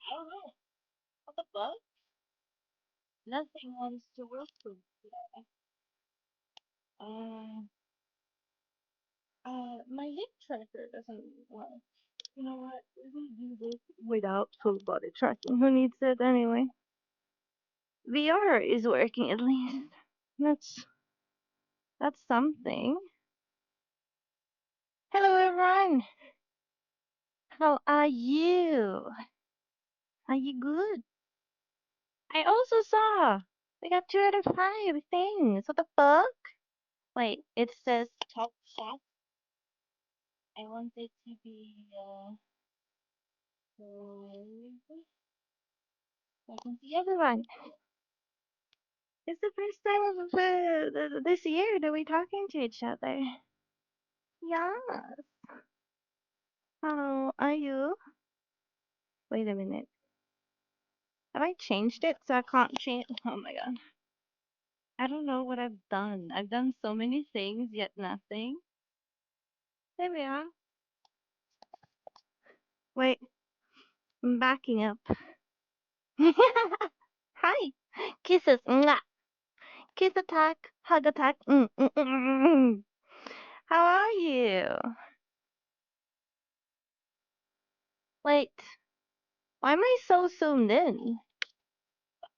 I don't know. What the fuck? Nothing wants to work for me today. Um, My hip tracker doesn't work. You know what? Let me do this without full body tracking. Who needs it anyway? VR is working at least. That's something. Hello everyone. How are you? Are you good? I also saw we got 2 out of 5 things. What the fuck? Wait, it says top shot. I want it to be live so I can see everyone. It's the first time of this year that we're talking to each other. Yeah. How are you? Wait a minute. Have I changed it so I can't change? Oh my god. I don't know what I've done. I've done so many things, yet nothing. There we are. Wait, I'm backing up. Hi. Kisses. Mwah. Kiss attack. Hug attack. How are you? Wait. Why am I so zoomed in?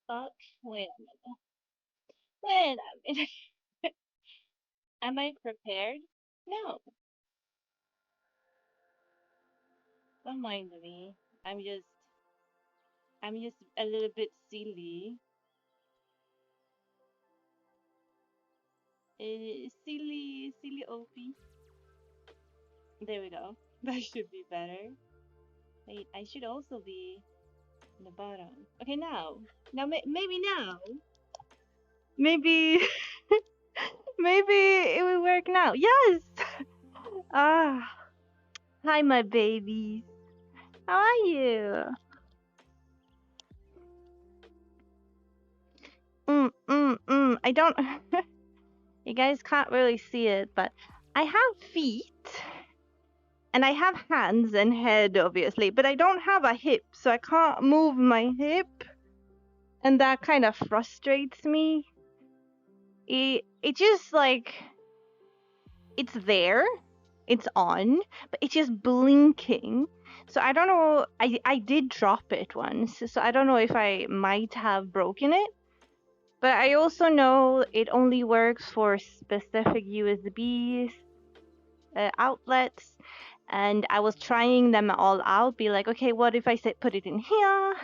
Fuck. Wait a minute. Wait a minute. Am I prepared? No. Don't mind me. I'm just a little bit silly. Silly Opie. There we go. That should be better. Wait, I should also be in the bottom. Okay, now. Maybe now. Maybe, maybe it will work now. Yes! Ah, hi, my babies. How are you? I don't. You guys can't really see it, but I have feet. And I have hands and head, obviously, but I don't have a hip, so I can't move my hip. And that kind of frustrates me. It just like, it's there, it's on, but it's just blinking. So I don't know, I did drop it once, so I don't know if I might have broken it. But I also know it only works for specific USB outlets. And I was trying them all out, be like, okay, what if I put it in here?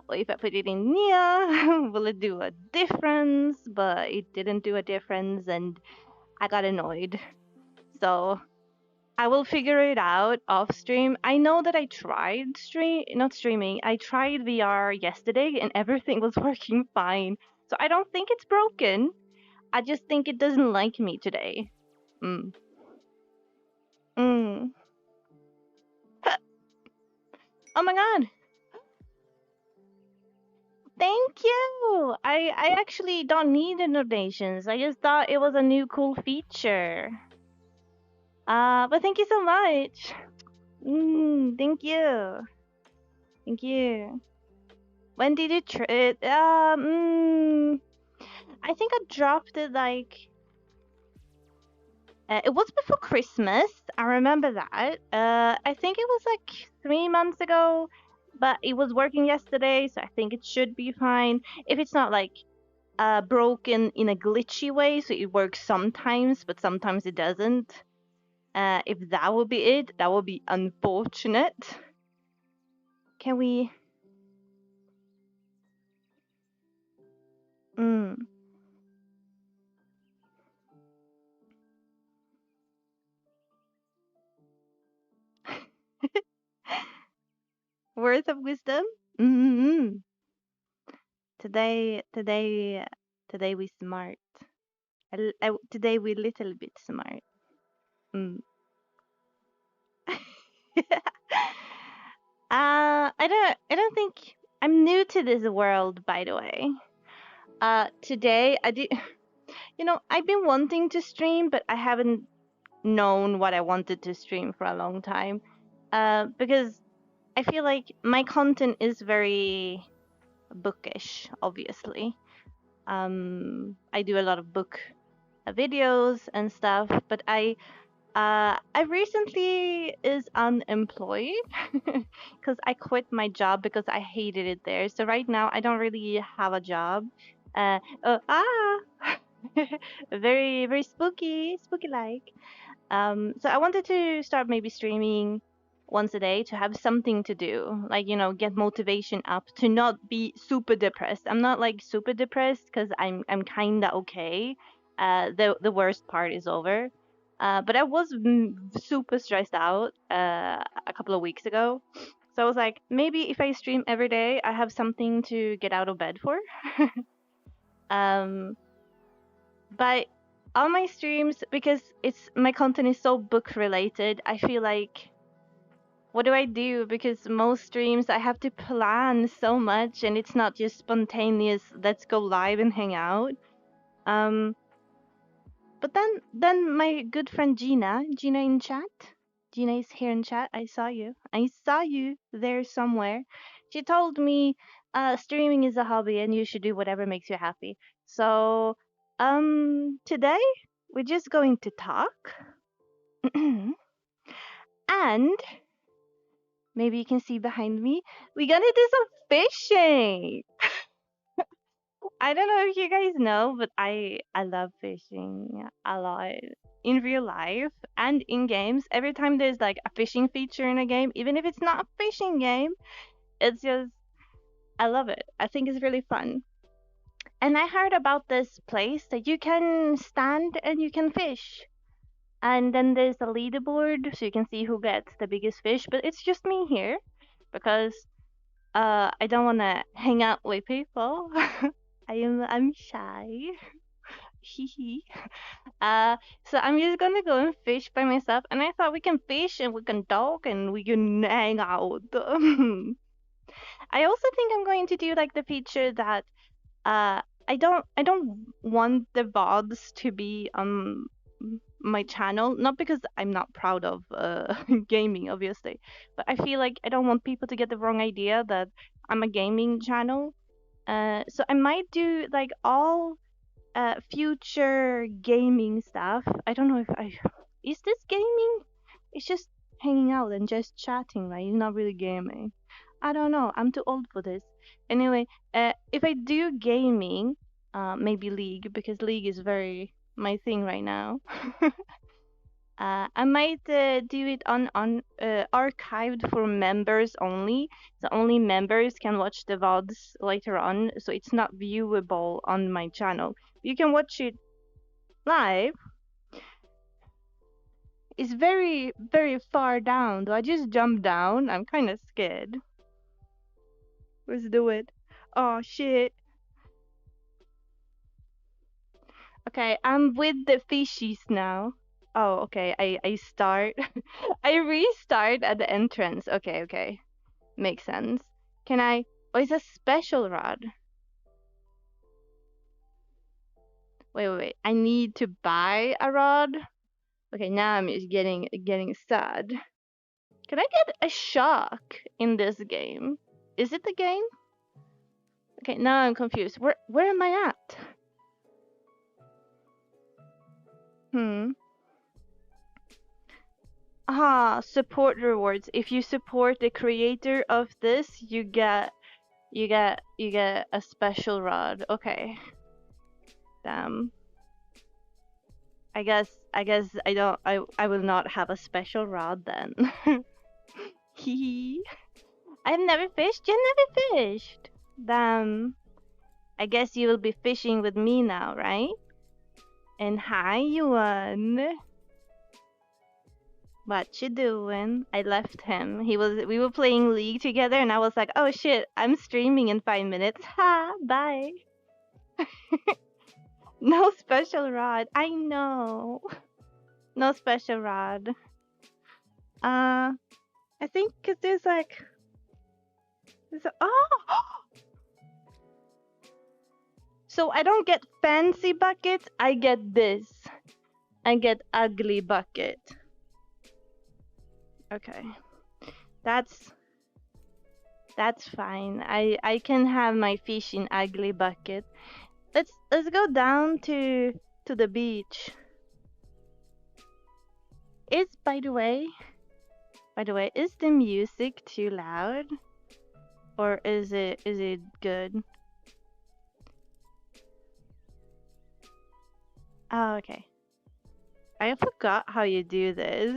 Or if I put it in here, will it do a difference? But it didn't do a difference, and I got annoyed. So I will figure it out off stream. I know that I tried not streaming. I tried VR yesterday, and everything was working fine. So I don't think it's broken. I just think it doesn't like me today. Mm. Mm. Oh my god. Thank you. I actually don't need the donations. I just thought it was a new cool feature. But thank you so much. Thank you. Thank you. When did you it? I think I dropped it like it was before Christmas. I remember that. I think it was like 3 months ago, but it was working yesterday, so I think it should be fine. If it's not like broken in a glitchy way, so it works sometimes, but sometimes it doesn't. If that would be it, that would be unfortunate. Can we? Words of wisdom. Today we smart. Today we little bit smart. I don't think I'm new to this world, by the way. Today I did, I've been wanting to stream, but I haven't known what I wanted to stream for a long time. Because I feel like my content is very bookish, obviously. I do a lot of book videos and stuff, but I I recently is unemployed because I quit my job because I hated it there. So right now I don't really have a job. Uh, oh, very very spooky like. So I wanted to start maybe streaming once a day to have something to do, like get motivation up to not be super depressed. I'm not like super depressed because I'm kinda okay. The worst part is over. But I was super stressed out a couple of weeks ago. So I was like, maybe if I stream every day, I have something to get out of bed for. um, but on my streams, because it's my content is so book related, I feel like what do I do? Because most streams I have to plan so much and it's not just spontaneous, let's go live and hang out. Um but then my good friend Gina in chat. Gina is here in chat. I saw you. I saw you there somewhere. She told me streaming is a hobby and you should do whatever makes you happy. So today we're just going to talk. And maybe you can see behind me, we're gonna do some fishing. I don't know if you guys know, but I love fishing a lot in real life and in games. Every time there's like a fishing feature in a game, even if it's not a fishing game, it's just I love it. I think it's really fun. And I heard about this place that you can stand and you can fish. And then there's a leaderboard so you can see who gets the biggest fish, but it's just me here because I don't want to hang out with people. I'm shy. Hee uh, so I'm just gonna go and fish by myself, and I thought we can fish and we can talk and we can hang out. I also think I'm going to do like the feature that I don't want the VODs to be on my channel, not because I'm not proud of gaming, obviously, but I feel like I don't want people to get the wrong idea that I'm a gaming channel. So I might do like all future gaming stuff. I don't know if I is this gaming? It's just hanging out and just chatting, right? It's not really gaming. I don't know. I'm too old for this. Anyway, if I do gaming, maybe League because League is very my thing right now. I might do it on archived for members only, so only members can watch the VODs later on. So it's not viewable on my channel. You can watch it live. It's very very far down. Do I just jump down? I'm kind of scared. Let's do it. Oh shit. Okay, I'm with the fishies now. Oh, okay. I start. I restart at the entrance. Okay, okay. Makes sense. Can I? Oh, it's a special rod. Wait. I need to buy a rod. Okay, now I'm just getting sad. Can I get a shark in this game? Is it the game? Okay, now I'm confused. Where am I at? Hmm. Support rewards. If you support the creator of this, you get a special rod. Okay. Damn. I guess I will not have a special rod then. Hee. I've never fished. You never fished. Damn. I guess you will be fishing with me now, right? And hi, Yuan. What you doing? I left him. We were playing League together and I was like, "Oh shit, I'm streaming in 5 minutes." Ha, bye. No special rod. I know. No special rod. I think 'cause oh. So I don't get fancy buckets, I get this. I get ugly bucket. Okay. That's fine. I can have my fish in ugly bucket. Let's go down to the beach. By the way, is the music too loud? Or is it good? Oh, okay. I forgot how you do this.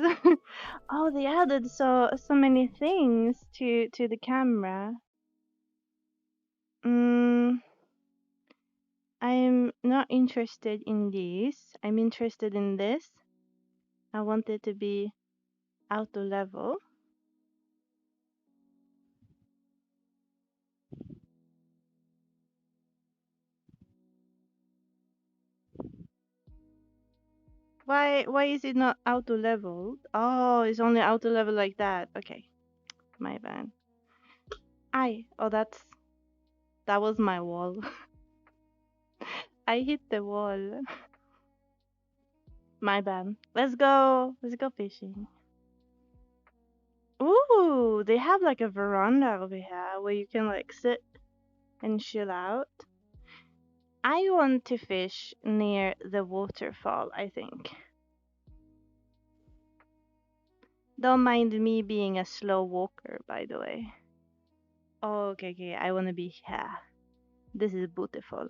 Oh, they added so many things to the camera. I'm not interested in this. I'm interested in this. I want it to be auto level. Why is it not auto level? Oh, it's only auto level like that. Okay. My bad. Oh, that was my wall. I hit the wall. My bad. Let's go. Let's go fishing. Ooh, they have like a veranda over here where you can like sit and chill out. I want to fish near the waterfall, I think. Don't mind me being a slow walker, by the way. Oh, okay. I want to be here. This is beautiful.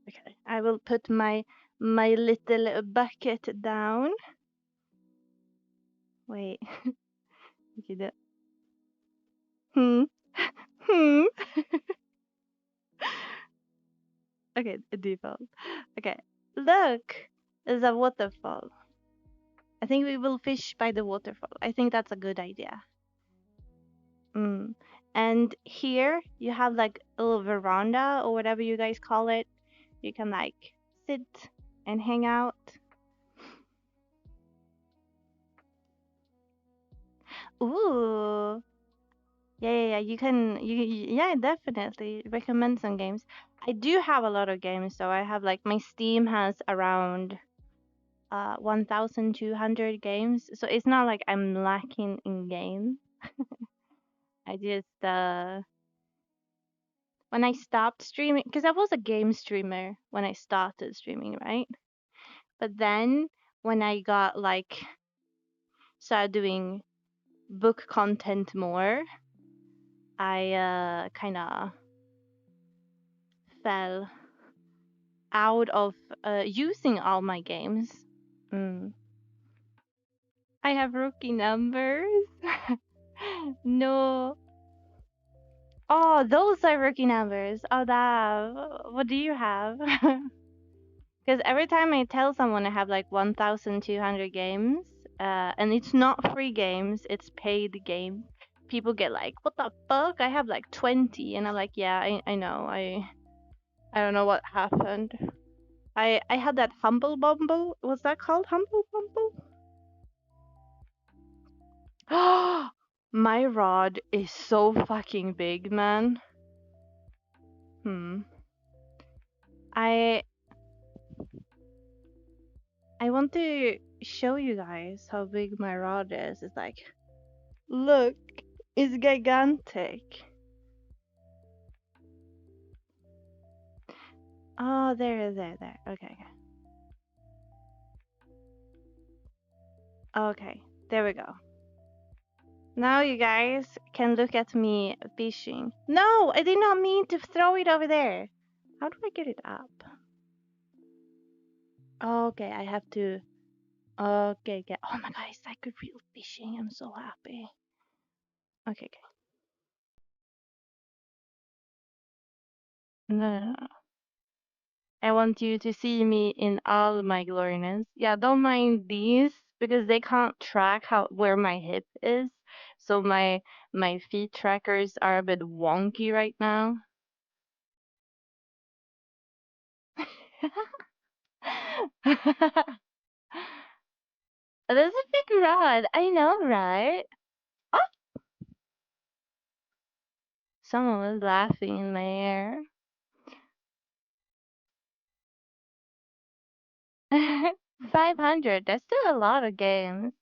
Okay, I will put my little bucket down. Wait. Okay, hmm. Hmm. Okay, default. Okay. Look, there's a waterfall. I think we will fish by the waterfall. I think that's a good idea. Mm. And here you have like a little veranda or whatever you guys call it. You can like sit and hang out. Ooh. Yeah. Yeah, definitely recommend some games. I do have a lot of games, so I have like my Steam has around 1,200 games. So it's not like I'm lacking in games. I just when I stopped streaming, because I was a game streamer when I started streaming, right? But then when I got like started doing book content more, I kind of fell out of using all my games. Mm. I have rookie numbers. No. Oh, those are rookie numbers. Oh, that. What do you have? Because every time I tell someone I have like 1,200 games, and it's not free games, it's paid games, people get like, "What the fuck? I have like 20," and I'm like, "Yeah, I know. I don't know what happened. I had that Humble Bumble. Was that called Humble Bumble? My rod is so fucking big, man. Hmm. I I want to show you guys how big my rod is. It's like, look, it's gigantic. Oh, there. Okay. Okay, there we go. Now you guys can look at me fishing. No, I did not mean to throw it over there. How do I get it up? Okay, I have to. Okay. Oh my god, it's like a real fishing. I'm so happy. Okay. No. I want you to see me in all my gloriness. Yeah, don't mind these because they can't track where my hip is. So my feet trackers are a bit wonky right now. That's a big rod. I know, right? Oh, someone was laughing in my ear. 500. That's still a lot of games.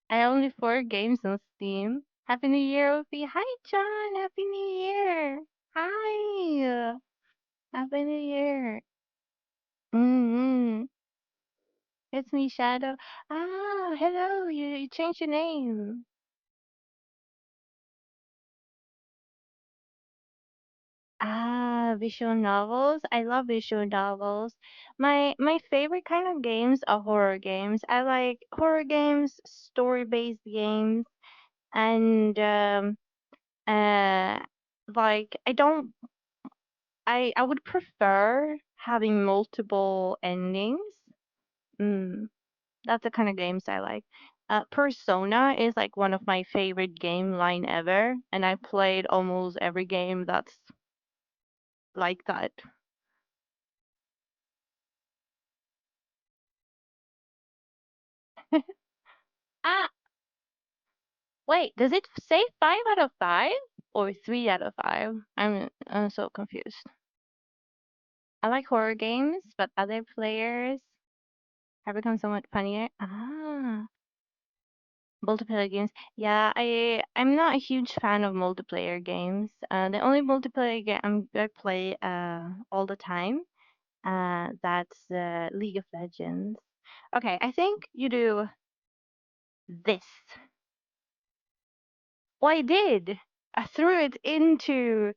I only 4 games on Steam. Happy New Year, Ophi. Hi, John. Happy New Year. Hi. Happy New Year. Mm-hmm. It's me, Shadow. Ah, hello. You changed your name. Ah, visual novels. I love visual novels. My favorite kind of games are horror games. I like horror games, story-based games, and uh like I would prefer having multiple endings. Mm, that's the kind of games I like. Persona is like one of my favorite game line ever, and I played almost every game that's like that. Ah, wait, does it say 5 out of 5 or 3 out of 5? I'm so confused. I like horror games, but other players have become somewhat funnier. Ah, multiplayer games. Yeah, I'm not a huge fan of multiplayer games. The only multiplayer game I play all the time, that's League of Legends. Okay, I think you do this. Oh, I did. I threw it into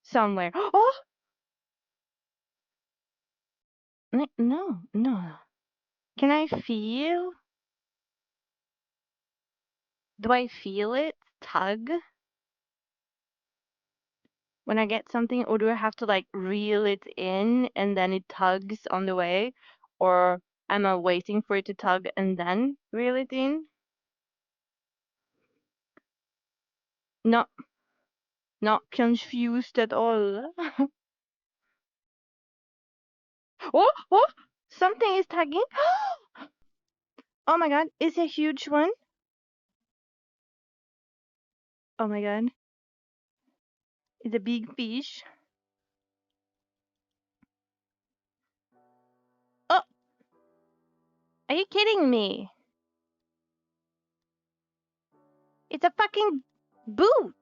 somewhere. Oh, no, no. Can I feel? Do I feel it tug when I get something, or do I have to like reel it in and then it tugs on the way, or am I waiting for it to tug and then reel it in? Not, not confused at all. Oh, oh, something is tugging. Oh my god, it's a huge one. Oh my god, it's a big fish. Oh, are you kidding me? It's a fucking boot.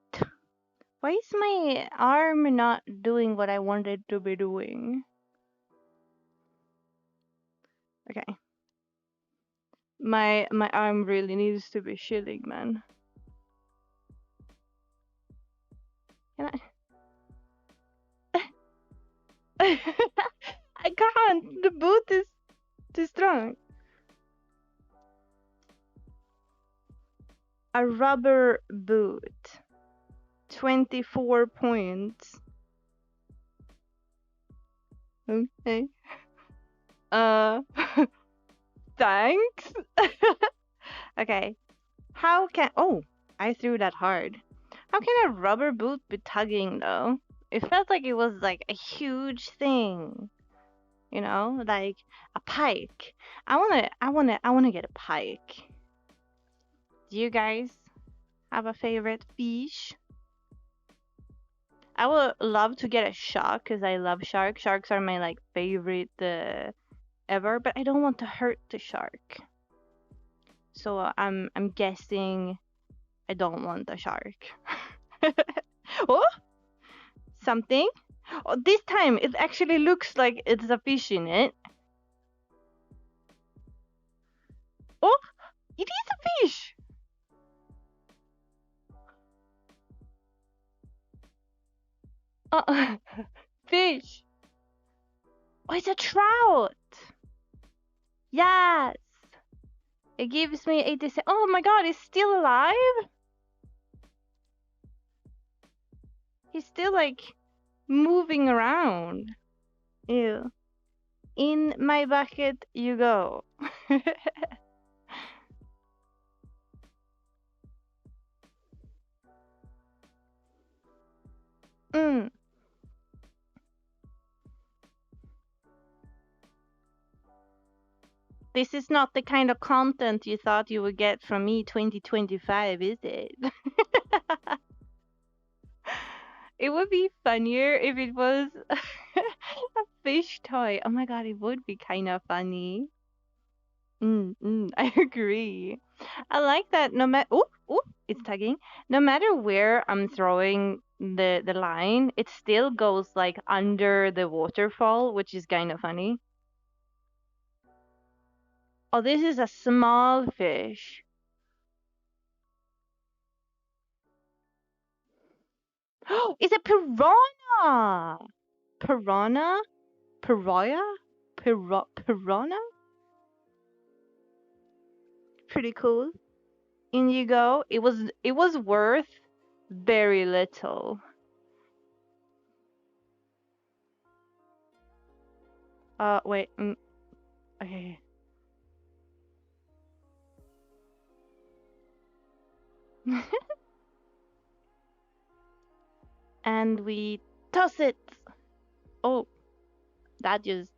Why is my arm not doing what I wanted to be doing? Okay. My arm really needs to be chilling, man. Can I? I can't. The boot is too strong. A rubber boot. 24 points. Okay. Uh, thanks. Okay. How can... Oh, I threw that hard. How can a rubber boot be tugging, though? It felt like it was like a huge thing. You know, like a pike. I wanna get a pike. Do you guys have a favorite fish? I would love to get a shark because I love sharks. Sharks are my like favorite ever, but I don't want to hurt the shark. So I'm guessing I don't want a shark. Oh, something. Oh, this time it actually looks like it's a fish in it. Oh, it is a fish. Oh, fish. Oh, it's a trout. Yes. It gives me 86. Oh my god, he's still alive? He's still like moving around. Ew. In my bucket you go. Mm. This is not the kind of content you thought you would get from me 2025, is it? It would be funnier if it was a fish toy. Oh my god, it would be kind of funny. I agree. I like that no matter it's tugging. No matter where I'm throwing the line, it still goes like under the waterfall, which is kind of funny. Oh, this is a small fish. Oh, it's a piranha. Piranha? Pariah? Piranha? Pretty cool. In you go. It was worth very little. Wait. Okay. And we toss it. Oh, that just.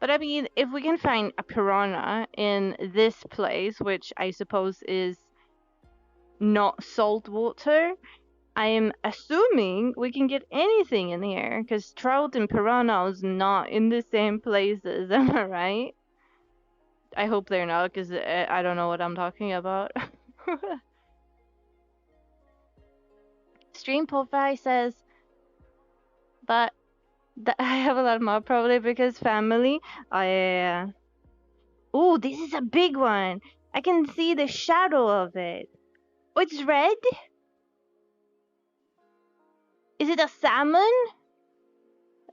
But I mean, if we can find a piranha in this place, which I suppose is not salt water, I'm assuming we can get anything in here, because trout and piranhas not in the same places, am I right? I hope they're not, because I don't know what I'm talking about. Stream Popeye says, but I have a lot more, probably because family. Oh, this is a big one. I can see the shadow of it. Oh, it's red? Is it a salmon?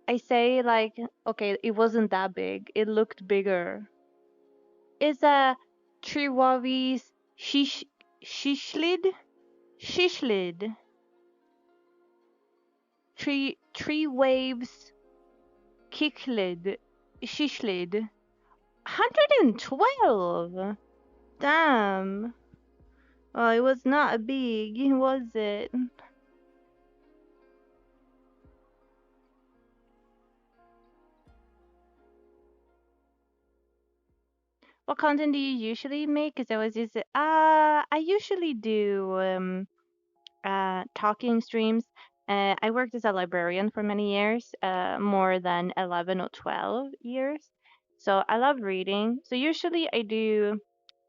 I say, like, okay, it wasn't that big. It looked bigger. It's a Triwaris shishlid? Shishlid. Tree waves kicklid. Shishlid. 112! Damn. Oh, it was not big, was it? What content do you usually make? Because I was just, I usually do talking streams. I worked as a librarian for many years, more than 11 or 12 years. So I love reading. So usually I do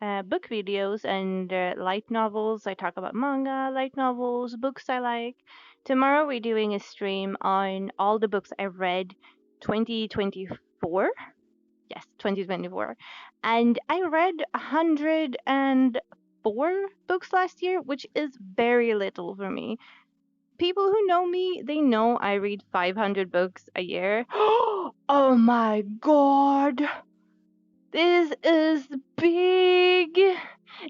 book videos and light novels. I talk about manga, light novels, books I like. Tomorrow we're doing a stream on all the books I read 2024. Yes, 2024. And I read 104 books last year, which is very little for me. People who know me, they know I read 500 books a year. Oh my god! This is big!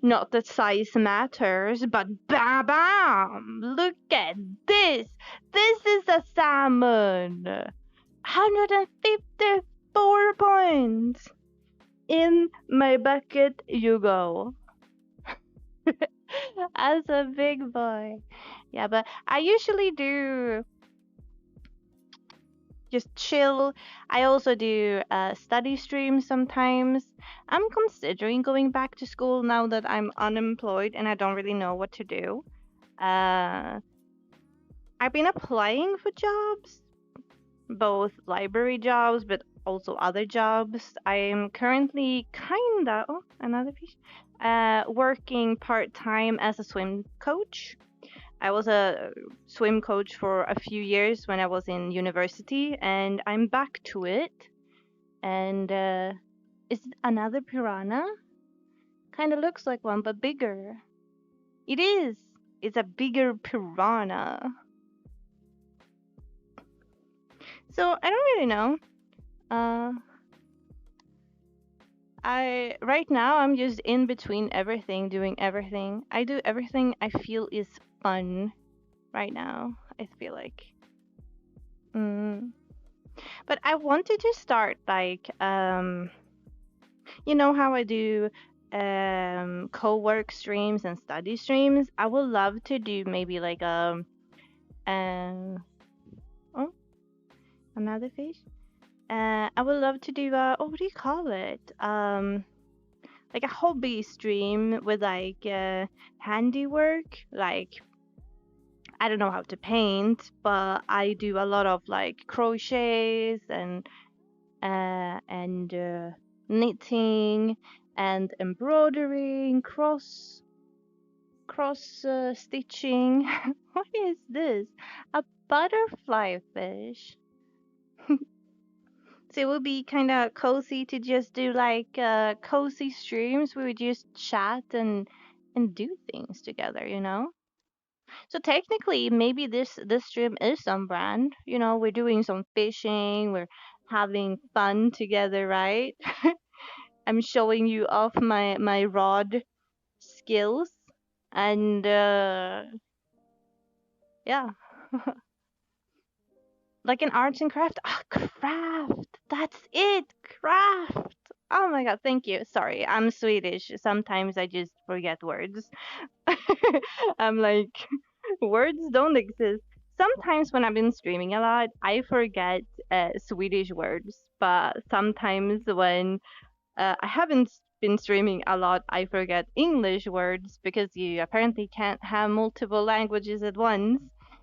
Not that size matters, but bam bam! Look at this! This is a salmon! 154 points! In my bucket you go. As a big boy. Yeah, but I usually do just chill. I also do study streams sometimes. I'm considering going back to school now that I'm unemployed and I don't really know what to do. I've been applying for jobs, both library jobs, but also other jobs. I'm currently kinda, oh, another piece, working part-time as a swim coach. I was a swim coach for a few years when I was in university, and I'm back to it. And is it another piranha? Kind of looks like one, but bigger. It is. It's a bigger piranha. So I don't really know. Right now I'm just in between everything, doing everything. I do everything I feel is fun right now. I feel like. But I wanted to start like you know how I do co-work streams and study streams. I would love to do maybe like oh, another fish. I would love to do a, oh, what do you call it? Like a hobby stream with like handiwork. Like I don't know how to paint, but I do a lot of like crochets and knitting and embroidering, cross stitching. What is this? A butterfly fish. So it would be kind of cozy to just do like cozy streams where we just chat and do things together, you know? So technically, maybe this stream is on brand. You know, we're doing some fishing, we're having fun together, right? I'm showing you off my rod skills, and yeah, like an arts and craft. Ah, craft. That's it. Craft. Oh my god, thank you. Sorry, I'm Swedish. Sometimes I just forget words. I'm like, words don't exist. Sometimes when I've been streaming a lot, I forget Swedish words. But sometimes when I haven't been streaming a lot, I forget English words because you apparently can't have multiple languages at once.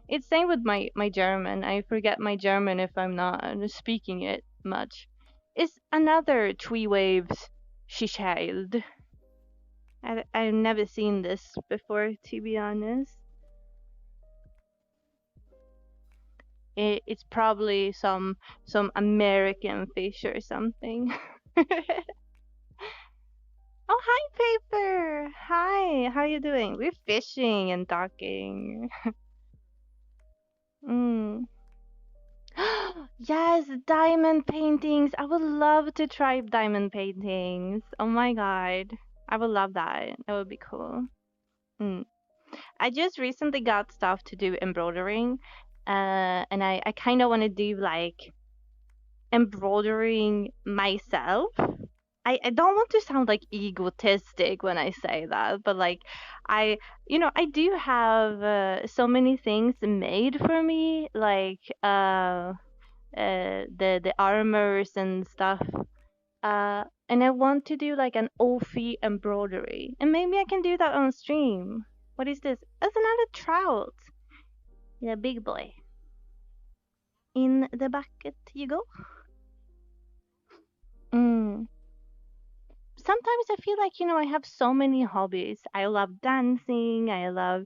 It's same with my German. I forget my German if I'm not speaking it much. It's another Twee Waves She Child. I've never seen this before, to be honest. It's probably some American fish or something. Oh, hi, Paper. Hi, how you doing? We're fishing and talking. Mm. Yes, diamond paintings. I would love to try diamond paintings. Oh my god. I would love that. That would be cool. Mm. I just recently got stuff to do embroidering. And I kind of want to do like embroidering myself. I don't want to sound like egotistic when I say that, but like I, I do have so many things made for me, like the armors and stuff. And I want to do like an Ophi embroidery, and maybe I can do that on stream. What is this? That's another trout. Yeah, big boy. In the bucket you go. Mm. Sometimes I feel like, I have so many hobbies. I love dancing, I love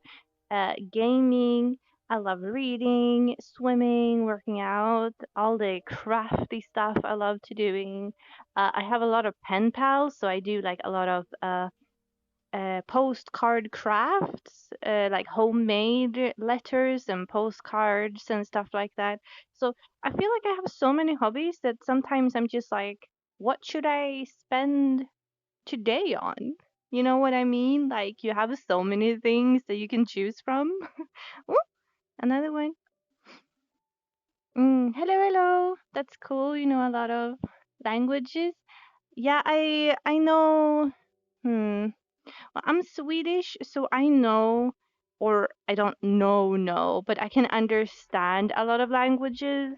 gaming, I love reading, swimming, working out, all the crafty stuff I love to doing. I have a lot of pen pals, so I do like a lot of postcard crafts, like homemade letters and postcards and stuff like that. So I feel like I have so many hobbies that sometimes I'm just like, what should I spend today on? You know what I mean? Like you have so many things that you can choose from. Ooh, another one. Hello, hello. That's cool. You know a lot of languages. Yeah, I know. Hmm. Well, I'm Swedish, so I know, or I don't know, no, but I can understand a lot of languages.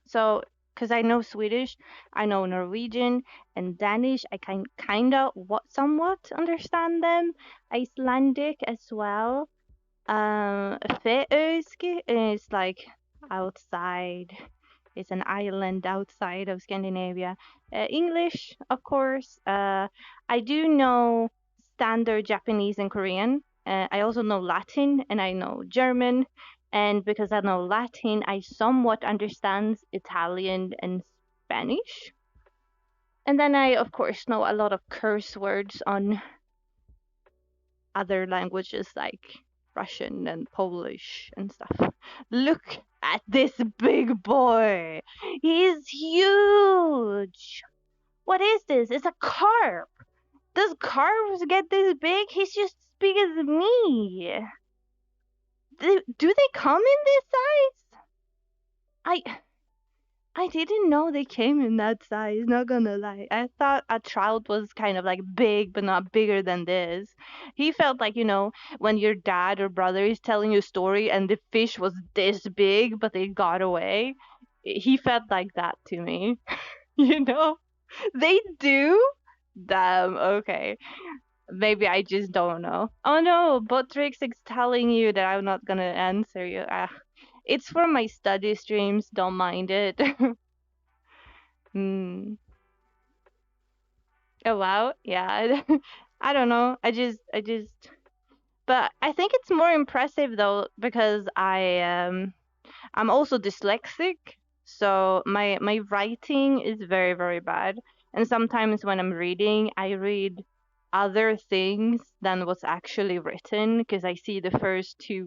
So, because I know Swedish, I know Norwegian and Danish. I can somewhat understand them. Icelandic as well. Færøsk is like outside. It's an island outside of Scandinavia. English, of course. I do know standard Japanese and Korean. I also know Latin and I know German. And because I know Latin, I somewhat understand Italian and Spanish. And then I, of course, know a lot of curse words on other languages like Russian and Polish and stuff. Look at this big boy. He's huge. What is this? It's a carp. Does carps get this big? He's just as big as me. Do they come in this size? I didn't know they came in that size, not gonna lie. I thought a trout was kind of like big, but not bigger than this. He felt like, when your dad or brother is telling you a story and the fish was this big, but they got away. He felt like that to me. you know? They do? Damn, okay. Maybe I just don't know. Oh no, Botrix is telling you that I'm not gonna answer you. It's for my study streams, don't mind it. Hmm. Oh wow, yeah. I don't know. But I think it's more impressive though because I'm also dyslexic, So my writing is very, very bad. And sometimes when I'm reading, I read other things than what's actually written because I see the first two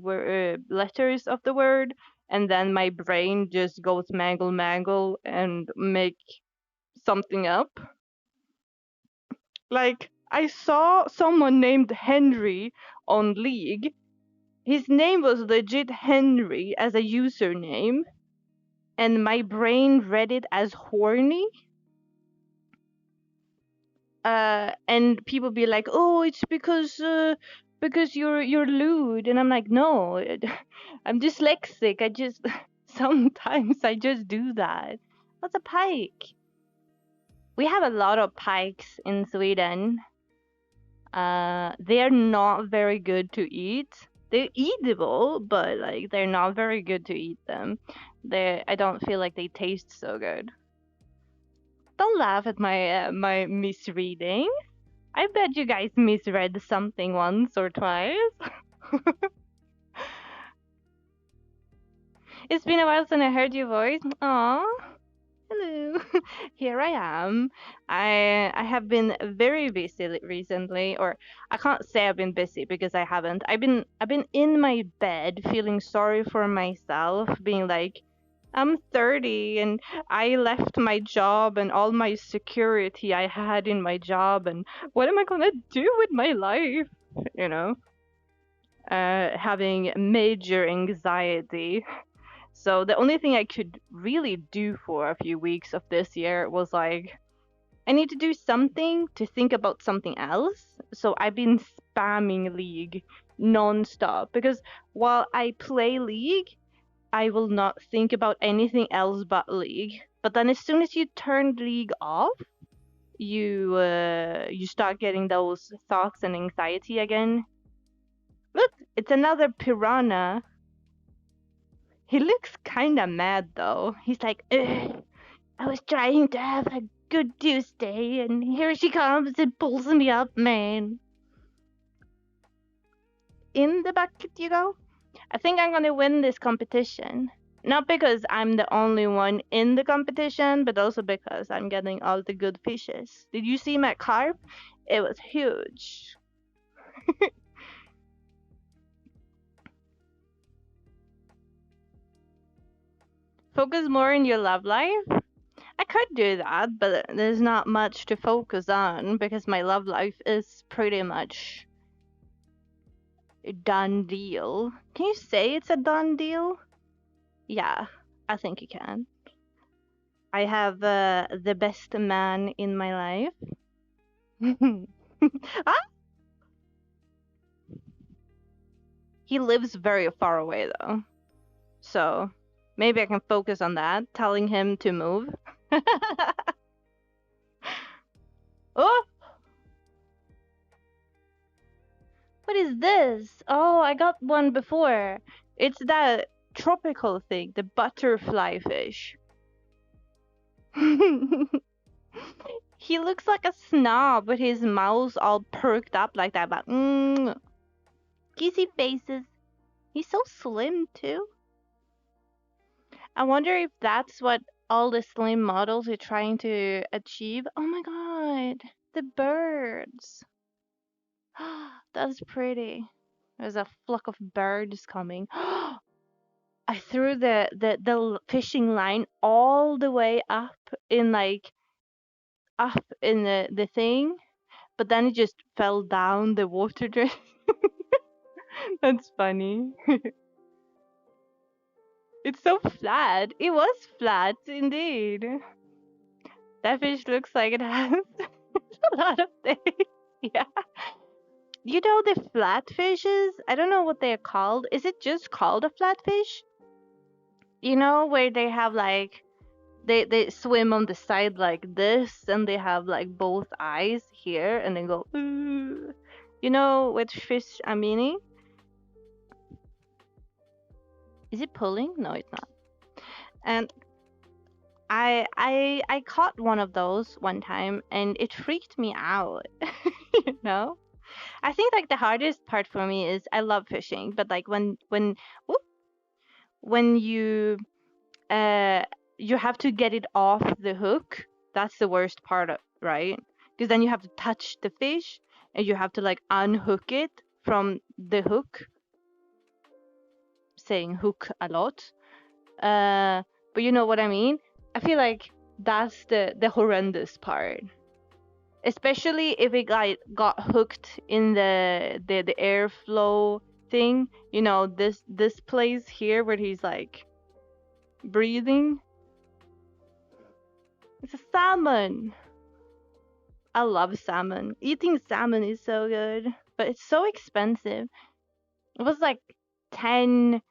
letters of the word, and then my brain just goes mangle mangle and make something up. Like, I saw someone named Henry on League. His name was legit Henry as a username, and my brain read it as horny. And people be like, "Oh, it's because you're lewd," and I'm like, "No, I'm dyslexic. I just sometimes I just do that." What's a pike? We have a lot of pikes in Sweden. They're not very good to eat. They're eatable, but like they're not very good to eat them. I don't feel like they taste so good. Don't laugh at my misreading. I bet you guys misread something once or twice. It's been a while since I heard your voice. Aww. Hello. Here I am. I have been very busy recently, or I can't say I've been busy because I haven't. I've been in my bed feeling sorry for myself, being like, I'm 30 and I left my job and all my security I had in my job, and what am I gonna do with my life? You know, having major anxiety. So the only thing I could really do for a few weeks of this year was like, I need to do something to think about something else. So I've been spamming League non-stop because while I play League, I will not think about anything else but League. But then as soon as you turn League off, you start getting those thoughts and anxiety again. Look, it's another piranha. He looks kinda mad though. He's like, ugh, I was trying to have a good Tuesday, and here she comes and pulls me up, man. In the bucket you go. I think I'm gonna win this competition. Not because I'm the only one in the competition, but also because I'm getting all the good fishes. Did you see my carp? It was huge. Focus more on your love life? I could do that, but there's not much to focus on because my love life is pretty much a done deal. Can you say it's a done deal? Yeah, I think you can. I have the best man in my life. Ah! He lives very far away though. So maybe I can focus on that, telling him to move. Oh! What is this? Oh, I got one before. It's that tropical thing, the butterfly fish. He looks like a snob with his mouth all perked up like that, but kissy faces. He's so slim too. I wonder if that's what all the slim models are trying to achieve. Oh my god, the birds. That's pretty. There's a flock of birds coming. I threw the fishing line all the way up in the thing, but then it just fell down the water drain. That's funny. It's so flat. It was flat indeed. That fish looks like it has a lot of things. Yeah. You know the flatfishes? I don't know what they're called. Is it just called a flatfish? You know where they have like they swim on the side like this, and they have like both eyes here and then go "Ooh." You know which fish I'm meaning? Is it pulling? No, it's not. And I caught one of those one time and it freaked me out. You know? I think like the hardest part for me is I love fishing, but like when whoop, when you uh you have to get it off the hook. That's the worst part, right? Because then you have to touch the fish and you have to like unhook it from the hook. Saying hook a lot. But you know what I mean? I feel like that's the horrendous part. Especially if it got hooked in the airflow thing. You know, this place here where he's like breathing. It's a salmon. I love salmon. Eating salmon is so good, but it's so expensive. It was like $10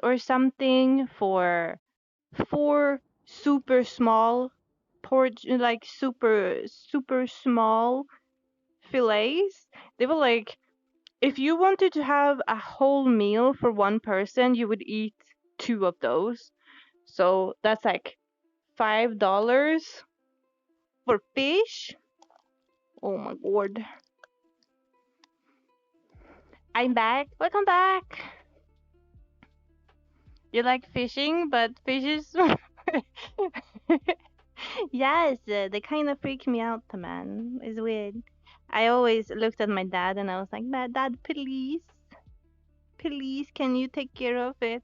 or something for 4 super small like super small fillets. They were like, if you wanted to have a whole meal for one person, you would eat 2 of those. So that's like $5 for fish. Oh my god. I'm back. Welcome back. You like fishing, but fishes. Yes, they kind of freak me out, man. It's weird. I always looked at my dad and I was like, Dad, please, please, can you take care of it?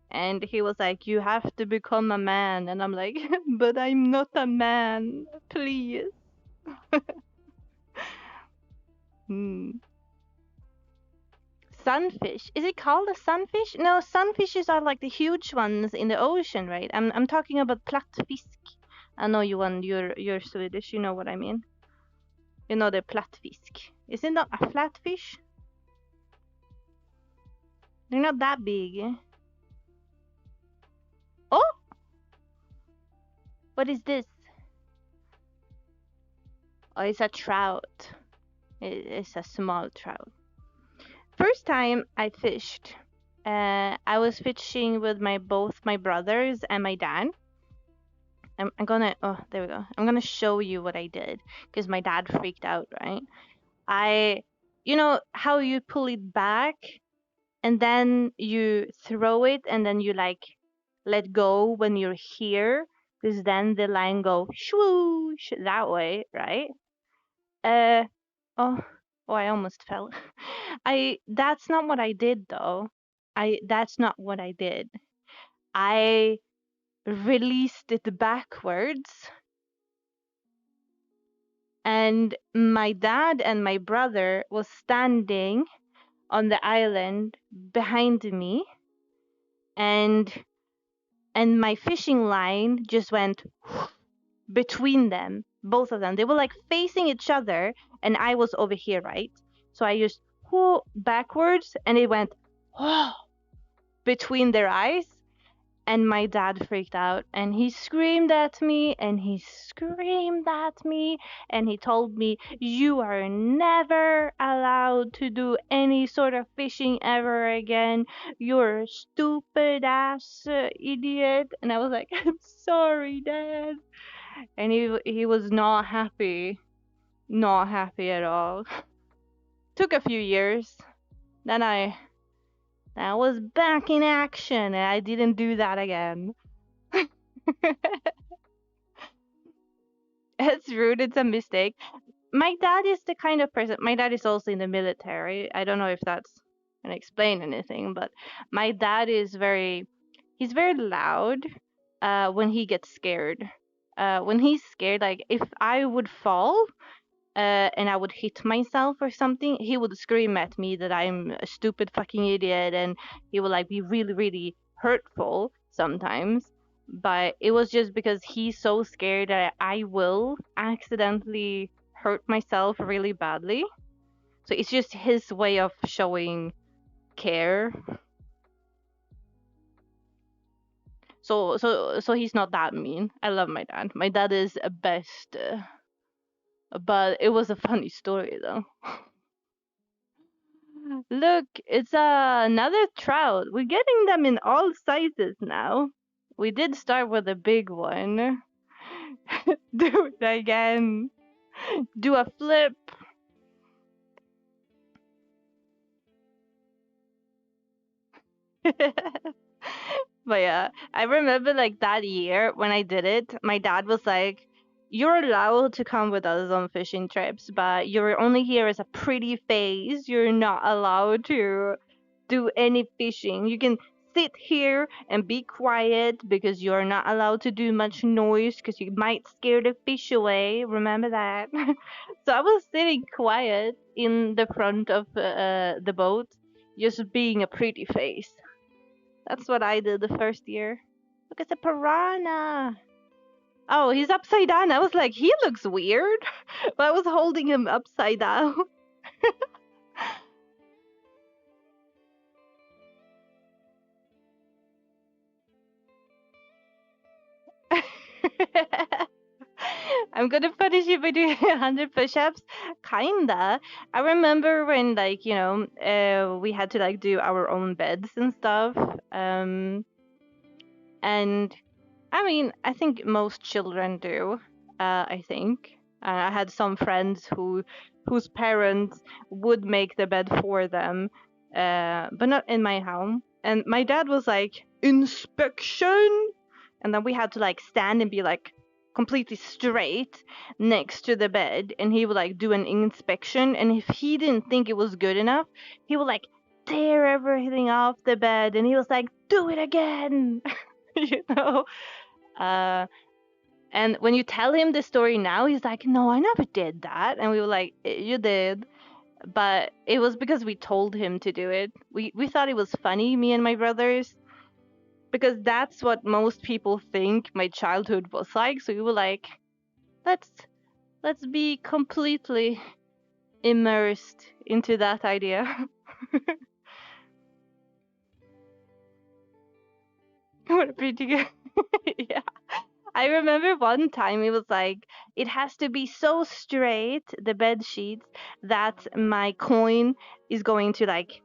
And he was like, you have to become a man. And I'm like, but I'm not a man, please. Sunfish. Is it called a sunfish? No, sunfishes are like the huge ones in the ocean, right? I'm talking about plattfisk. I know you're Swedish, you know what I mean. You know the plattfisk. Is it not a flatfish? They're not that big. Oh! What is this? Oh, it's a trout. It's a small trout. First time I fished, I was fishing with both my brothers and my dad. I'm gonna, oh, there we go. I'm gonna show you what I did because my dad freaked out, right? You know how you pull it back and then you throw it and then you like let go when you're here because then the line go swoosh that way, right? Uh, oh, I almost fell. That's not what I did though. That's not what I did. I released it backwards and my dad and my brother was standing on the island behind me and my fishing line just went between them, both of them. They were like facing each other and I was over here, right? So I just backwards and it went between their eyes and my dad freaked out and he screamed at me and he screamed at me and he told me, you are never allowed to do any sort of fishing ever again, you're a stupid ass idiot. And I was like, I'm sorry, Dad. And he was not happy at all. Took a few years, then I was back in action and I didn't do that again. It's rude, it's a mistake. My dad is the kind of person, my dad is also in the military. I don't know if that's gonna explain anything, but my dad is he's very loud when he gets scared. When he's scared, like if I would fall and I would hit myself or something, he would scream at me that I'm a stupid fucking idiot and he would like be really, really hurtful sometimes. But it was just because he's so scared that I will accidentally hurt myself really badly. So it's just his way of showing care. So he's not that mean. I love my dad. My dad is a best. But it was a funny story though. Look, it's another trout. We're getting them in all sizes now. We did start with a big one. Do it again. Do a flip. But yeah, I remember like that year when I did it, my dad was like, "You're allowed to come with us on fishing trips, but you're only here as a pretty face. You're not allowed to do any fishing. You can sit here and be quiet because you're not allowed to do much noise because you might scare the fish away. Remember that?" So I was sitting quiet in the front of the boat, just being a pretty face. That's what I did the first year. Look, it's a piranha. Oh, he's upside down. I was like, he looks weird. But I was holding him upside down. I'm gonna punish you by doing 100 push-ups. Kinda. I remember when, like, we had to like do our own beds and stuff. And I mean, I think most children do. I think I had some friends whose parents would make the bed for them, but not in my home. And my dad was like, inspection, and then we had to like stand and be like completely straight next to the bed, and he would like do an inspection. And if he didn't think it was good enough, he would like tear everything off the bed, and he was like, do it again. you know uh and when you tell him the story now, he's like, no, I never did that. And we were like, you did. But it was because we told him to do it. We thought it was funny, me and my brothers, because that's what most people think my childhood was like. So we were like, let's let's be completely immersed into that idea. What a pretty good. Yeah. I remember one time it was like, it has to be so straight, the bed sheets, that my coin is going to like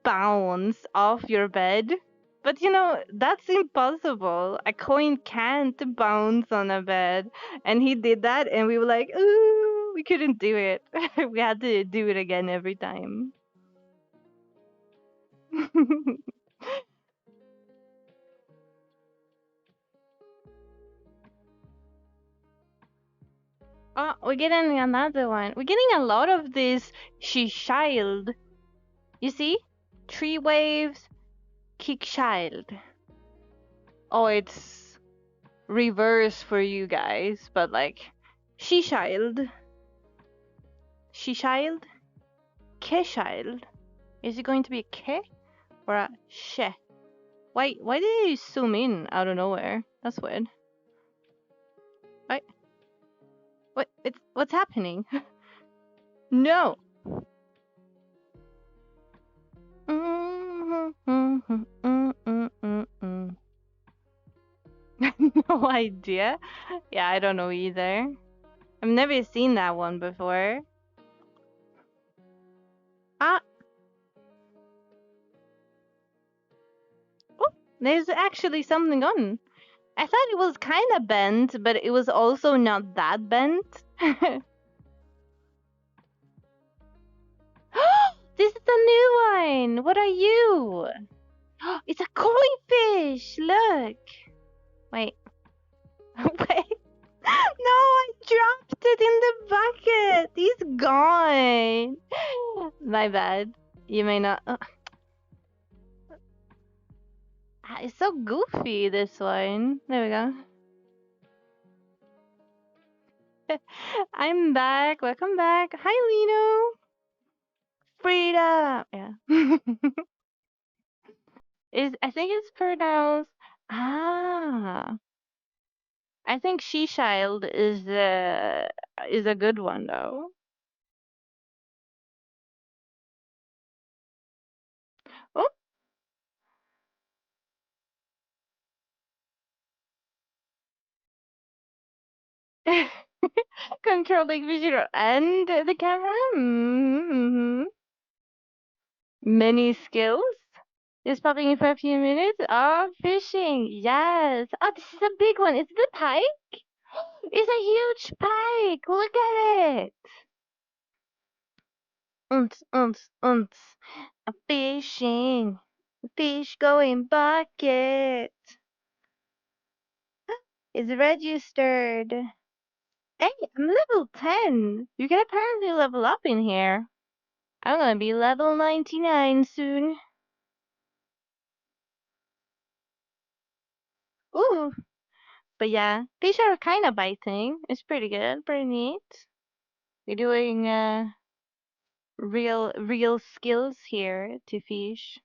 bounce off your bed. But that's impossible. A coin can't bounce on a bed. And he did that, and we were like, ooh, we couldn't do it. We had to do it again every time. Oh, we're getting another one. We're getting a lot of this she child. You see? Tree waves, kick child. Oh, it's reverse for you guys, but like she child. She child? Ke child. Is it going to be a ke or a she? Why did you zoom in out of nowhere? That's weird. Why what's happening? No. No idea. Yeah, I don't know either. I've never seen that one before. Ah, oh, there's actually something on. I thought it was kind of bent, but it was also not that bent. This is a new one. What are you? It's a koi fish. Look. Wait. Wait. No, I dropped it in the bucket. He's gone. My bad. You may not. It's so goofy, this one. There we go. I'm back. Welcome back. Hi, Lino. Frida. Yeah. I think it's pronounced. Ah. I think she child is a good one though. Oh. Controlling visual and the camera. Mm-hmm. Many skills. Just popping in for a few minutes. Oh, fishing. Yes. Oh, this is a big one. Is it a pike? It's a huge pike. Look at it. Unts, unts, unts. A fishing. Fish going bucket is registered. Hey, I'm level 10. You can apparently level up in here. I'm gonna be level 99 soon. Ooh. But yeah, fish are kind of biting. It's pretty good, pretty neat. We're doing real skills here to fish.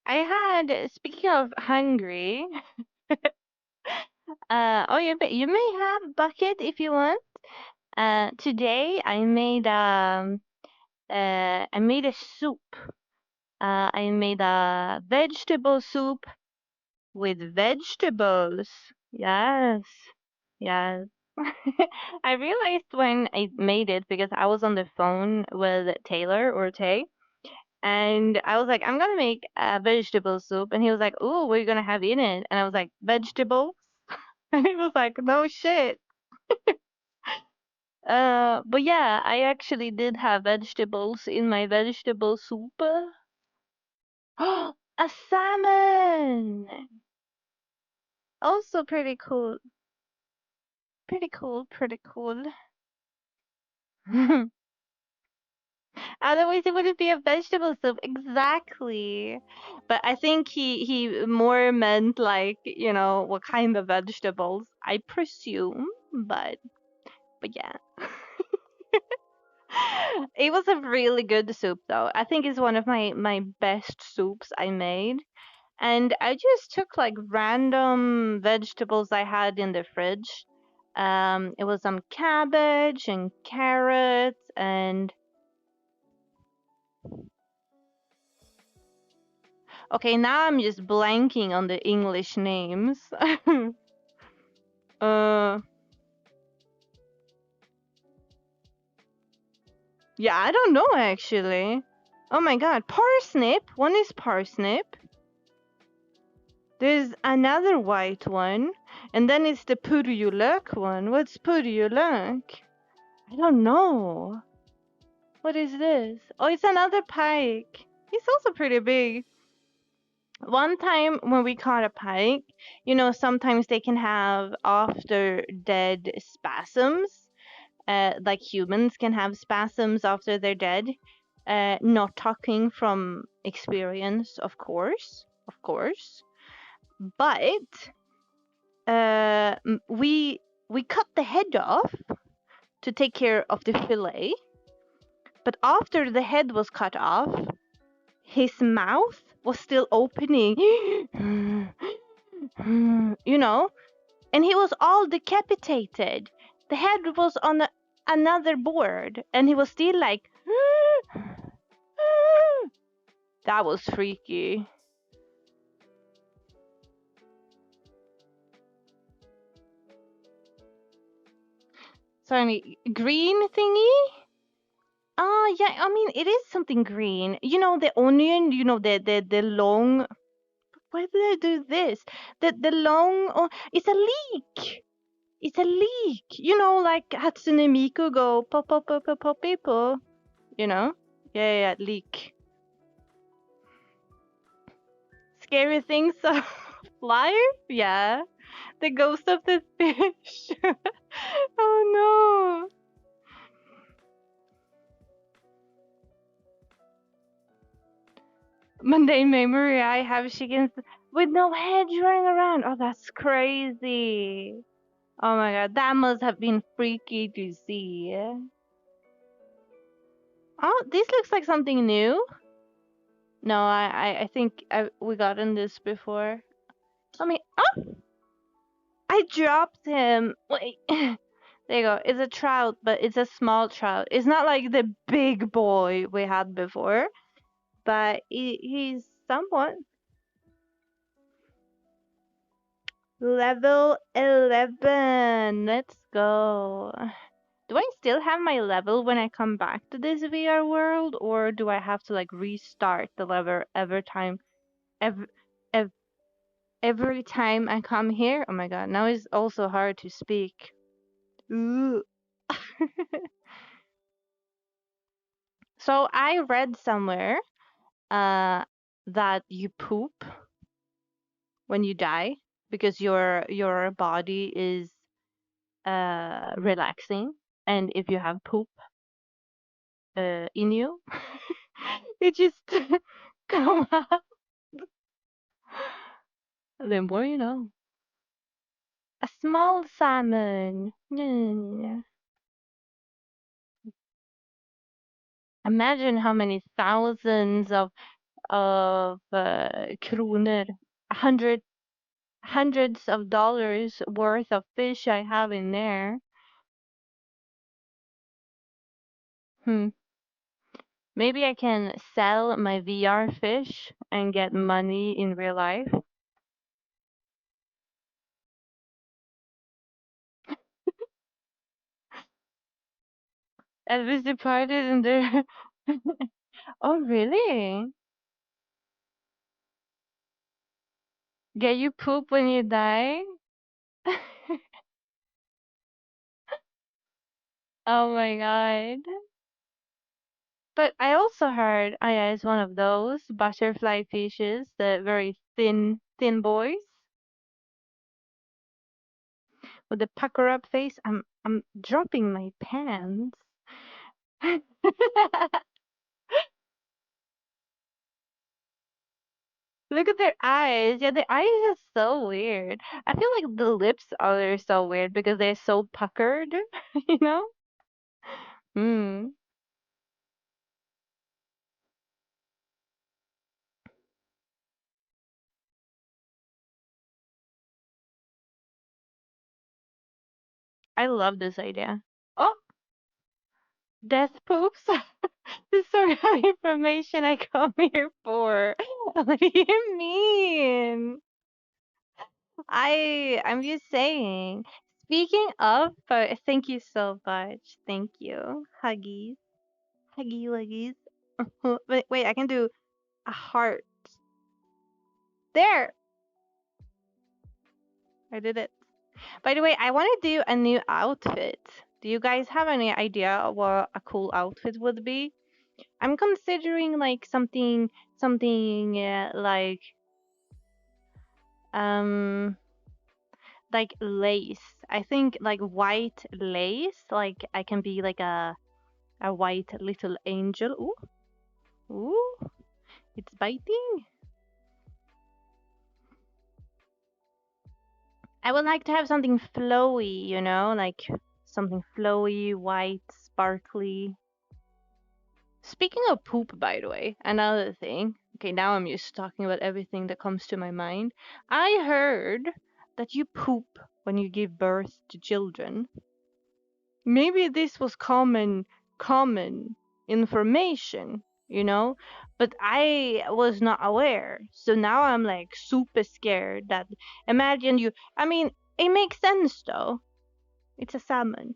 I had, speaking of hungry, oh yeah, but you may have bucket if you want. Today I made a soup. I made a vegetable soup with vegetables. Yes, yes. I realized when I made it because I was on the phone with Taylor or Tay, and I was like, I'm gonna make a vegetable soup, and he was like, "Ooh, what are you gonna have in it?" And I was like, "Vegetables," and he was like, "No shit." But yeah, I actually did have vegetables in my vegetable soup. Oh, a salmon! Also pretty cool. Pretty cool, pretty cool. Otherwise, it wouldn't be a vegetable soup. Exactly. But I think he more meant like, what kind of vegetables, I presume. But yeah. It was a really good soup though. I think it's one of my best soups I made. And I just took like random vegetables I had in the fridge. It was some cabbage and carrots and okay, now I'm just blanking on the English names. uh, yeah, I don't know actually. Oh my god, parsnip. One is parsnip. There's another white one, and then it's the purjolök one. What's purjolök? I don't know. What is this? Oh, it's another pike. He's also pretty big. One time when we caught a pike, sometimes they can have after dead spasms. Like humans can have spasms after they're dead. Not talking from experience, of course. Of course. But we cut the head off to take care of the fillet. But after the head was cut off, his mouth was still opening, and he was all decapitated. The head was on another board, and he was still like, that was freaky. Sorry, green thingy? Yeah, I mean, it is something green. The onion, the long. Why did I do this? The long. Oh, it's a leek. It's a leek. Like Hatsune Miku go pop pop pop pop pop people. Yeah, yeah, leek. Scary things of life? Yeah. The ghost of the fish. Oh no. Mundane memory, I have chickens with no heads running around. Oh, that's crazy. Oh my god, that must have been freaky to see. Oh, this looks like something new. No, I think we gotten this before. I mean, oh! I dropped him. Wait. There you go. It's a trout, but it's a small trout. It's not like the big boy we had before, but he's somewhat. Level 11. Let's go. Do I still have my level when I come back to this VR world, or do I have to like restart the level every, ev every time I come here? Oh my god, now it's also hard to speak. Ooh. So I read somewhere that you poop when you die because your body is relaxing, and if you have poop in you, it just come out. The more you know. A small salmon. Mm. Imagine how many thousands of kronor, hundred hundreds of dollars worth of fish I have in there. Hmm. Maybe I can sell my VR fish and get money in real life. Elvis departed and there. Oh, really? Get you poop when you die? Oh my god. But I also heard Aya is one of those butterfly fishes, the very thin boys with the pucker up face. I'm dropping my pants. Look at their eyes. Yeah, their eyes are so weird. I feel like the lips are so weird because they're so puckered, you know? Hmm. I love this idea. Oh, death poops. This sort of information I come here for. What do you mean? I'm just saying. Speaking of, thank you so much. Thank you. Huggies. Huggy wuggies. Wait, I can do a heart. There! I did it. By the way, I want to do a new outfit. Do you guys have any idea what a cool outfit would be? I'm considering like something um like lace. I think like white lace. Like I can be like a white little angel. Ooh, ooh, it's biting. I would like to have something flowy, like something flowy, white, sparkly. Speaking of poop, by the way, another thing. Okay, now I'm just talking about everything that comes to my mind. I heard that you poop when you give birth to children. Maybe this was common information, but I was not aware. So now I'm like super scared that imagine you I mean, it makes sense though. It's a salmon.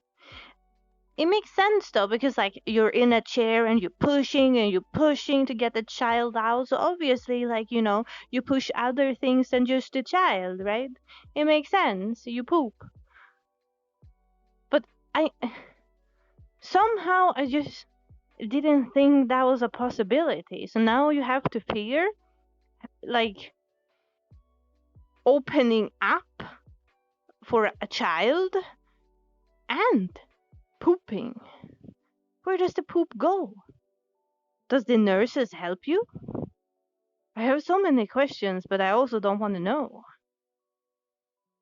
It makes sense though because like you're in a chair and you're pushing to get the child out. So obviously like, you push other things than just the child, right? It makes sense. You poop. But I somehow I just didn't think that was a possibility. So now you have to fear like opening up for a child and pooping. Where does the poop go? Does the nurses help you? I have so many questions, but I also don't want to know.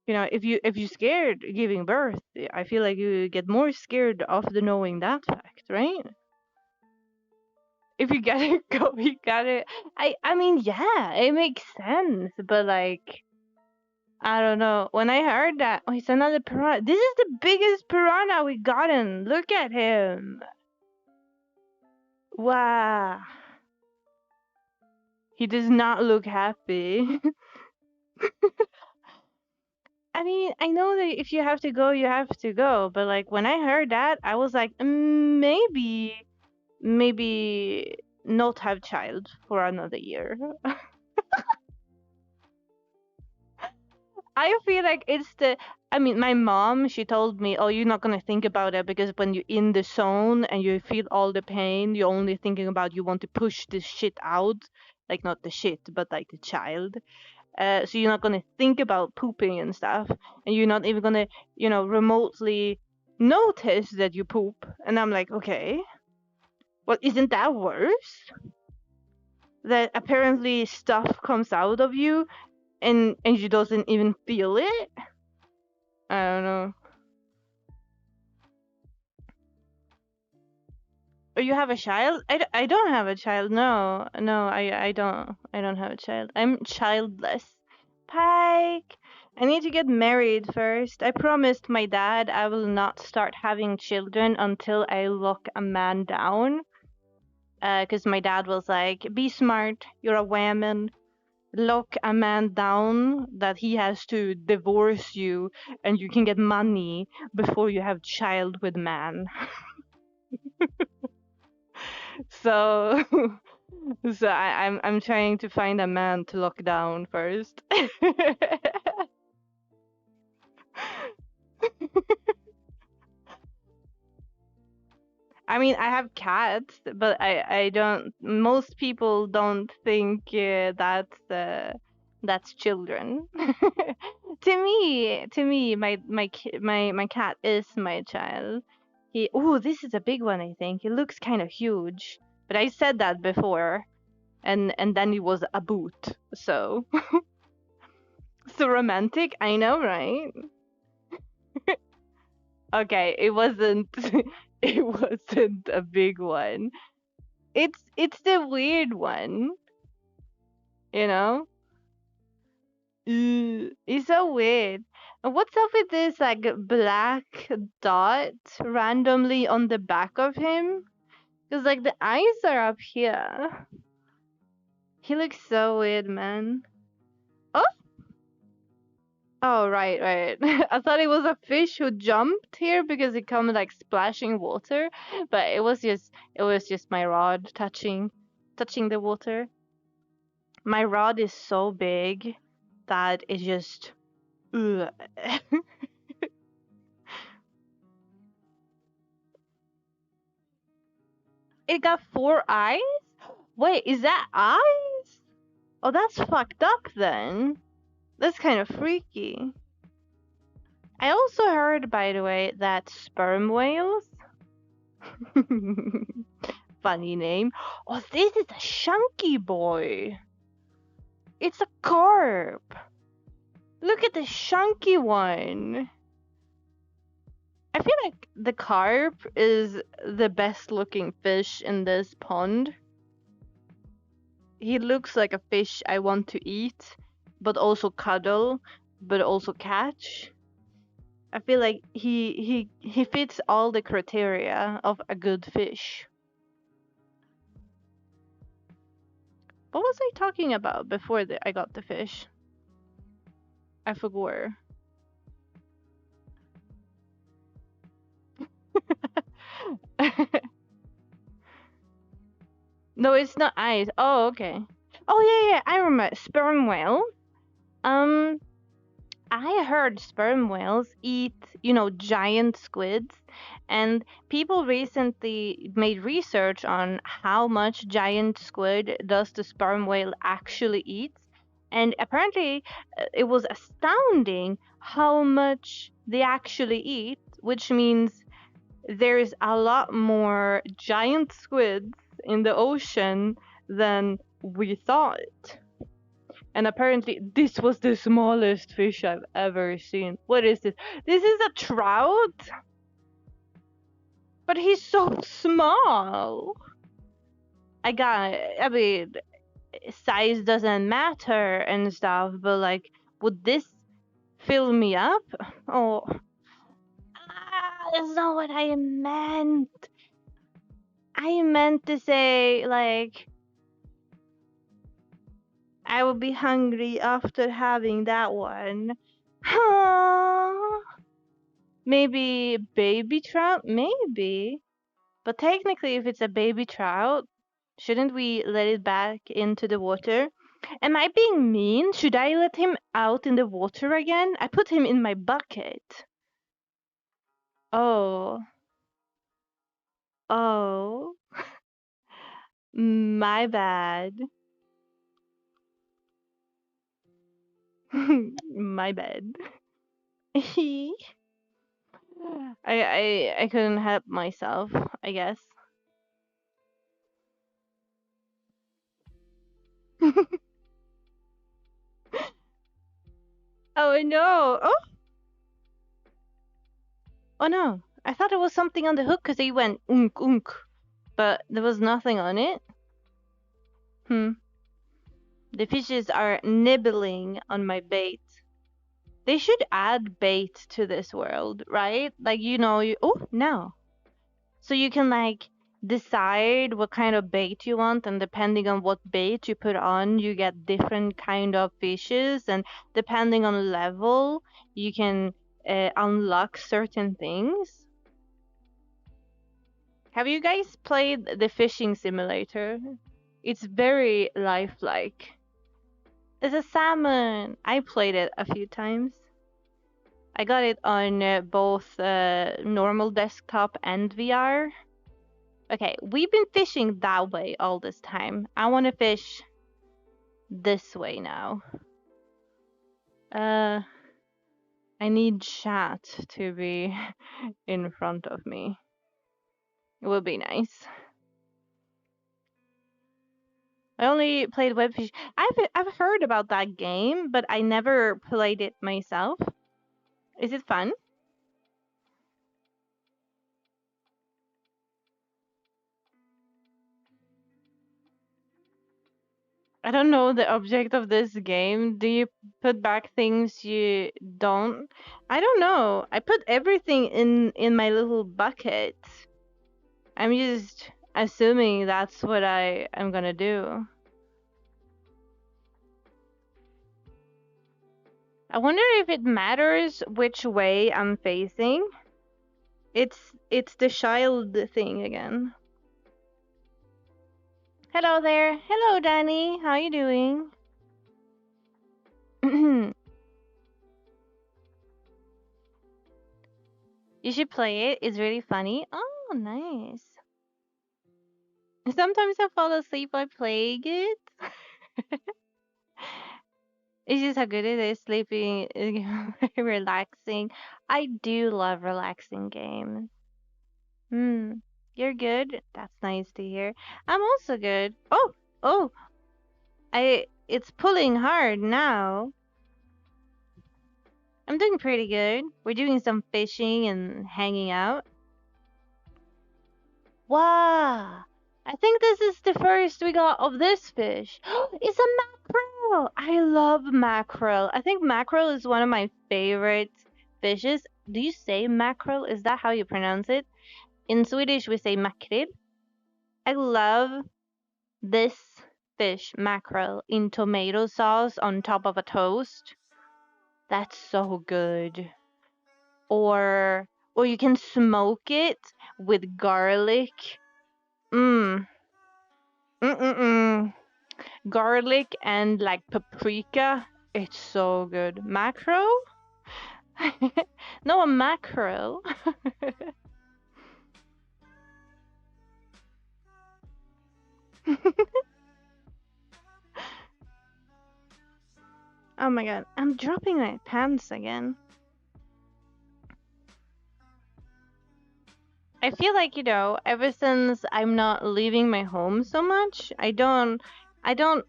If you're scared giving birth, I feel like you get more scared after knowing that fact, right? If you gotta go, you gotta. I mean, yeah, it makes sense, but like, I don't know. When I heard that, oh, it's another piranha. This is the biggest piranha we gotten. Look at him. Wow. He does not look happy. I mean, I know that if you have to go, you have to go. But like when I heard that, I was like, maybe not have child for another year. I feel like it's the. I mean, my mom, she told me, "Oh, you're not gonna think about it because when you're in the zone and you feel all the pain, you're only thinking about you want to push this shit out, like not the shit, but like the child. So you're not gonna think about pooping and stuff, and you're not even gonna, remotely notice that you poop." And I'm like, okay, well, isn't that worse? That apparently stuff comes out of you and you doesn't even feel it. I don't know. Oh, you have a child? I don't have a child. No, no, I don't have a child. I'm childless. Pike, I need to get married first. I promised my dad I will not start having children until I lock a man down. Because my dad was like, be smart, you're a woman. Lock a man down that he has to divorce you and you can get money before you have child with man. So so I'm trying to find a man to lock down first. I mean, I have cats, but I don't. Most people don't think that's children. To me, my cat is my child. This is a big one. I think he looks kind of huge, but I said that before, and then he was a boot. So so romantic. I know, right? Okay, it wasn't. It wasn't a big one. It's the weird one, you know? It's so weird. And what's up with this like black dot randomly on the back of him? Cause like the eyes are up here. He looks so weird, man. Oh, oh, right, right. I thought it was a fish who jumped here because it come like splashing water, but it was just my rod touching the water. My rod is so big that it just. Ugh. It got 4 eyes? Wait, is that eyes? Oh, that's fucked up then. That's kind of freaky. I also heard, by the way, that sperm whales. Funny name. Oh, this is a chunky boy. It's a carp. Look at the chunky one. I feel like the carp is the best looking fish in this pond. He looks like a fish I want to eat, but also cuddle, but also catch. I feel like he fits all the criteria of a good fish. What was I talking about before I got the fish? I forgot. No, it's not eyes. Oh, okay. Oh yeah, I remember sperm whale. Um, I heard sperm whales eat, giant squids, and people recently made research on how much giant squid does the sperm whale actually eat, and apparently it was astounding how much they actually eat, which means there's a lot more giant squids in the ocean than we thought. And apparently, this was the smallest fish I've ever seen. What is this? This is a trout? But he's so small. I mean, size doesn't matter and stuff, but like, would this fill me up? Oh, that's not what I meant. I meant to say, like, I will be hungry after having that one. Maybe baby trout? Maybe. But technically, if it's a baby trout, shouldn't we let it back into the water? Am I being mean? Should I let him out in the water again? I put him in my bucket. Oh. Oh. My bad. My bad. I couldn't help myself, I guess. Oh no. Oh, oh no. I thought it was something on the hook because he went unk unk, but there was nothing on it. Hmm. The fishes are nibbling on my bait. They should add bait to this world, right? Like oh no. So you can like decide what kind of bait you want, and depending on what bait you put on, you get different kind of fishes, and depending on level, you can unlock certain things. Have you guys played the fishing simulator? It's very lifelike. It's a salmon. I played it a few times. I got it on both normal desktop and VR. Okay, we've been fishing that way all this time. I want to fish this way now. I need chat to be in front of me. It would be nice. I only played Webfish. I've heard about that game, but I never played it myself. Is it fun? I don't know the object of this game. Do you put back things you don't? I don't know. I put everything in my little bucket. I'm just assuming that's what I am gonna do. I wonder if it matters which way I'm facing. It's the child thing again. Hello there. Hello, Danny. How you doing? You should play it. It's really funny. Oh, nice. Sometimes I fall asleep while playing it. It's just how good it is. Sleeping is relaxing. I do love relaxing games. Hmm. You're good. That's nice to hear. I'm also good. Oh, oh. It's pulling hard now. I'm doing pretty good. We're doing some fishing and hanging out. Wow. I think this is the first we got of this fish. It's a mackerel. I love mackerel. I think mackerel is one of my favorite fishes. Do you say mackerel? Is that how you pronounce it? In Swedish, we say makrill. I love this fish, mackerel, in tomato sauce on top of a toast. That's so good. Or you can smoke it with garlic. Mmm. Mm-mm-mm. Garlic and like paprika. It's so good. Mackerel? No, a mackerel. Oh my god, I'm dropping my pants again. I feel like, ever since I'm not leaving my home so much, I don't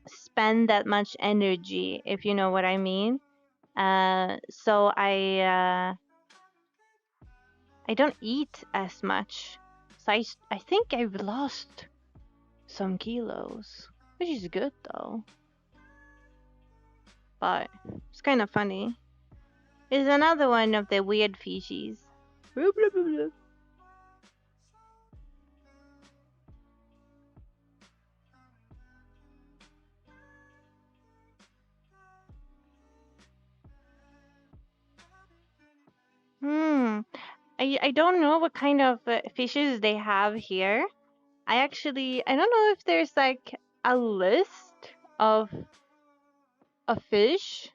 spend that much energy, if you know what I mean. So I don't eat as much. So I think I've lost some kilos, which is good though. But it's kind of funny. It's another one of the weird fishies. Blah, blah, blah, blah. I don't know what kind of fishes they have here. I don't know if there's like a list of A fish?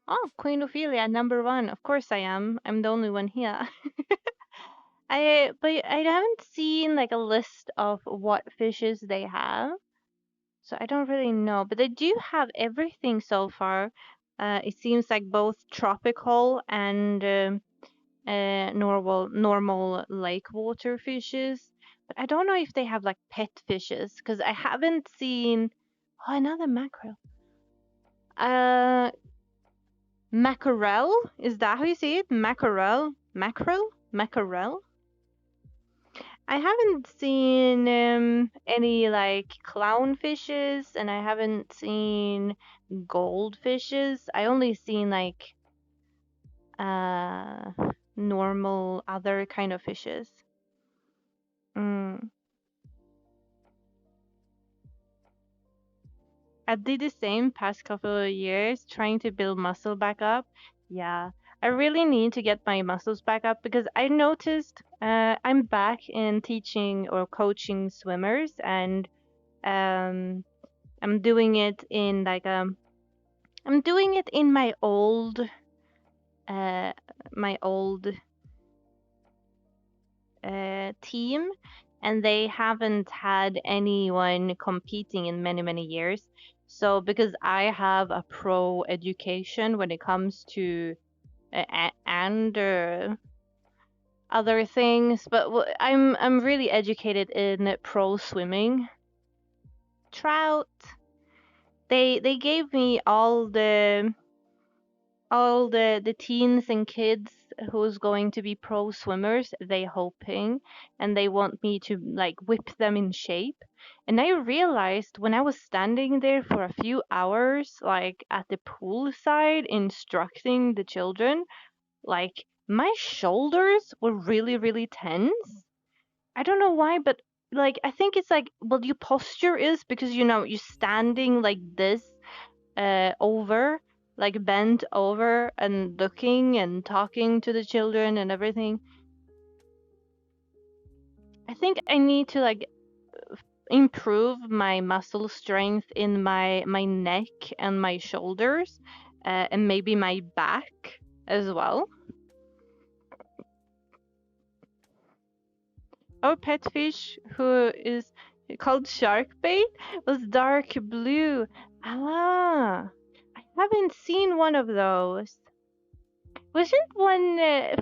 Oh, Queen Ophilia, #1. Of course I am. I'm the only one here. But I haven't seen like a list of what fishes they have, so I don't really know. But they do have everything so far. It seems like both tropical and normal lake water fishes. But I don't know if they have like pet fishes because I haven't seen. Oh, another mackerel. Mackerel? Is that how you say it? Mackerel? Mackerel? Mackerel? I haven't seen any like clownfishes, and I haven't seen goldfishes. I only seen like uh normal other kind of fishes. Mm. I did the same past couple of years trying to build muscle back up. Yeah, I really need to get my muscles back up because I noticed I'm back in teaching or coaching swimmers, and um I'm doing it in like I'm doing it in uh my old team, and they haven't had anyone competing in many years. So because I have a pro education when it comes to and other things, but I'm really educated in pro swimming. Trout. They gave me all the teens and kids who's going to be pro swimmers, they hoping, and they want me to like whip them in shape. And I realized when I was standing there for a few hours, like at the pool side instructing the children, like my shoulders were really tense. I don't know why, but like I think it's like, well, your posture is because you're standing like this over, like bent over and looking and talking to the children and everything. I think I need to like improve my muscle strength in my neck and my shoulders, and maybe my back as well. Our pet fish, who is called shark bait, was dark blue. Ah, I haven't seen one of those. Wasn't one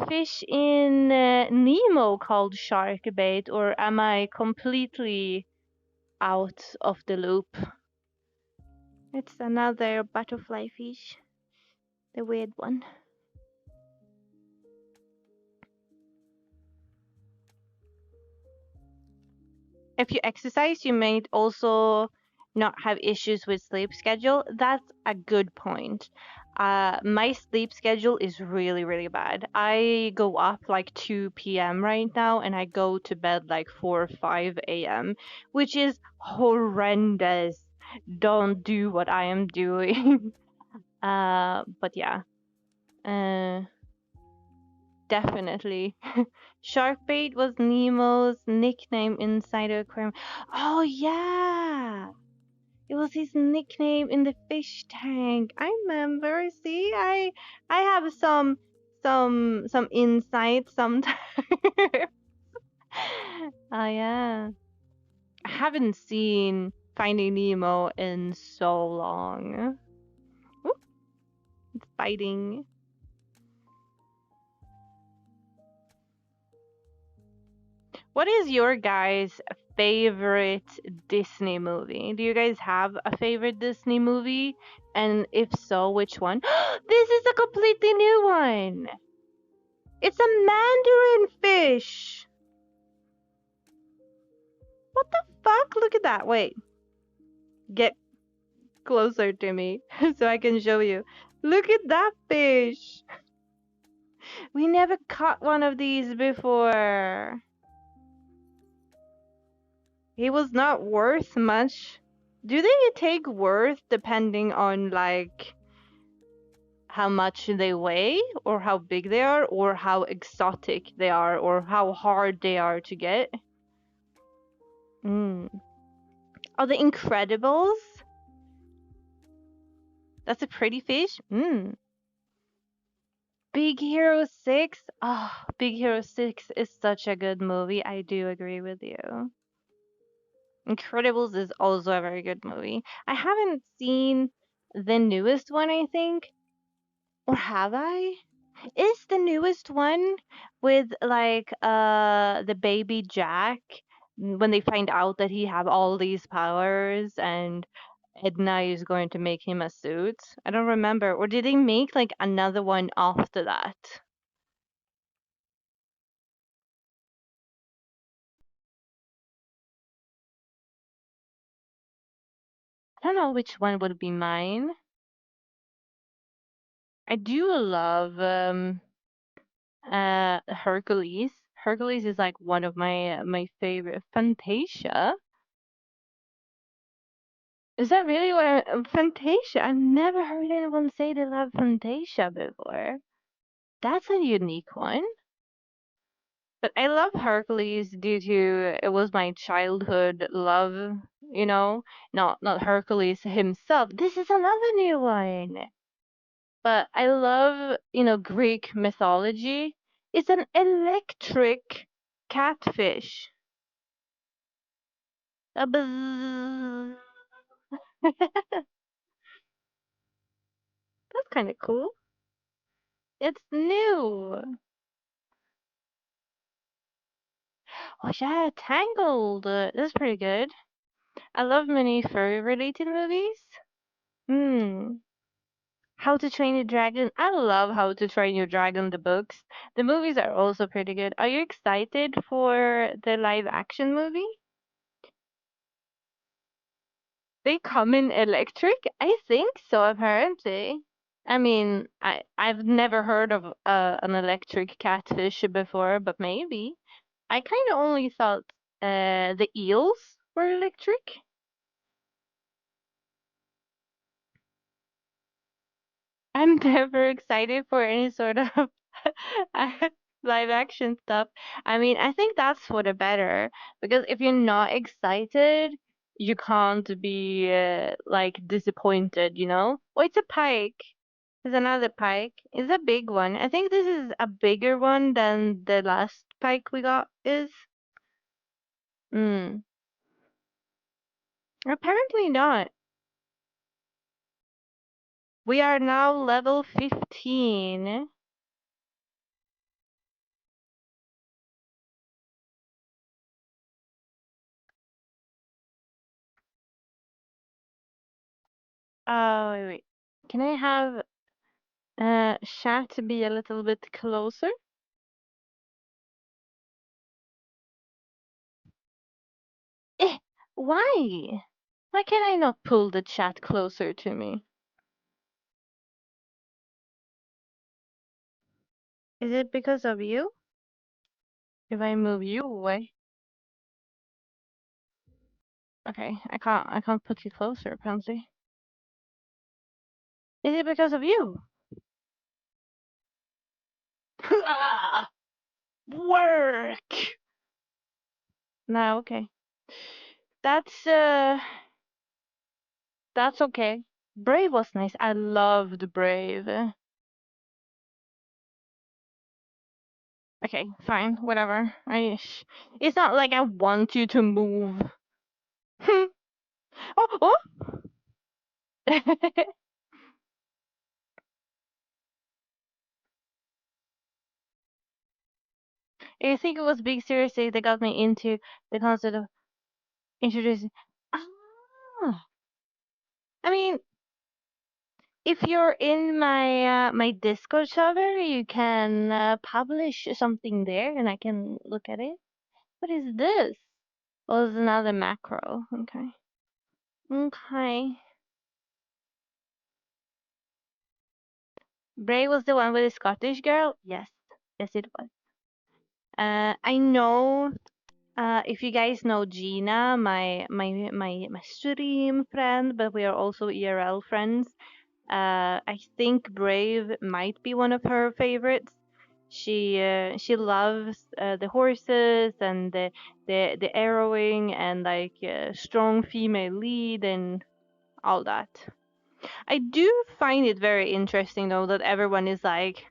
fish in Nemo called shark bait, or am I completely out of the loop? It's another butterfly fish, the weird one. If you exercise, you may also not have issues with sleep schedule. That's a good point. My sleep schedule is really bad. I go up like 2 p.m. right now, and I go to bed like 4 or 5 a.m., which is horrendous. Don't do what I am doing. But yeah, uh, definitely. Sharkbait was Nemo's nickname inside the aquarium. Oh yeah, it was his nickname in the fish tank. I remember. See, I have some insight sometimes. Oh yeah, I haven't seen Finding Nemo in so long. Ooh, it's biting. What is your guys' favorite Disney movie? Do you guys have a favorite Disney movie? And if so, which one? This is a completely new one. It's a mandarin fish. What the fuck? Look at that. Wait. Get closer to me so I can show you. Look at that fish. We never caught one of these before. He was not worth much. Do they take worth depending on like how much they weigh, or how big they are, or how exotic they are, or how hard they are to get? Are the Incredibles? That's a pretty fish. Big Hero 6. Oh, Big Hero 6 is such a good movie. I do agree with you. Incredibles is also a very good movie. I haven't seen the newest one, I think. Or have I? Is the newest one with like the baby Jack when they find out that he have all these powers and Edna is going to make him a suit? I don't remember. Or did they make like another one after that? I don't know which one would be mine. I do love Hercules. Hercules is like one of my favorite. Fantasia. Is that really what Fantasia? I've never heard anyone say they love Fantasia before. That's a unique one. But I love Hercules due to it was my childhood love, you know. Not Hercules himself. This is another new one. But I love, Greek mythology. It's an electric catfish. A buzz. That's kind of cool. It's new. Oh yeah, Tangled. That's pretty good. I love many furry related movies. Hmm. How to Train Your Dragon. I love How to Train Your Dragon, the books. The movies are also pretty good. Are you excited for the live action movie? They come in electric? I think so, apparently. I mean, I've never heard of an electric catfish before, but maybe. I kind of only thought the eels were electric. I'm never excited for any sort of live action stuff. I mean, I think that's for the better because if you're not excited, you can't be like disappointed, you know? Oh, it's a pike. There's another pike. It's a big one. I think this is a bigger one than the last pike we got is. Mm. Apparently not. We are now level 15. Oh, wait, wait. Can I have chat to be a little bit closer? Eh, why? Why can I not pull the chat closer to me? Is it because of you? If I move you away. Okay, I can't put you closer apparently. Is it because of you? Work. No, okay. That's that's okay. Brave was nice. I loved Brave. Okay, fine, whatever. It's not like I want you to move. oh, oh. I think it was Big Seriously that got me into the concept of introducing. Ah, I mean, if you're in my Discord server, you can publish something there, and I can look at it. What is this? Oh, it's another macro. Okay. Okay. Bray was the one with the Scottish girl? Yes. Yes, it was. I know if you guys know Gina, my stream friend, but we are also ERL friends. I think Brave might be one of her favorites. She loves the horses and the arrowing and like strong female lead and all that. I do find it very interesting though that everyone is like,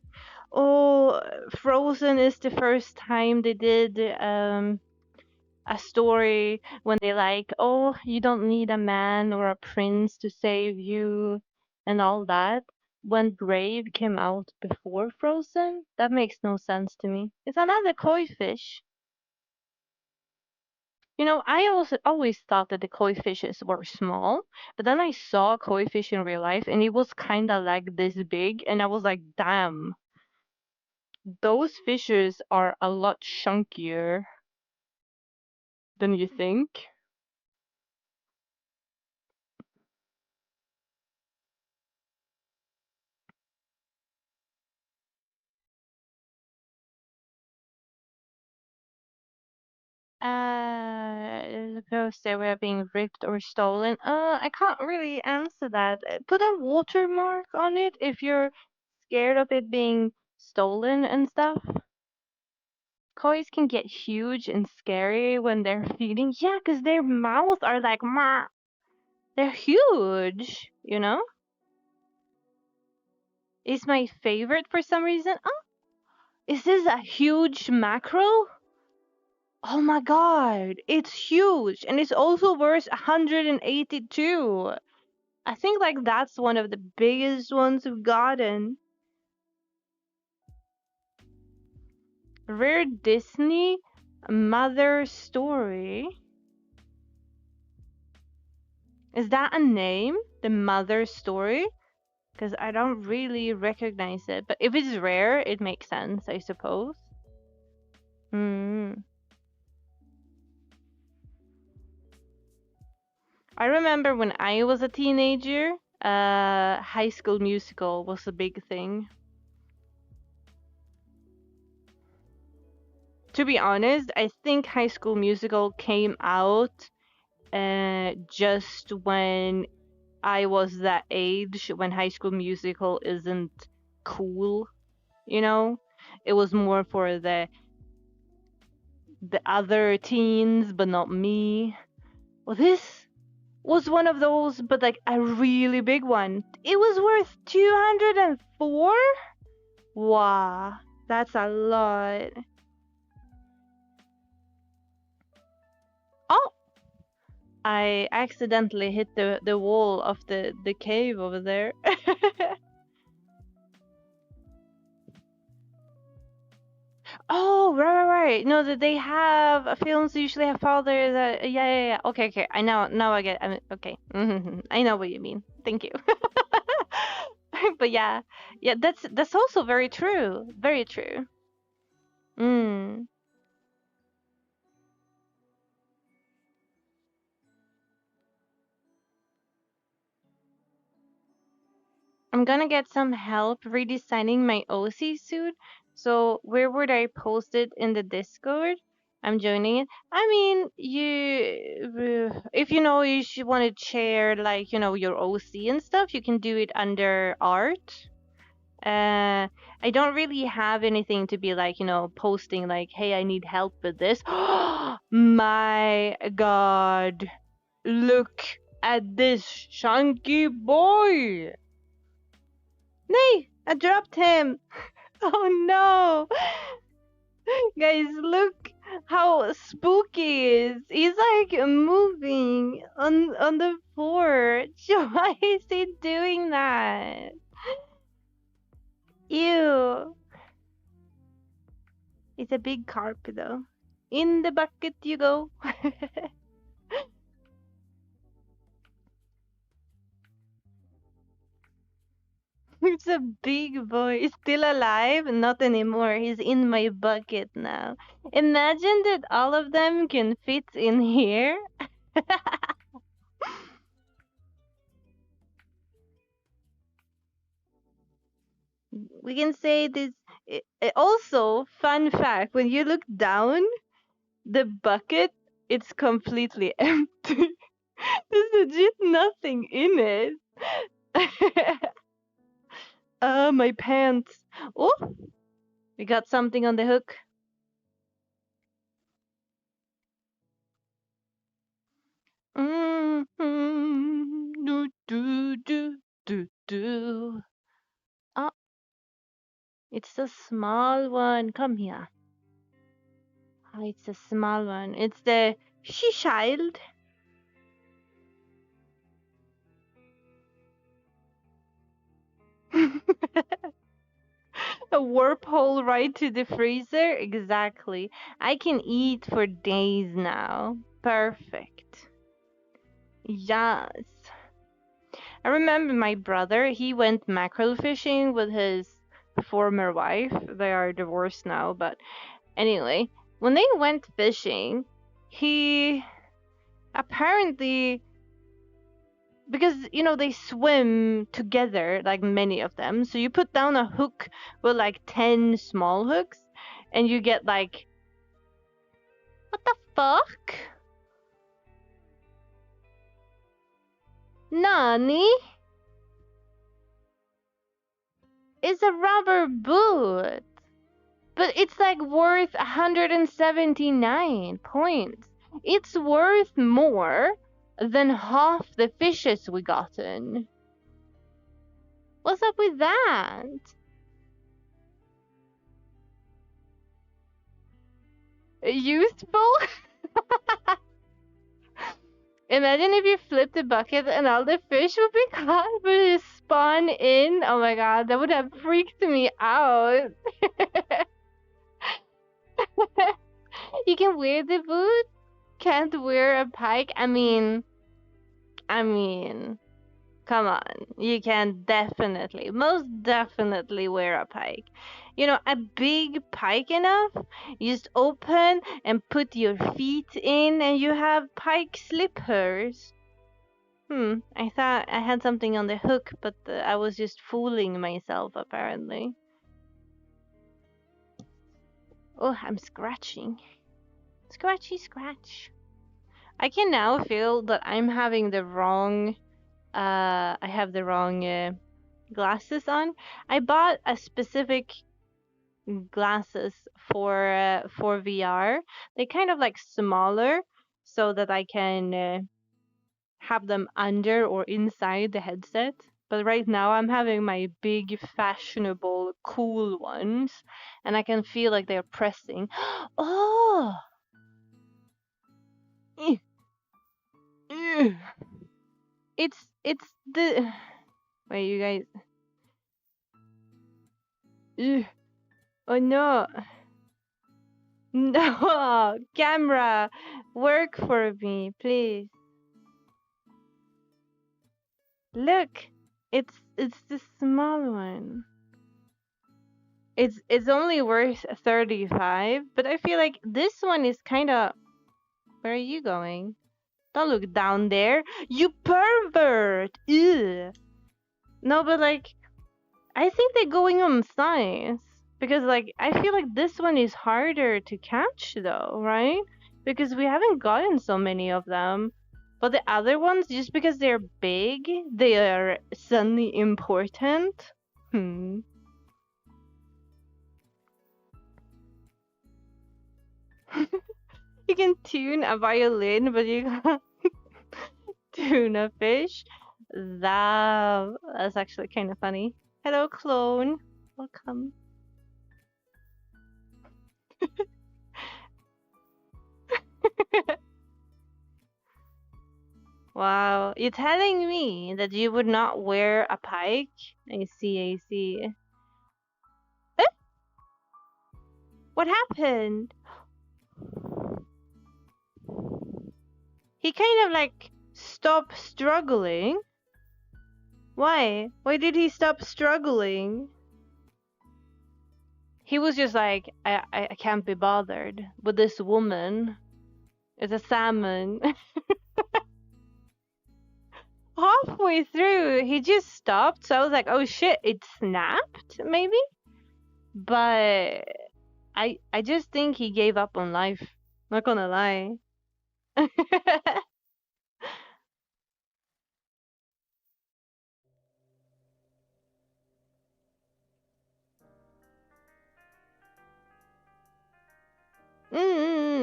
"Oh, Frozen is the first time they did a story when they like, oh, you don't need a man or a prince to save you and all that." When Brave came out before Frozen, that makes no sense to me. It's another koi fish. You know, I also always thought that the koi fishes were small, but then I saw a koi fish in real life and it was kind of like this big, and I was like, damn, those fishes are a lot chunkier than you think. The ghosts that were being ripped or stolen. I can't really answer that. Put a watermark on it if you're scared of it being stolen and stuff. Kois can get huge and scary when they're feeding. Yeah, 'cause their mouths are like, "Mah." They're huge, you know? It's my favorite for some reason. Oh, is this a huge mackerel? Oh my god, it's huge and it's also worth 182. I think like that's one of the biggest ones we've gotten. Rare Disney Mother Story. Is that a name? The Mother Story? Because I don't really recognize it. But if it's rare, it makes sense, I suppose. Hmm. I remember when I was a teenager, High School Musical was a big thing. To be honest, I think High School Musical came out just when I was that age, when High School Musical isn't cool, you know? It was more for the other teens, but not me. Well, this was one of those, but like a really big one. It was worth 204? Wow, that's a lot. Oh, I accidentally hit the wall of the cave over there. Oh, right. No, that they have films usually have father that yeah. Okay. Now I get. I mean, okay. I know what you mean. Thank you. But yeah. That's also very true. Very true. Mm. I'm gonna get some help redesigning my OC suit. So where would I post it in the Discord? I'm joining it. I mean, if you know you should want to share like your OC and stuff, you can do it under art. I don't really have anything to be like posting like, hey, I need help with this. My God, look at this chunky boy. Nay, I dropped him. Oh no. Guys, look how spooky he is. He's like moving on the porch. Why is he doing that? Ew. It's a big carp though. In the bucket you go. It's a big boy. He's still alive? Not anymore. He's in my bucket now. Imagine that all of them can fit in here. We can say this. Also, fun fact: when you look down, the bucket it's completely empty. There's legit nothing in it. My pants. Oh, we got something on the hook. Mm-hmm. Do, do, do, It's a small one. Come here. Oh, it's a small one. It's the she-child. A warp hole right to the freezer? Exactly. I can eat for days now. Perfect. Yes. I remember my brother, he went mackerel fishing with his former wife. They are divorced now, but anyway, when they went fishing, he apparently, because they swim together, like many of them, so you put down a hook with like 10 small hooks and you get like, what the fuck? Nani? It's a rubber boot, but it's like worth 179 points. It's worth more than half the fishes we gotten. What's up with that? Useful? Imagine if you flipped the bucket and all the fish would be caught, but it spawn in. Oh my god, that would have freaked me out. You can wear the boot, can't wear a pike. I mean, come on. You can definitely, most definitely wear a pike. A big pike enough, you just open and put your feet in and you have pike slippers. I thought I had something on the hook, but I was just fooling myself apparently. Oh, I'm scratching. Scratchy scratch. I can now feel that I'm having the wrong I have the wrong glasses on. I bought a specific glasses for VR. They kind of like smaller so that I can have them under or inside the headset. But right now I'm having my big fashionable cool ones and I can feel like they're pressing. Oh. It's the wait, you guys. Oh no. No, camera, work for me, please. Look, it's the small one. It's only worth 35, but I feel like this one is kind of. Where are you going? Don't look down there, you pervert! Ew. No, but like, I think they're going on size. Because like I feel like this one is harder to catch though, right? Because we haven't gotten so many of them. But the other ones, just because they're big, they are suddenly important. You can tune a violin, but you can't tune a fish. That's actually kind of funny. Hello, clone. Welcome. Wow, you're telling me that you would not wear a pike? I see, I see. Eh? What happened? He kind of like stopped struggling. Why? Why did he stop struggling? He was just like, I can't be bothered with this woman. It's a salmon. Halfway through, he just stopped. So I was like, oh shit, it snapped, maybe? But I just think he gave up on life. Not gonna lie.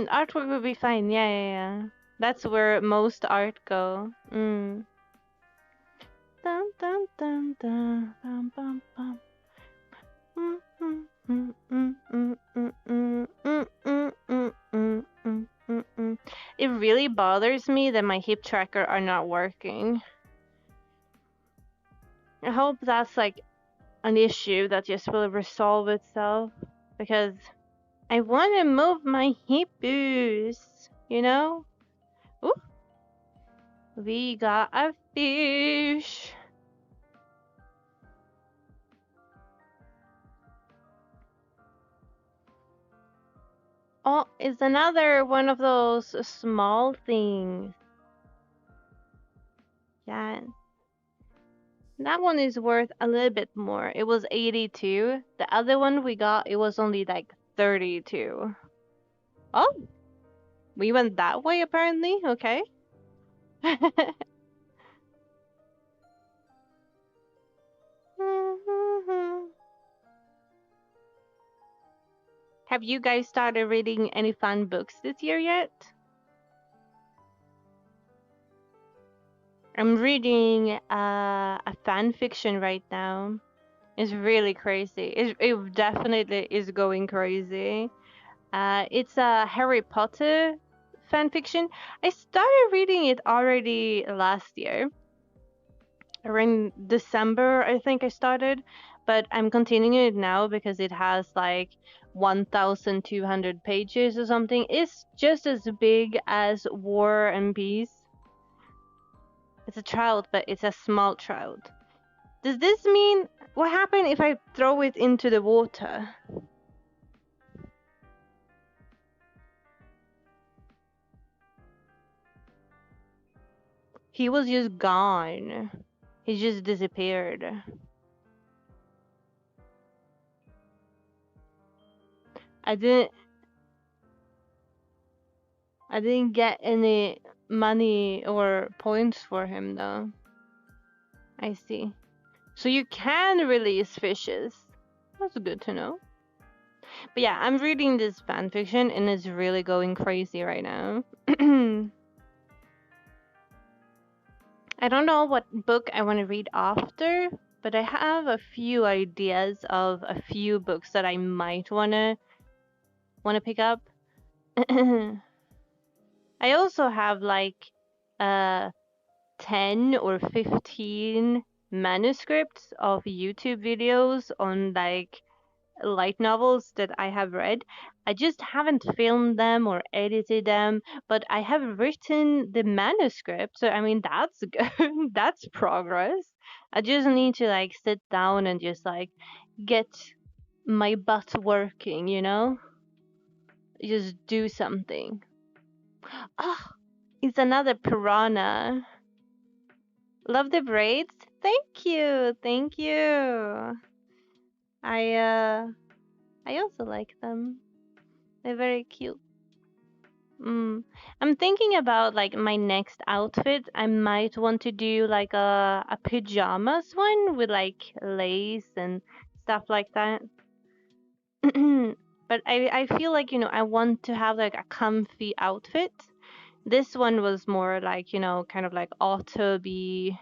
Artwork would be fine. Yeah, yeah, yeah. That's where most art go. Dun, dun, dun, dun, dun, bum, bum. It really bothers me that my hip tracker are not working. I hope that's like an issue that just will resolve itself, because I want to move my hippos, you know? Ooh, we got a fish. Oh, it's another one of those small things. Yeah. That one is worth a little bit more. It was 82. The other one we got, it was only like 32. Oh, we went that way apparently. Okay. Have you guys started reading any fun books this year yet? I'm reading a fan fiction right now. It's really crazy. It definitely is going crazy. It's a Harry Potter fan fiction. I started reading it already last year. Around December, I think I started, but I'm continuing it now because it has like 1,200 pages or something. It's just as big as War and Peace. It's a child, but it's a small child. Does this mean what happened if I throw it into the water? He was just gone. He just disappeared. I didn't I didn't get any money or points for him though. I see. So you can release fishes. That's good to know. But yeah, I'm reading this fanfiction and it's really going crazy right now. I don't know what book I want to read after, but I have a few ideas of a few books that I might wanna pick up. I also have like 10 or 15 manuscripts of YouTube videos on like light novels that I have read. I just haven't filmed them or edited them, but I have written the manuscript. So I mean that's good. That's progress. I just need to like sit down and just like get my butt working, you know? Just do something. Ah, it's another piranha. Love the braids. Thank you. Thank you. I uh I also like them. They're very cute. I'm thinking about like my next outfit. I might want to do like a pajamas one with like lace and stuff like that. But I feel like, you know, I want to have like a comfy outfit. This one was more like, you know, kind of like auto-be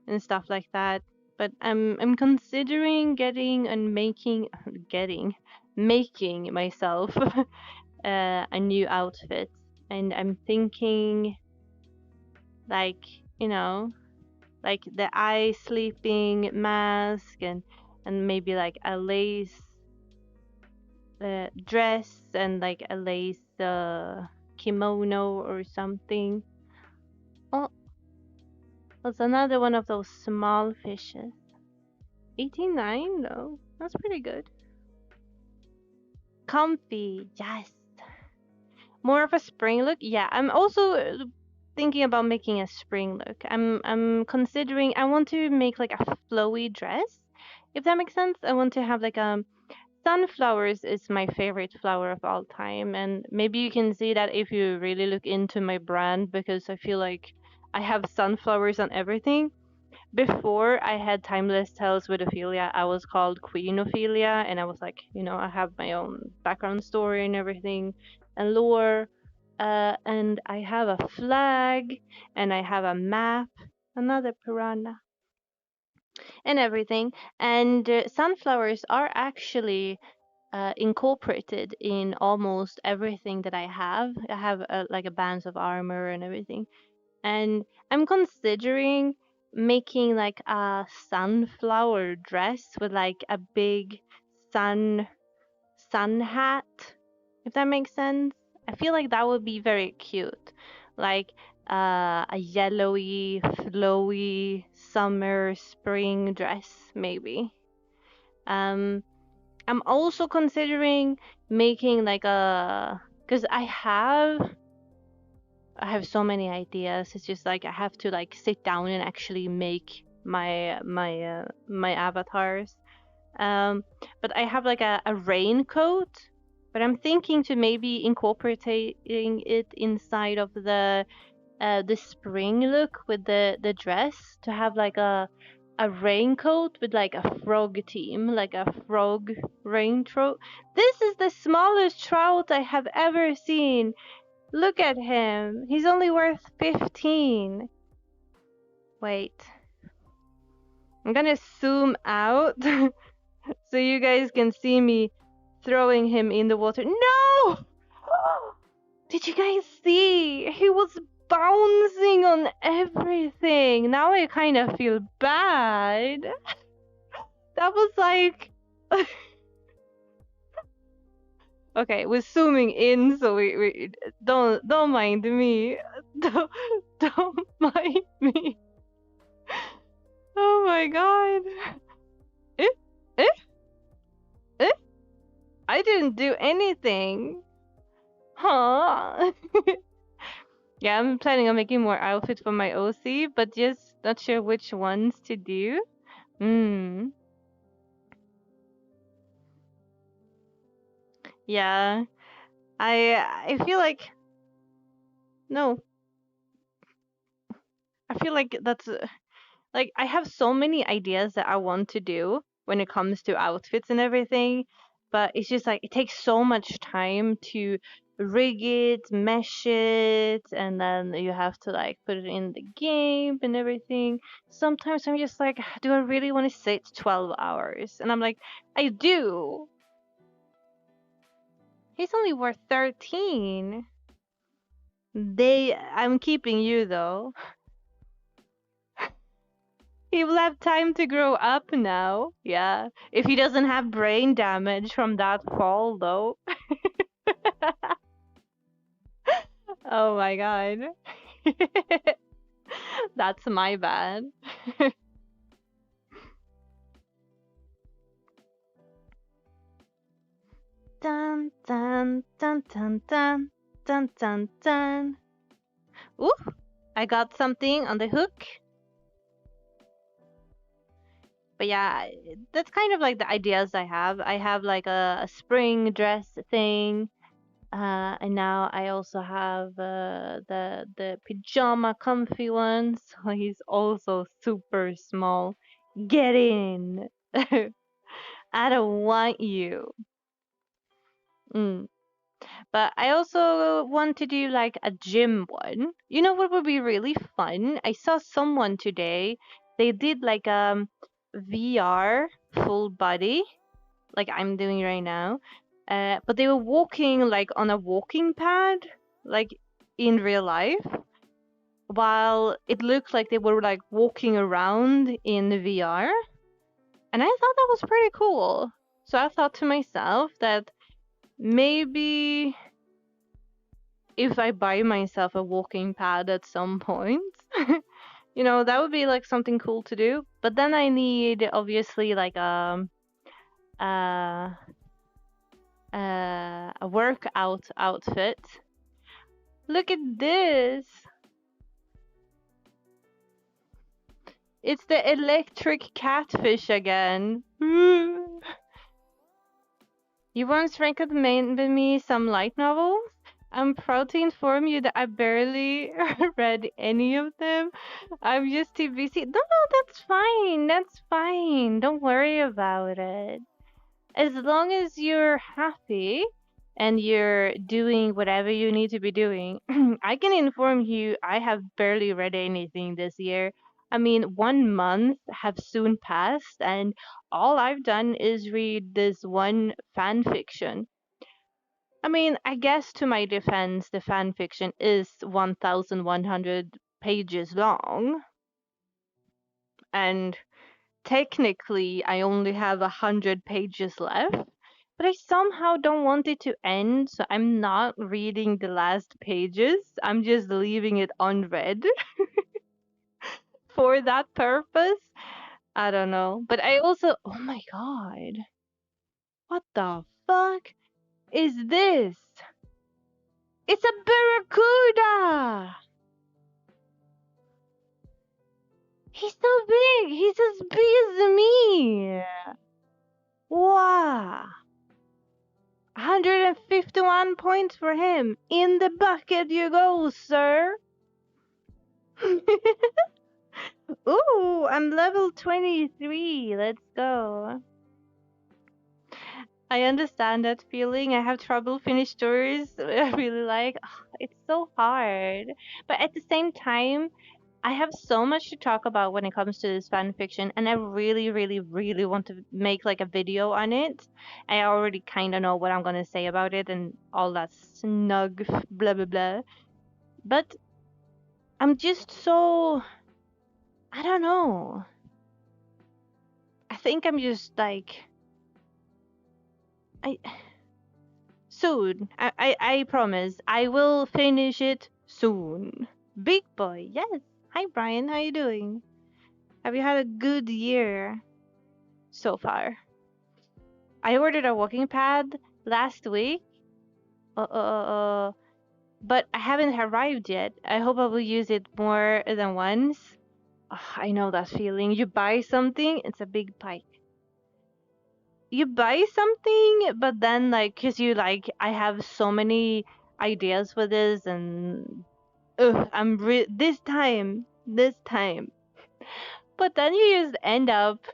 and stuff like that. But I'm considering making myself a new outfit, and I'm thinking like, you know, like the eye sleeping mask and maybe like a lace dress and like a lace kimono or something. Oh, that's another one of those small fishes. 89 though. That's pretty good. Comfy, yes. More of a spring look. Yeah, I'm also thinking about making a spring look. I'm considering I want to make like a flowy dress. If that makes sense. I want to have like sunflowers is my favorite flower of all time, and maybe you can see that if you really look into my brand, because I feel like I have sunflowers on everything. Before I had Timeless Tales with Ophelia, I was called Queen Ophelia, and I was like, you know, I have my own background story and everything, and lore. And I have a flag, and I have a map. Another piranha. and everything. And sunflowers are actually incorporated in almost everything that I have. I have like a bands of armor and everything. And I'm considering making like a sunflower dress with like a big sun hat, if that makes sense. I feel like that would be very cute. Like a yellowy, flowy summer spring dress maybe. Um I'm also considering making like a, cuz I have so many ideas. It's just like I have to like sit down and actually make my avatars. Um, but I have like a raincoat. But I'm thinking to maybe incorporating it inside of the spring look with the dress, to have like a raincoat with like a frog theme, like a frog rain trout. This is the smallest trout I have ever seen. Look at him. He's only worth 15. Wait. I'm gonna zoom out so you guys can see me throwing him in the water. No! Did you guys see? He was bouncing on everything. Now I kind of feel bad. That was like... Okay, we're zooming in, so we don't mind me. Don't mind me. Oh my god. Eh? Eh? Eh? I didn't do anything. Huh? Yeah, I'm planning on making more outfits for my OC, but just not sure which ones to do. Hmm. Yeah. I feel like no. I feel like that's like I have so many ideas that I want to do when it comes to outfits and everything, but it's just like it takes so much time to rig it, mesh it, and then you have to like put it in the game and everything. Sometimes I'm just like, do I really want to sit 12 hours? And I'm like, I do. He's only worth 13. I'm keeping you though. He will have time to grow up now. Yeah. If he doesn't have brain damage from that fall, though. Oh my god. That's my bad. Dun dun dun dun dun dun dun dun. Ooh, I got something on the hook. But yeah, that's kind of like the ideas I have. I have like a spring dress thing, and now I also have the pajama comfy ones. So he's also super small. Get in. I don't want you. Mm. But I also want to do like a gym one. You know what would be really fun? I saw someone today. They did like VR full body, like I'm doing right now. But they were walking like on a walking pad, like in real life, while it looked like they were like walking around in the VR. And I thought that was pretty cool. So I thought to myself that maybe if I buy myself a walking pad at some point, that would be like something cool to do. But then I need obviously like uh, a workout outfit. Look at this. It's the electric catfish again. You once recommended me some light novels. I'm proud to inform you that I barely read any of them. I'm just too busy. No, that's fine. That's fine. Don't worry about it. As long as you're happy and you're doing whatever you need to be doing, I can inform you I have barely read anything this year. I mean, 1 month have soon passed, and all I've done is read this one fan fiction. I mean, I guess to my defense, the fan fiction is 1,100 pages long, and technically I only have 100 pages left. But I somehow don't want it to end, so I'm not reading the last pages. I'm just leaving it unread for that purpose. I don't know. But I also, oh my god, what the fuck is this? It's a barracuda! He's so big! He's as big as me! Wow! 151 points for him. In the bucket you go, sir! Ooh, I'm level 23. Let's go. I understand that feeling. I have trouble finish stories I really like. It's so hard. But at the same time, I have so much to talk about when it comes to this fan fiction, and I really, really, really want to make like a video on it. I already kind of know what I'm gonna say about it and all that snug blah blah blah. But I'm just so, I don't know. I think I'm just like I soon. I promise. I will finish it soon. Big boy, yes. Hi Brian, how you doing? Have you had a good year so far? I ordered a walking pad last week. But I haven't arrived yet. I hope I will use it more than once. I know that feeling. You buy something, it's a big bite. You buy something, but then like, cause you like, I have so many ideas for this, and this time. But then you just end up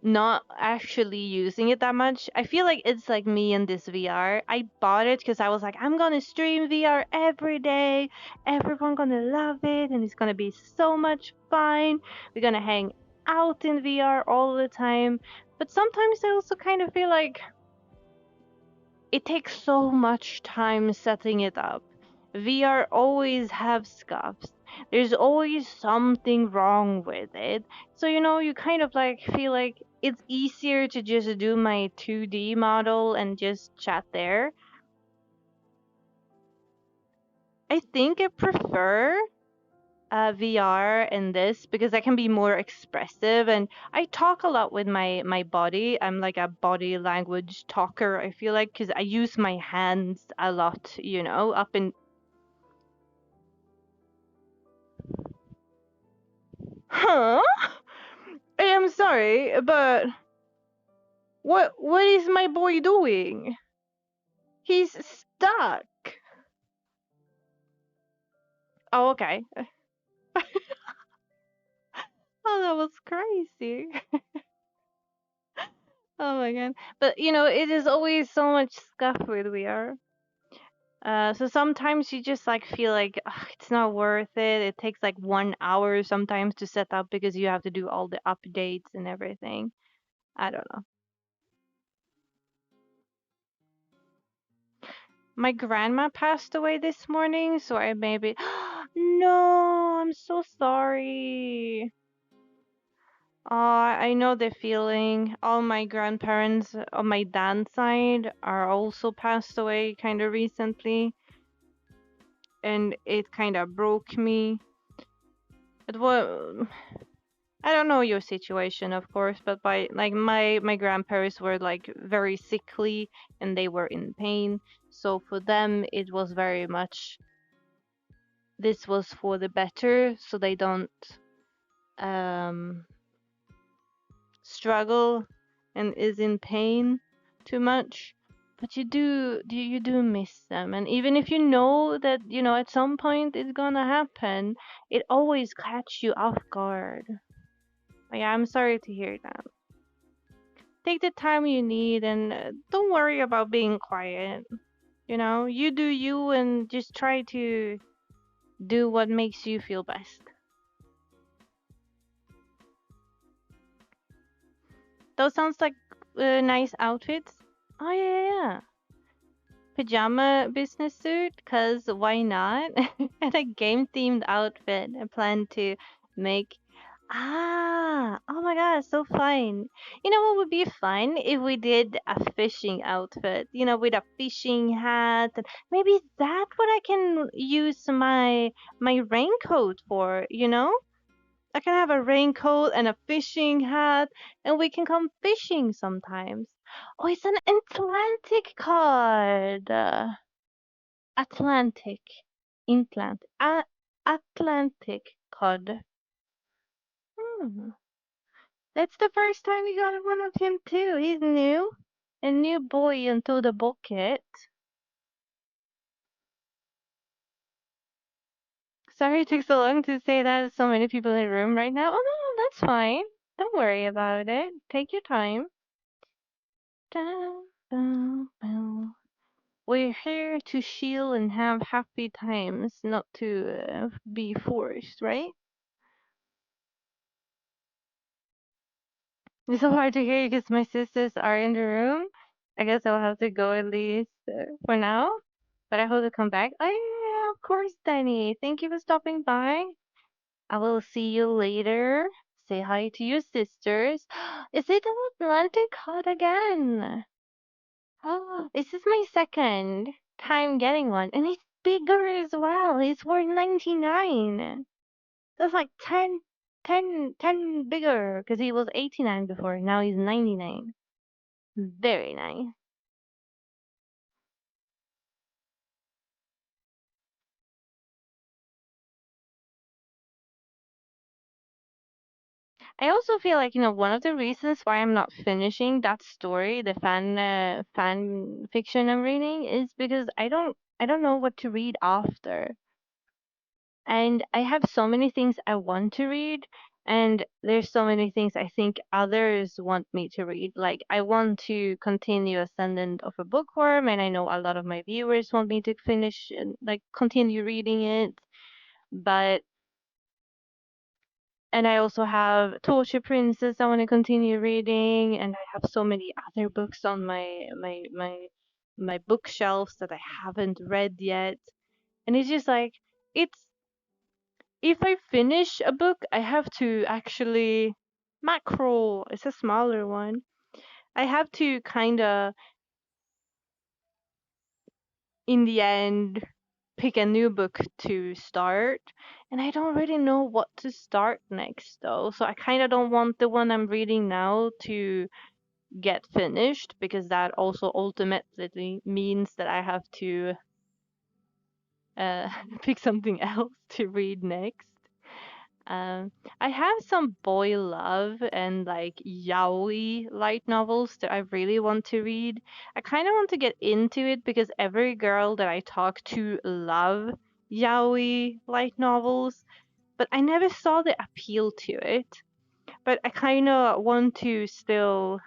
not actually using it that much. I feel like it's like me in this VR. I bought it because I was like, I'm gonna stream VR every day. Everyone gonna love it, and it's gonna be so much fun. We're gonna hang out in VR all the time. But sometimes I also kind of feel like it takes so much time setting it up. VR always have scuffs. There's always something wrong with it. So, you kind of like feel like it's easier to just do my 2D model and just chat there. I think I prefer VR in this because I can be more expressive, and I talk a lot with my body. I'm like a body language talker, I feel like, because I use my hands a lot, up in. Huh? I am sorry, but what is my boy doing? He's stuck. Oh, okay. Oh, that was crazy. Oh my god. But it is always so much stuff with VR. So sometimes you just like feel like "Ugh, it's not worth it. It takes like 1 hour sometimes to set up because you have to do all the updates and everything. I don't know. My grandma passed away this morning, so I maybe. No, I'm so sorry. I know the feeling. All my grandparents on my dad's side are also passed away kind of recently, and it kind of broke me. It was. I don't know your situation, of course, but my grandparents were like very sickly and they were in pain. So for them, it was very much this was for the better, so they don't um struggle and is in pain too much. But you do miss them, and even if you know that at some point it's gonna happen, it always catch you off guard. Yeah, I'm sorry to hear that. Take the time you need, and don't worry about being quiet. You do you, and just try to do what makes you feel best. Those sounds like nice outfits. Oh yeah. Pajama business suit, cause why not? And a game themed outfit. I plan to make. Oh my god, so fun. You know what would be fun if we did a fishing outfit, with a fishing hat. And maybe that's what I can use my raincoat for. I can have a raincoat and a fishing hat, and we can come fishing sometimes. Oh, it's an Atlantic card. Atlantic. Atlantic card. Hmm. That's the first time we got one of him too. He's new. A new boy into the bucket. Sorry it took so long to say that. So many people in the room right now. Oh no, that's fine. Don't worry about it. Take your time. Dun, dun, dun. We're here to chill and have happy times, not to be forced, right? It's so hard to hear because my sisters are in the room. I guess I'll have to go at least for now, but I hope to come back. Oh, yeah, of course, Danny. Thank you for stopping by. I will see you later. Say hi to your sisters. Is it an Atlantic hot again? Oh, this is my second time getting one, and it's bigger as well. It's worth 99. That's like 10 bigger, because he was 89 before. Now he's 99. Very nice. I also feel like, one of the reasons why I'm not finishing that story, the fan fiction I'm reading, is because I don't know what to read after. And I have so many things I want to read, and there's so many things I think others want me to read. Like, I want to continue Ascendant of a Bookworm, and I know a lot of my viewers want me to finish and like continue reading it. But and I also have Torture Princess I want to continue reading, and I have so many other books on my bookshelves that I haven't read yet. And it's just like, it's if I finish a book, I have to actually macro. It's a smaller one. I have to kind of, in the end, pick a new book to start. And I don't really know what to start next, though. So I kind of don't want the one I'm reading now to get finished, because that also ultimately means that I have to pick something else to read next. I have some boy love and like yaoi light novels that I really want to read. I kind of want to get into it because every girl that I talk to love yaoi light novels, but I never saw the appeal to it. But I kind of want to still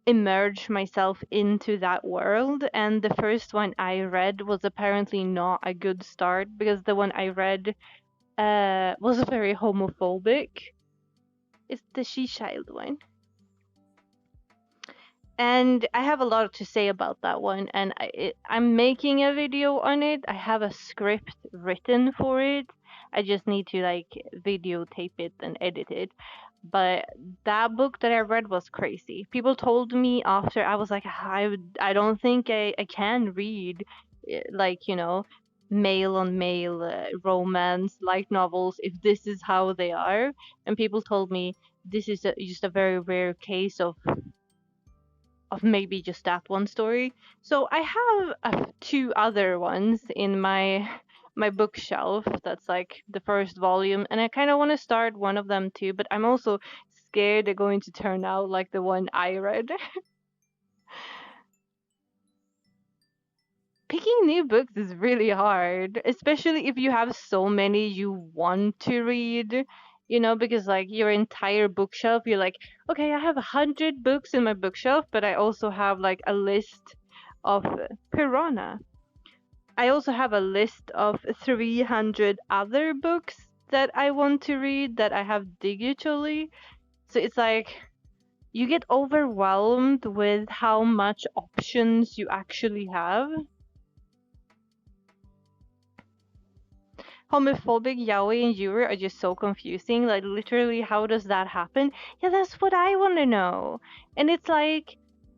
immerse myself into that world, and the first one I read was apparently not a good start, because the one I read was very homophobic. It's the she child one. And I have a lot to say about that one, and I'm making a video on it. I have a script written for it. I just need to like videotape it and edit it. But that book that I read was crazy. People told me after, I was like, I don't think I can read like, male on male romance light novels if this is how they are. And people told me this is just a very rare case of maybe just that one story. So I have two other ones in my bookshelf. That's like the first volume, and I kind of want to start one of them too. But I'm also scared they're going to turn out like the one I read. Picking new books is really hard, especially if you have so many you want to read. Because like your entire bookshelf, you're like, okay, I have 100 books in my bookshelf, but I also have like a list of Piranha. I also have a list of 300 other books that I want to read that I have digitally. So it's like you get overwhelmed with how much options you actually have. Homophobic yaoi and yuri are just so confusing. Like, literally, how does that happen? Yeah, that's what I want to know. And it's like,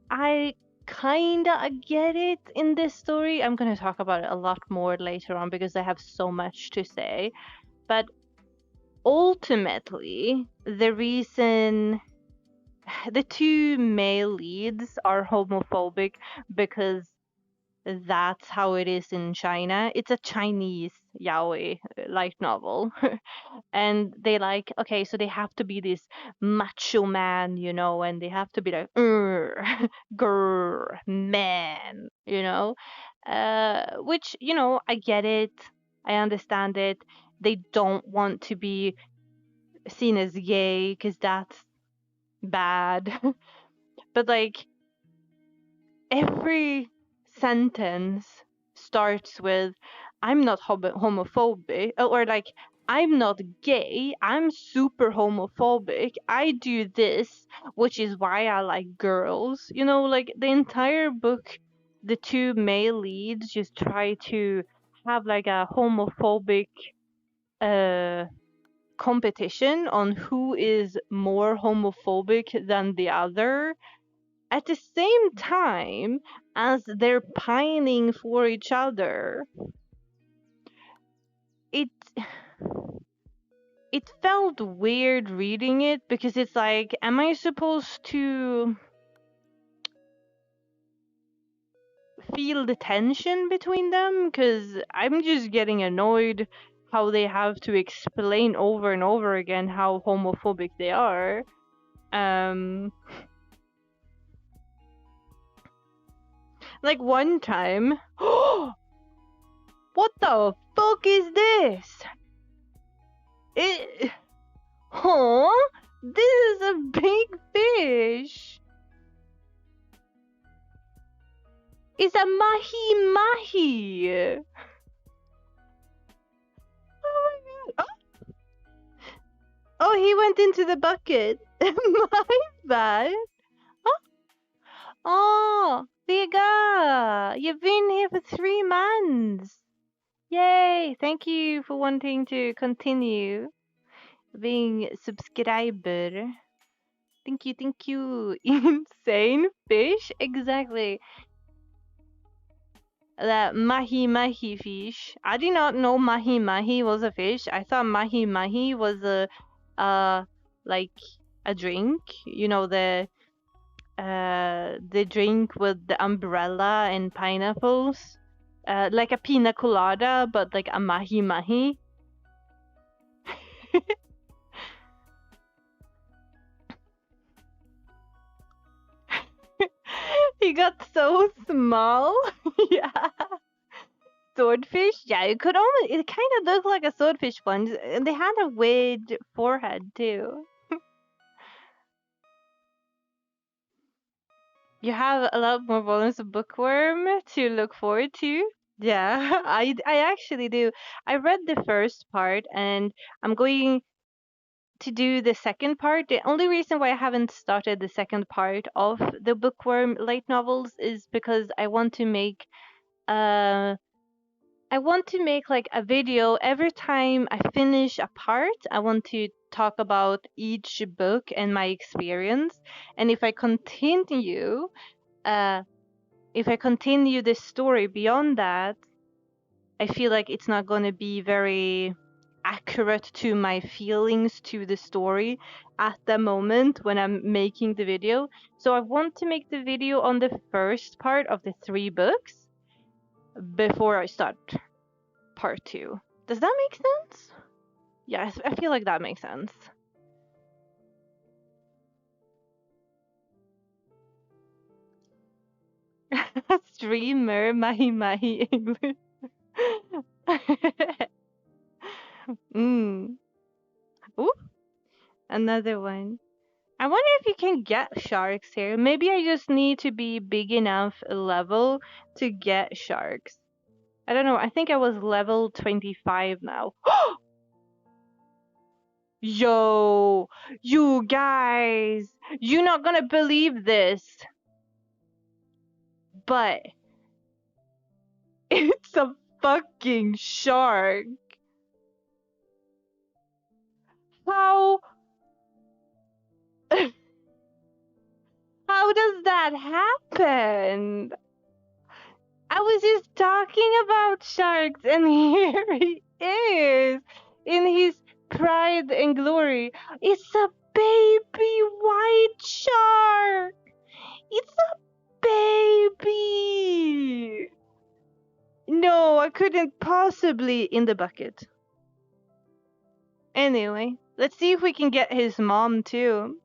I kinda get it in this story. I'm gonna talk about it a lot more later on because I have so much to say. But ultimately, the reason the two male leads are homophobic because that's how it is in China. It's a Chinese yaoi light novel. And they like, okay, so they have to be this macho man, you know, and they have to be like grr man, you know. Which, you know, I get it, I understand it. They don't want to be seen as gay because that's bad. But like, every sentence starts with, I'm not homophobic, or like, I'm not gay, I'm super homophobic, I do this, which is why I like girls. You know, like, the entire book, the two male leads just try to have like a homophobic uh competition on who is more homophobic than the other, at the same time as they're pining for each other. It it felt weird reading it because it's like, am I supposed to feel the tension between them? Because I'm just getting annoyed how they have to explain over and over again how homophobic they are. Like, one time, what the fuck is this? It, huh? This is a big fish. It's a mahi. Oh my god. Oh, he went into the bucket. My bad. Oh, Vega, you've been here for 3 months. Yay! Thank you for wanting to continue being a subscriber. Thank you. Insane fish? Exactly. That mahi fish. I did not know mahi was a fish. I thought mahi was like a drink. You know, the drink with the umbrella and pineapples. Like a pina colada, but like a mahi. He got so small. Yeah. Swordfish? Yeah, it kind of looked like a swordfish one. And they had a weird forehead too. You have a lot more volumes of Bookworm to look forward to. Yeah, I actually do. I read the first part and I'm going to do the second part. The only reason why I haven't started the second part of the Bookworm light novels is because I want to make like a video every time I finish a part. I want to talk about each book and my experience. And if I continue this story beyond that, I feel like it's not going to be very accurate to my feelings to the story at the moment when I'm making the video. So I want to make the video on the first part of the 3 books before I start part 2. Does that make sense? Yeah, I feel like that makes sense. Streamer mahi English. Ooh, another one. I wonder if you can get sharks here. Maybe I just need to be big enough level to get sharks. I don't know. I think I was level 25 now. Yo, you guys, you're not gonna believe this, but it's a fucking shark. How how does that happen? I was just talking about sharks, and here he is in his pride and glory. It's a baby white shark. It's a baby. No, I couldn't possibly in the bucket. Anyway, let's see if we can get his mom too.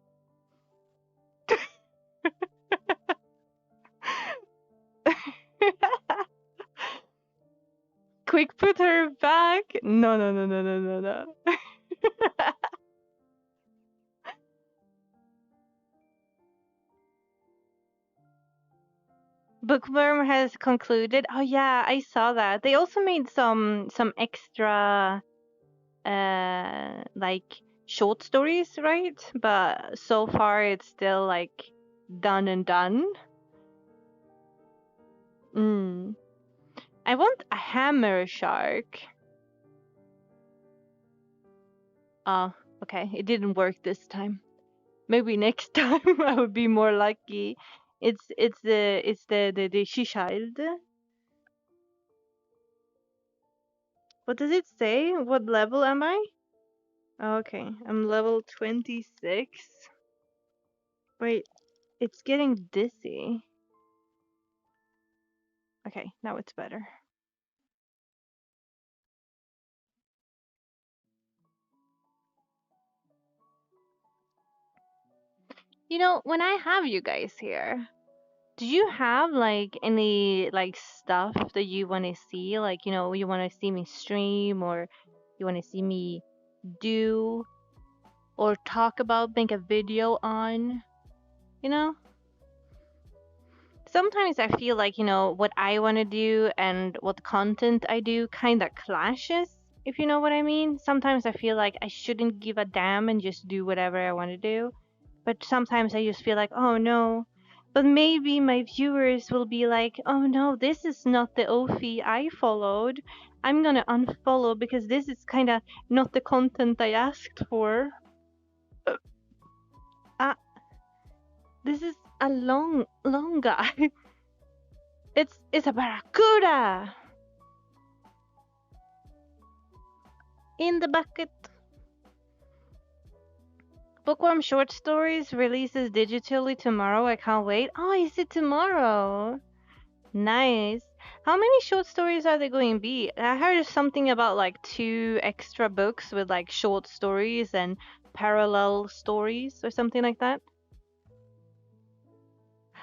Quick, put her back. No, no, no, no, no, no, no. Bookworm has concluded. Oh yeah, I saw that. They also made some extra like short stories, right? But so far it's still like done and done. I want a hammer shark. Oh, okay. It didn't work this time. Maybe next time I would be more lucky. It's the she child. What does it say? What level am I? Okay, I'm level 26. Wait, it's getting dizzy. Okay, now it's better. You know, when I have you guys here, do you have like any like stuff that you want to see? Like, you know, you want to see me stream, or you want to see me do or talk about, make a video on, you know? Sometimes I feel like, you know, what I want to do and what content I do kind of clashes, if you know what I mean. Sometimes I feel like I shouldn't give a damn and just do whatever I want to do. But sometimes I just feel like, oh no. But maybe my viewers will be like, oh no, this is not the Ophi I followed. I'm gonna unfollow because this is kind of not the content I asked for. This is a long guy. It's a barracuda in the bucket. Bookworm Short Stories releases digitally tomorrow. I can't wait. Oh, is it tomorrow? Nice. How many short stories are there going to be? I heard something about like 2 extra books with like short stories and parallel stories or something like that.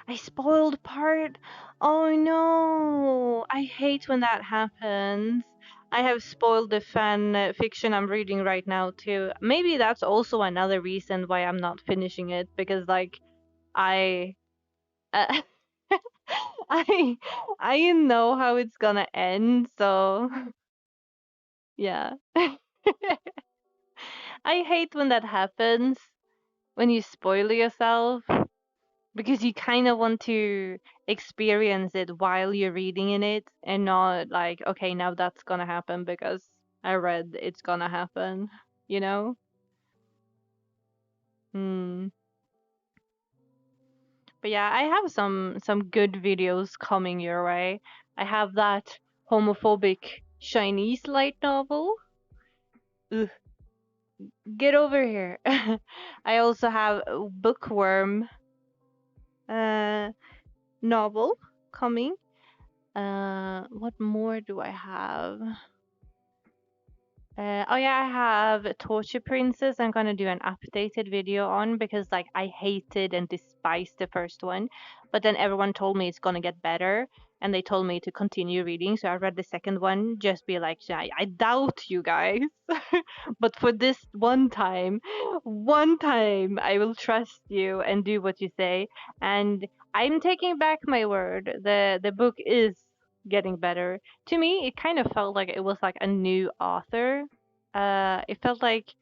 I spoiled part. Oh no. I hate when that happens. I have spoiled the fan fiction I'm reading right now too. Maybe that's also another reason why I'm not finishing it, because like I uh, I know how it's gonna end, so yeah. I hate when that happens, when you spoil yourself, because you kind of want to experience it while you're reading in it, and not like, okay, now that's gonna happen because I read it's gonna happen, you know? Hmm. But yeah, I have some good videos coming your way. I have that homophobic Chinese light novel. Ugh, get over here. I also have a bookworm novel coming. What more do I have? Oh yeah, I have Torture Princess. I'm gonna do an updated video on, because like I hated and despised the first one, but then everyone told me it's gonna get better, and they told me to continue reading. So I read the second one. Just be like, I doubt you guys, but for this one time, I will trust you and do what you say. And I'm taking back my word. The book is getting better. To me, it kind of felt like it was like a new author. It felt like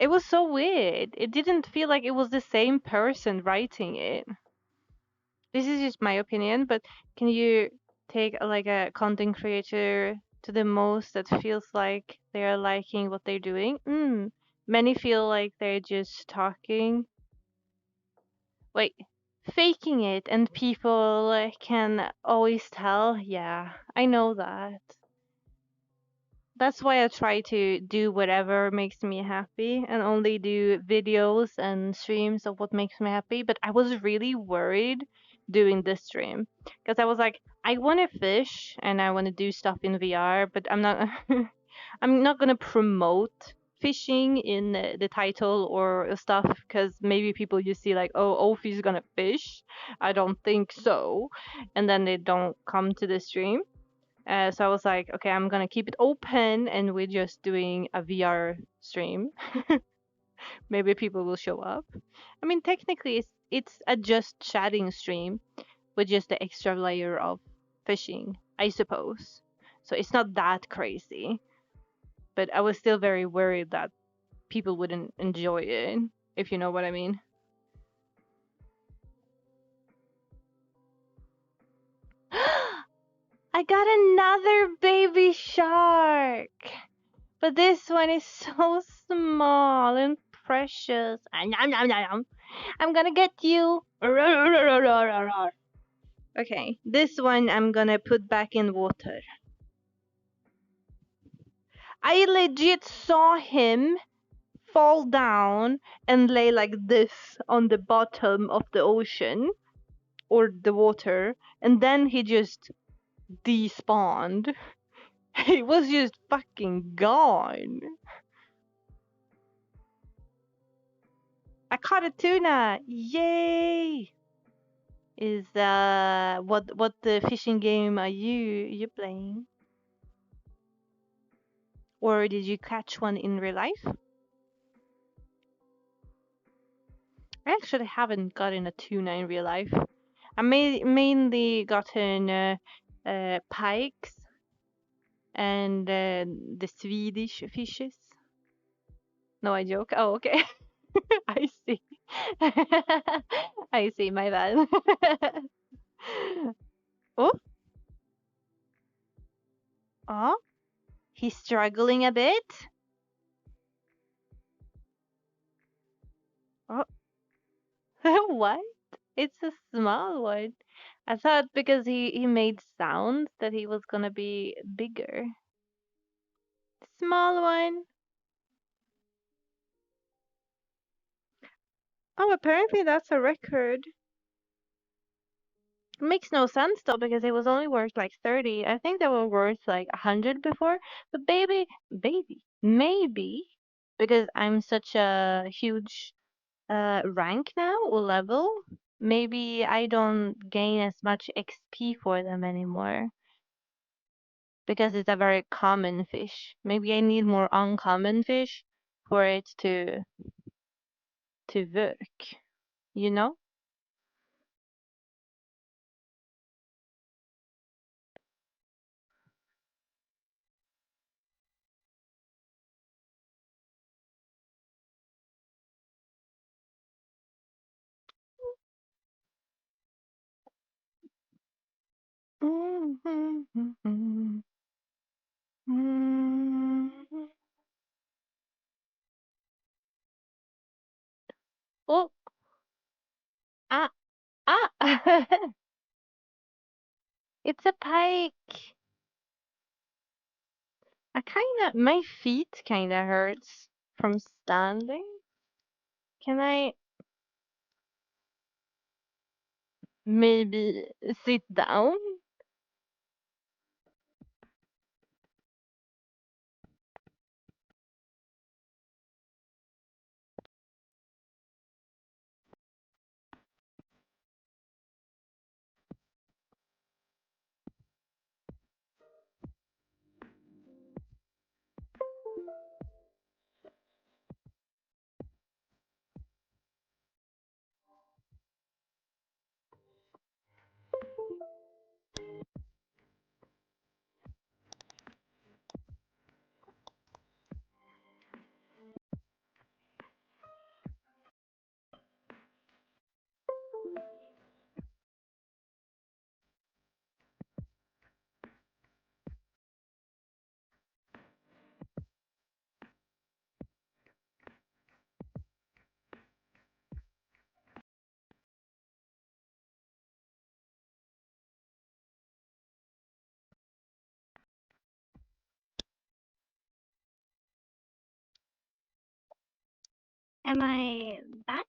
It was so weird. It didn't feel like it was the same person writing it. This is just my opinion, but can you take like a content creator to the most that feels like they're liking what they're doing? Many feel like they're just talking. Wait, faking it, and people can always tell. Yeah, I know that. That's why I try to do whatever makes me happy and only do videos and streams of what makes me happy. But I was really worried doing this stream because I was like, I want to fish and I want to do stuff in VR, but I'm not I'm not gonna promote fishing in the title or stuff because maybe people you see like, oh, Ophi's gonna fish. I don't think so, and then they don't come to the stream. So I was like, okay, I'm gonna keep it open, and we're just doing a VR stream. Maybe people will show up. I mean, technically, it's a just chatting stream with just the extra layer of fishing, I suppose. So it's not that crazy. But I was still very worried that people wouldn't enjoy it, if you know what I mean. I got another baby shark. But this one is so small and precious. I'm gonna get you. Okay, this one I'm gonna put back in water. I legit saw him fall down and lay like this on the bottom of the ocean or the water, and then he just despawned. He was just fucking gone. I caught a tuna! Yay! Is what the fishing game are you playing? Or did you catch one in real life? I actually haven't gotten a tuna in real life. I mainly gotten pikes and the Swedish fishes. No, I joke. Oh, okay. I see. I see, my bad. Oh, oh, he's struggling a bit. Oh, what? It's a small one. I thought because he made sounds that he was gonna be bigger. Small one. Oh, apparently that's a record. Makes no sense though because it was only worth like 30. I think they were worth like 100 before. But maybe because I'm such a huge rank now or level, maybe I don't gain as much XP for them anymore because it's a very common fish. Maybe I need more uncommon fish for it to work, you know? Oh, ah, ah! It's a pike. My feet kinda hurts from standing. Can I maybe sit down? Am I back?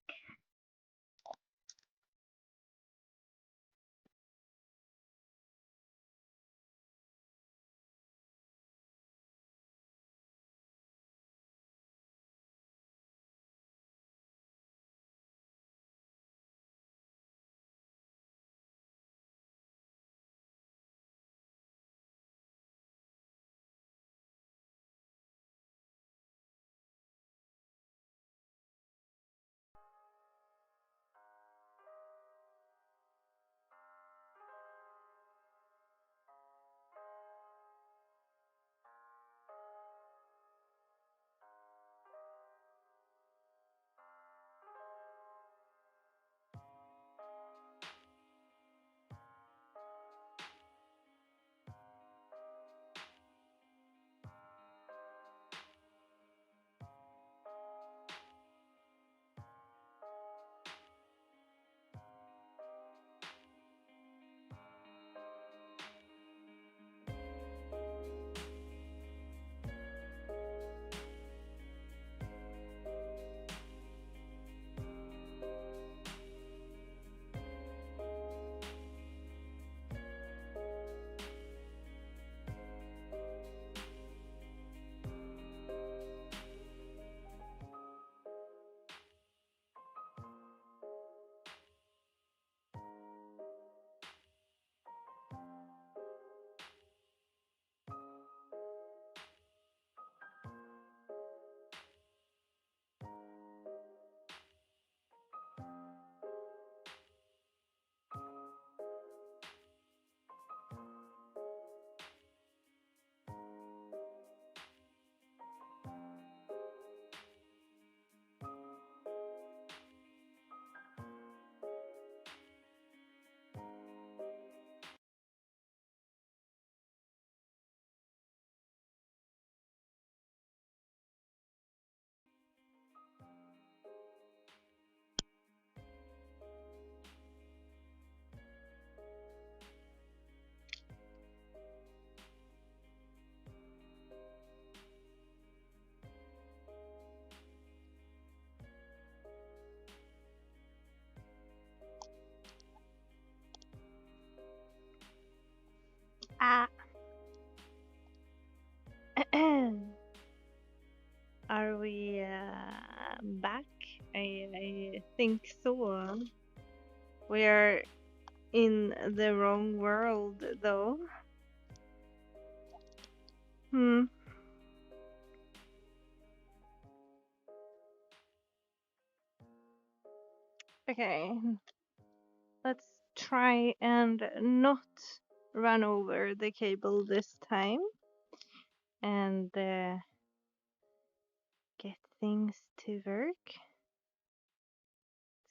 Ah. Are we back? I think so. We're in the wrong world, though. Hmm. Okay. Let's try and not run over the cable this time and get things to work.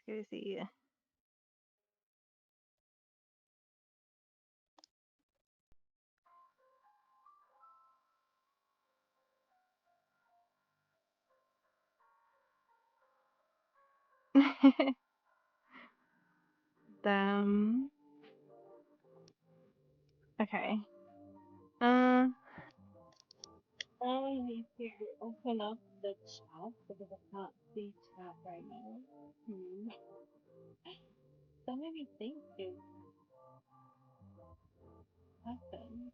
Ska vi se. Okay. Now I need to open up the chat because I can't see chat right now. So many things to happen.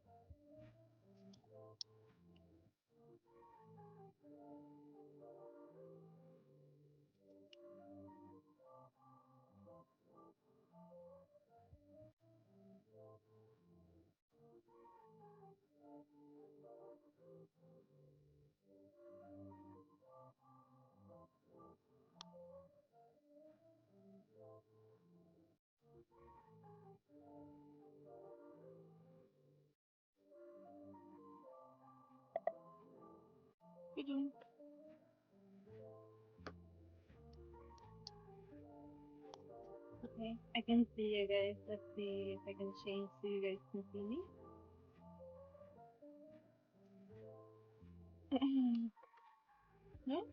Okay, I can see you guys. Let's see if I can change so you guys can see me. No?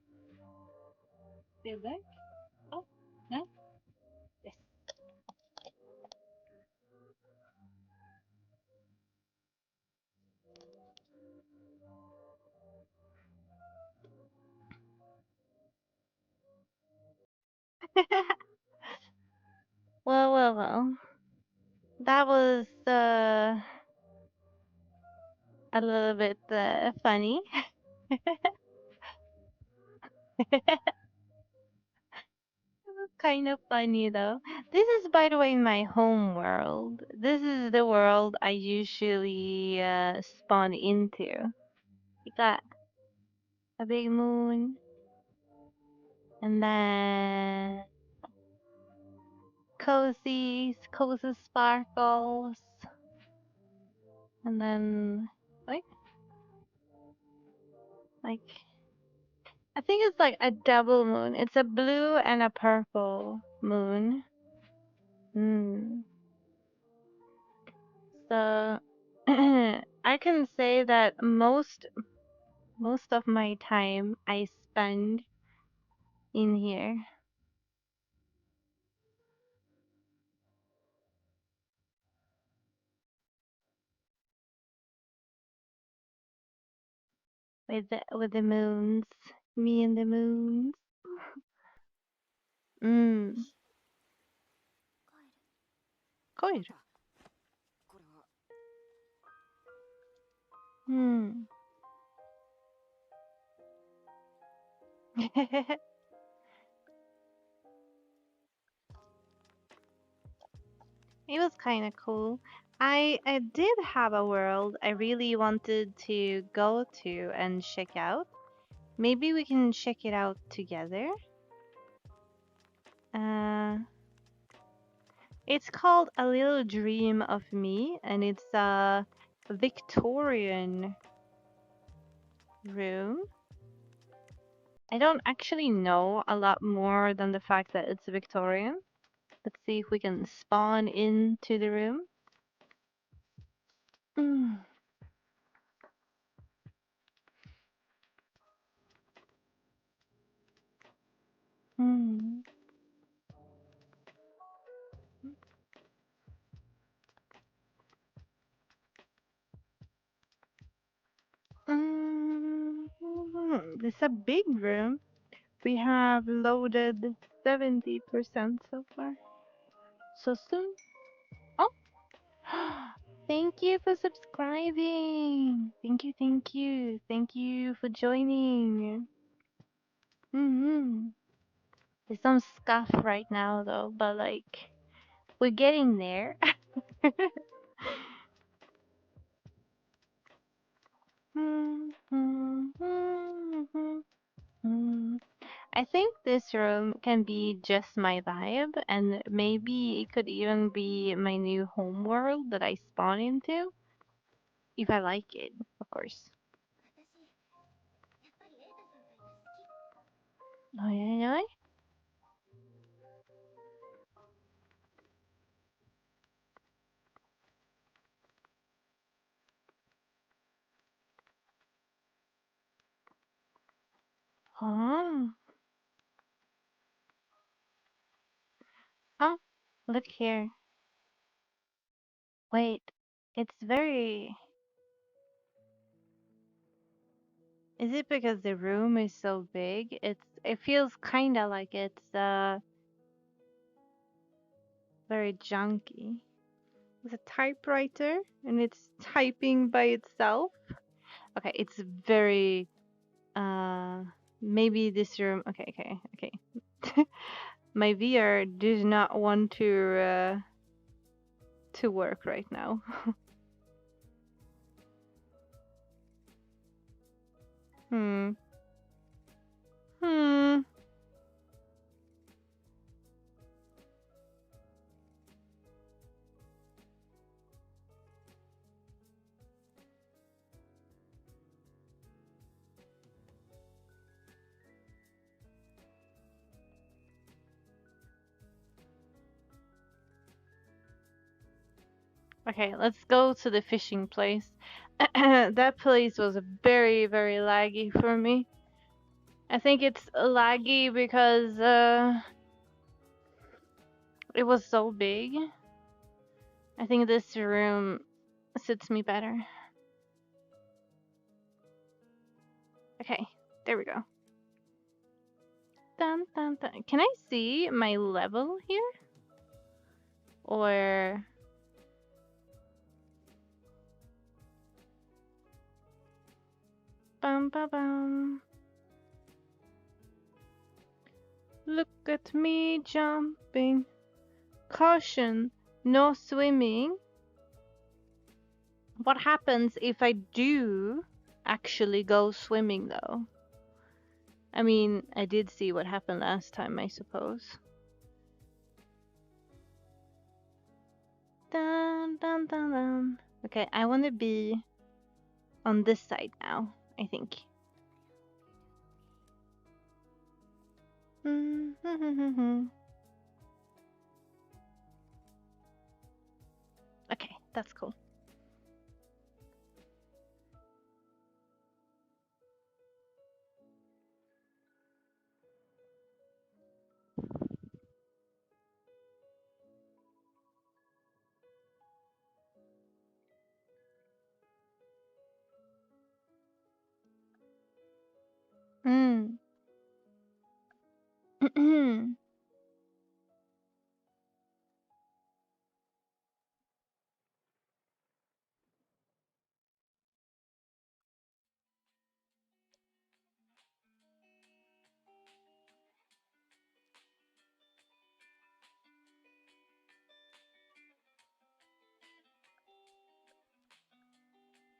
Still back? Oh, no? Yes. little bit funny. Kind of funny though. This is, by the way, my home world. This is the world I usually spawn into. We got a big moon, and then cozy sparkles, and then like I think it's like a double moon. It's a blue and a purple moon. Mm. So I can say that most of my time I spend in here with the moons, me and the moons. Mm. Cool. Hmm. It was kind of cool. I did have a world I really wanted to go to and check out. Maybe we can check it out together. Uh, it's called A Little Dream of Me, and it's a Victorian room. I don't actually know a lot more than the fact that it's Victorian. Let's see if we can spawn into the room. Mm. Mm. Mm. This is a big room. We have loaded 70% so far. So soon. Oh, thank you for subscribing. Thank you, thank you. Thank you for joining. There's some scuff right now though, but like we're getting there. I think this room can be just my vibe, and maybe it could even be my new home world that I spawn into, if I like it, of course. Oh, yeah, yeah. Oh, oh, look here. Wait, it's very. Is it because the room is so big? It feels kind of like it's very junky. It's a typewriter and it's typing by itself. Okay, it's very maybe this room. Okay, okay, okay. My VR does not want to work right now. Hmm. Hmm. Okay, let's go to the fishing place. That place was very, very laggy for me. I think it's laggy because it was so big. I think this room suits me better. Okay, there we go. Dun, dun, dun. Can I see my level here? Or Bum, ba, bum. Look at me jumping. Caution, no swimming. What happens if I do actually go swimming though? I mean, I did see what happened last time, I suppose. Dun, dun, dun, dun. Okay, I want to be on this side now, I think. Okay, that's cool. Mm.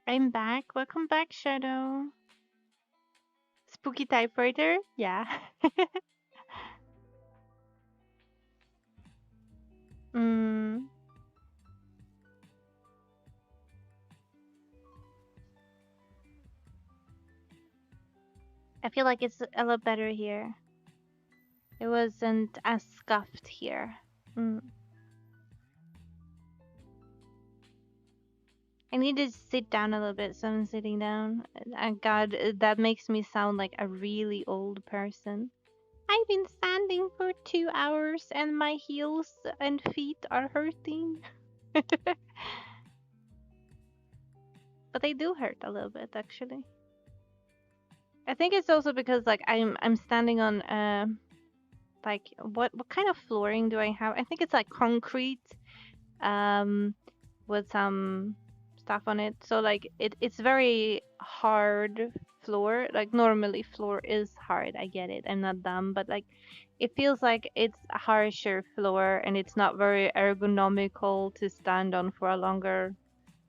I'm back. Welcome back, Shadow. Spooky typewriter? Yeah. mm. I feel like it's a lot better here. It wasn't as scuffed here. Mm. I need to sit down a little bit, so I'm sitting down. God, that makes me sound like a really old person. I've been standing for 2 hours and my heels and feet are hurting. But they do hurt a little bit, actually. I think it's also because like I'm standing on like what kind of flooring do I have? I think it's like concrete um with some stuff on it. So like it's very hard floor. Like normally floor is hard. I get it. I'm not dumb, but like it feels like it's a harsher floor and it's not very ergonomical to stand on for a longer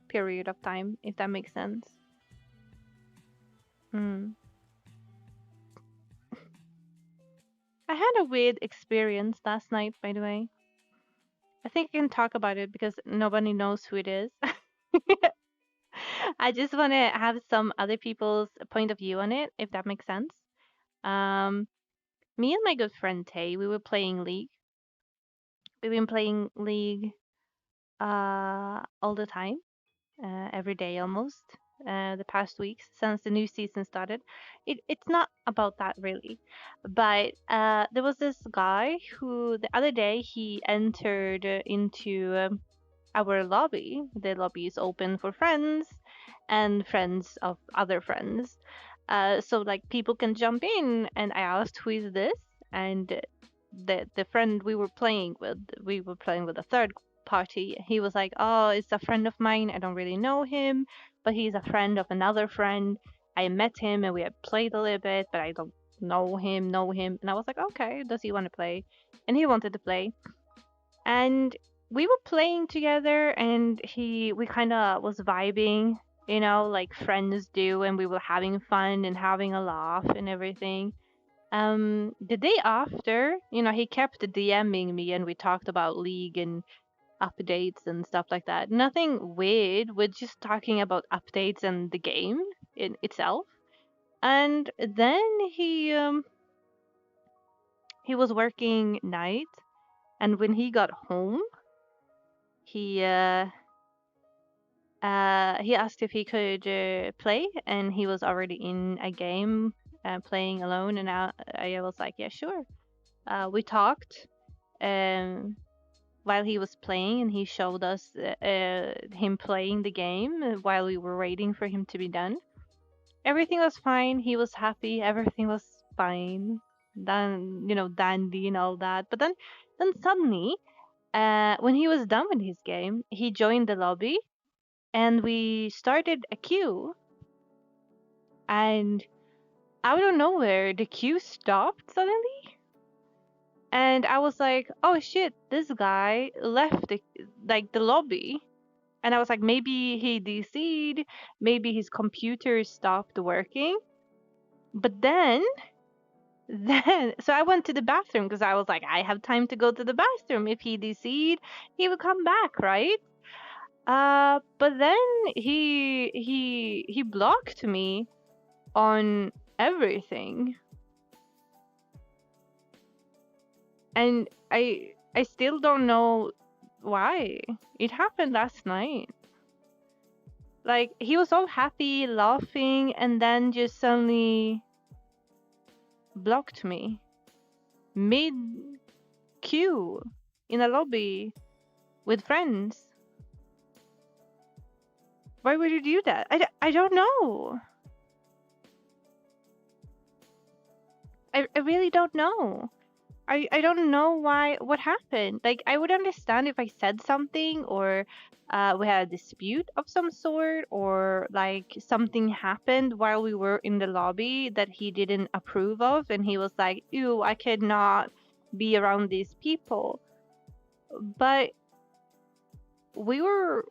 period of time, if that makes sense. Mm. I had a weird experience last night, by the way. I think I can talk about it because nobody knows who it is. I just want to have some other people's point of view on it, if that makes sense. Um, Me and my good friend Tay, we were playing League. We've been playing League all the time, every day almost, the past weeks since the new season started. It's not about that really, but there was this guy who the other day he entered into our lobby. The lobby is open for friends and friends of other friends. So like people can jump in, and I asked who is this, and the friend we were playing with a third party. He was like, "Oh, it's a friend of mine. I don't really know him, but he's a friend of another friend. I met him and we had played a little bit, but I don't know him." And I was like, "Okay, does he want to play?" And he wanted to play, and we were playing together, and we kind of was vibing, like friends do, and we were having fun and having a laugh and everything. The day after, he kept DMing me and we talked about League and updates and stuff like that. Nothing weird, we're just talking about updates and the game in itself. And then he was working night, and when he got home, he he asked if he could play, and he was already in a game playing alone, and I was like, yeah, sure. We talked um, while he was playing, and he showed us him playing the game while we were waiting for him to be done. Everything was fine. He was happy. Everything was fine. Then, dandy and all that. But then suddenly, when he was done with his game, he joined the lobby and we started a queue. and out of nowhere, the queue stopped suddenly. And I was like, oh shit, this guy left the lobby. And I was like, maybe he DC'd, maybe his computer stopped working. But then, so I went to the bathroom because I was like, I have time to go to the bathroom. If he DC'd, he would come back, right? But then he blocked me on everything. And I still don't know why. It happened last night. Like, he was all happy, laughing, and then just suddenly blocked me mid queue in a lobby with friends. Why would you do that? I don't know. I really don't know. I don't know what happened. Like, I would understand if I said something, or we had a dispute of some sort, or like something happened while we were in the lobby that he didn't approve of, and he was like, ew, I could not be around these people. But we were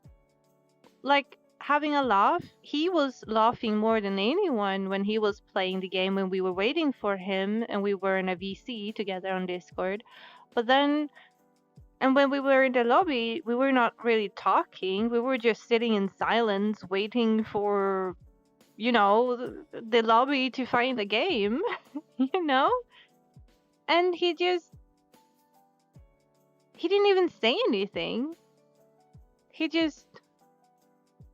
like having a laugh. He was laughing more than anyone when he was playing the game, when we were waiting for him and we were in a VC together on Discord. But then, and when we were in the lobby, we were not really talking. We were just sitting in silence waiting for, the lobby to find the game, And he didn't even say anything. He just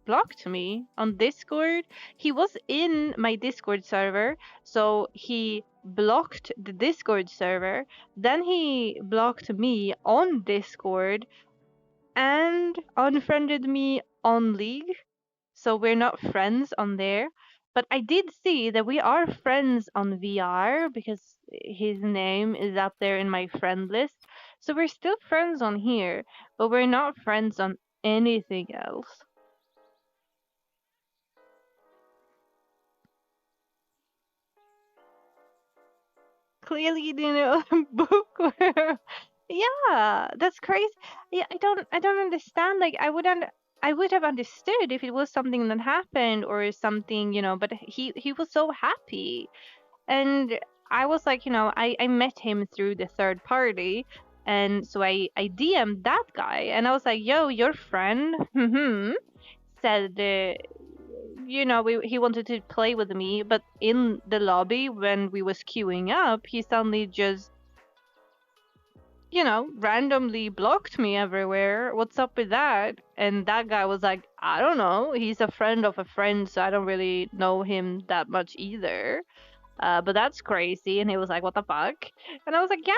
blocked me on Discord. He was in my Discord server, so he blocked the Discord server. Then he blocked me on Discord and unfriended me on League. So we're not friends on there. But I did see that we are friends on VR because his name is up there in my friend list. So we're still friends on here, but we're not friends on anything else. Clearly you didn't book. Yeah, that's crazy. Yeah, I don't understand. Like, I would have understood if it was something that happened or something, but he was so happy. And I was like, I met him through the third party, and so I DM'd that guy, and I was like, yo, your friend said he wanted to play with me, but in the lobby when we was queuing up, he suddenly just, randomly blocked me everywhere. What's up with that? And that guy was like, I don't know. He's a friend of a friend, so I don't really know him that much either. But that's crazy. And he was like, what the fuck? And I was like, yeah,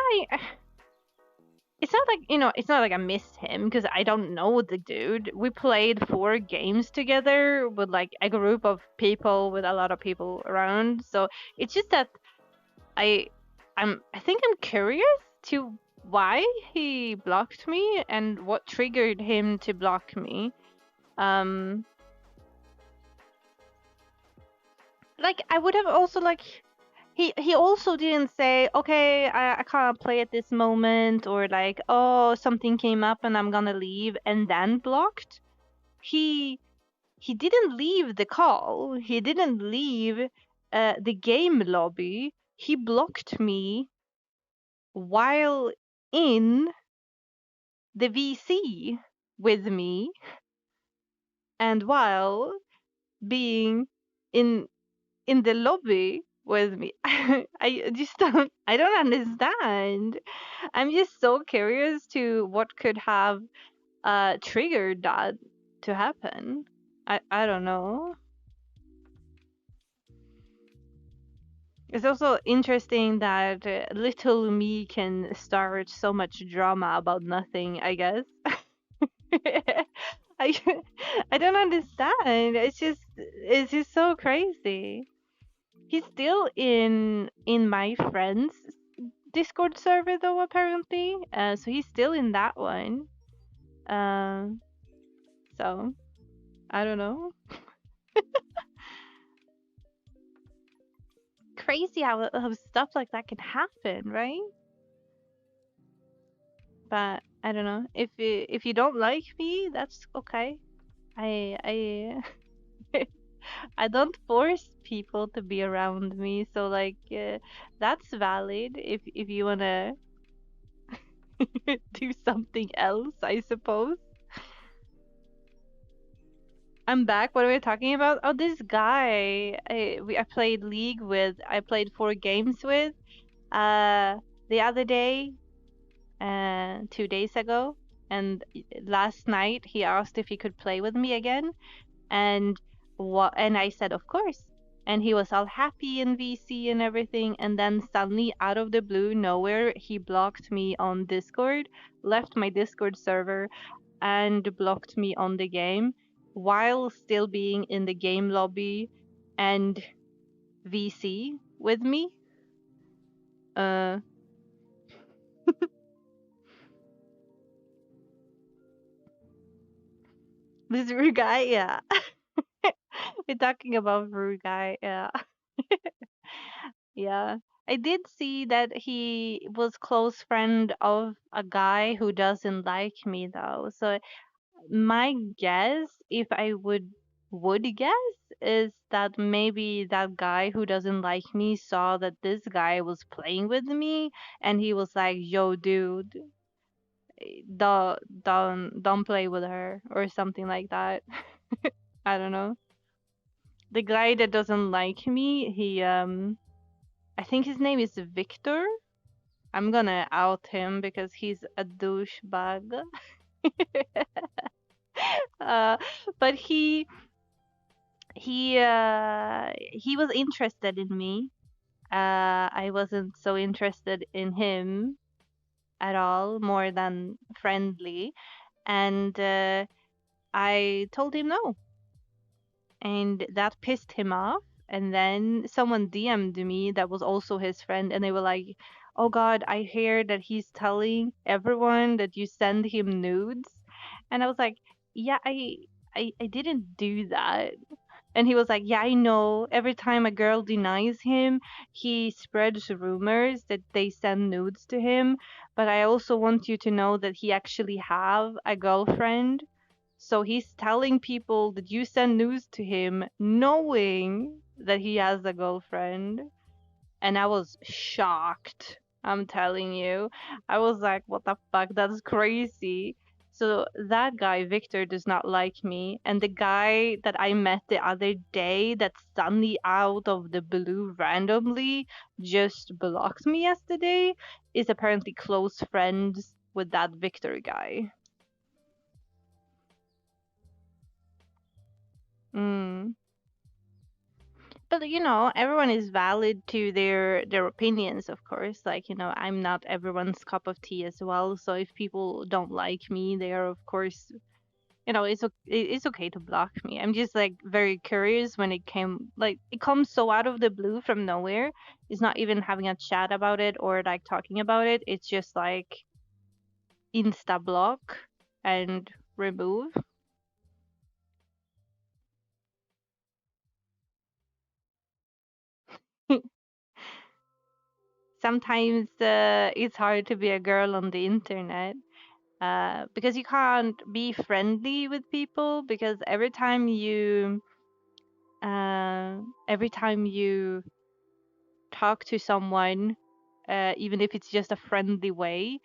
it's not like, it's not like I miss him because I don't know the dude. We played 4 games together with like a group of people, with a lot of people around. So it's just that I think I'm curious to why he blocked me and what triggered him to block me. Like, I would have also like, he also didn't say, okay, I can't play at this moment, or like, oh, something came up and I'm gonna leave, and then blocked. He didn't leave the call. He didn't leave the game lobby. He blocked me while in the VC with me, and while being in the lobby with me. I don't understand. I'm just so curious to what could have triggered that to happen. I don't know. It's also interesting that little me can start so much drama about nothing, I guess. I I don't understand. It's just so crazy. He's still in my friends Discord server though, apparently. So he's still in that one. Um so I don't know. crazy how stuff like that can happen, right? But I don't know. If you don't like me, that's okay. I I don't force people to be around me, so like that's valid if you wanna do something else, I suppose. I'm back. What are we talking about? Oh, this guy I played League with. I played 4 games with. Uh, the other day, 2 days ago, and last night he asked if he could play with me again, and and I said of course. And he was all happy in VC and everything, and then suddenly out of the blue, nowhere, he blocked me on Discord, left my Discord server, and blocked me on the game while still being in the game lobby and VC with me. Uh, this rude guy, yeah. We're talking about rude guy, yeah. Yeah. I did see that he was close friend of a guy who doesn't like me though. So my guess, if I would guess, is that maybe that guy who doesn't like me saw that this guy was playing with me, and he was like, "Yo, dude, don't play with her," or something like that. I don't know. The guy that doesn't like me, I think his name is Victor. I'm gonna out him because he's a douchebag. uh, but he was interested in me. I wasn't so interested in him at all, more than friendly, and I told him no, and that pissed him off. And then someone DM'd me that was also his friend, and they were like, "Oh God, I hear that he's telling everyone that you send him nudes," and I was like, "Yeah, I didn't do that." And he was like, "Yeah, I know. Every time a girl denies him, he spreads rumors that they send nudes to him. But I also want you to know that he actually have a girlfriend. So he's telling people that you send nudes to him, knowing that he has a girlfriend." And I was shocked. I'm telling you. I was like, what the fuck? That's crazy. So that guy, Victor, does not like me. And the guy that I met the other day that suddenly out of the blue randomly just blocked me yesterday is apparently close friends with that Victor guy. Mm. But everyone is valid to their opinions, of course. Like, I'm not everyone's cup of tea as well. So if people don't like me, they are, of course, it's okay to block me. I'm just like very curious when it comes so out of the blue from nowhere. It's not even having a chat about it or like talking about it. It's just like insta block and remove. Sometimes it's hard to be a girl on the internet, because you can't be friendly with people, because every time you talk to someone, even if it's just a friendly way,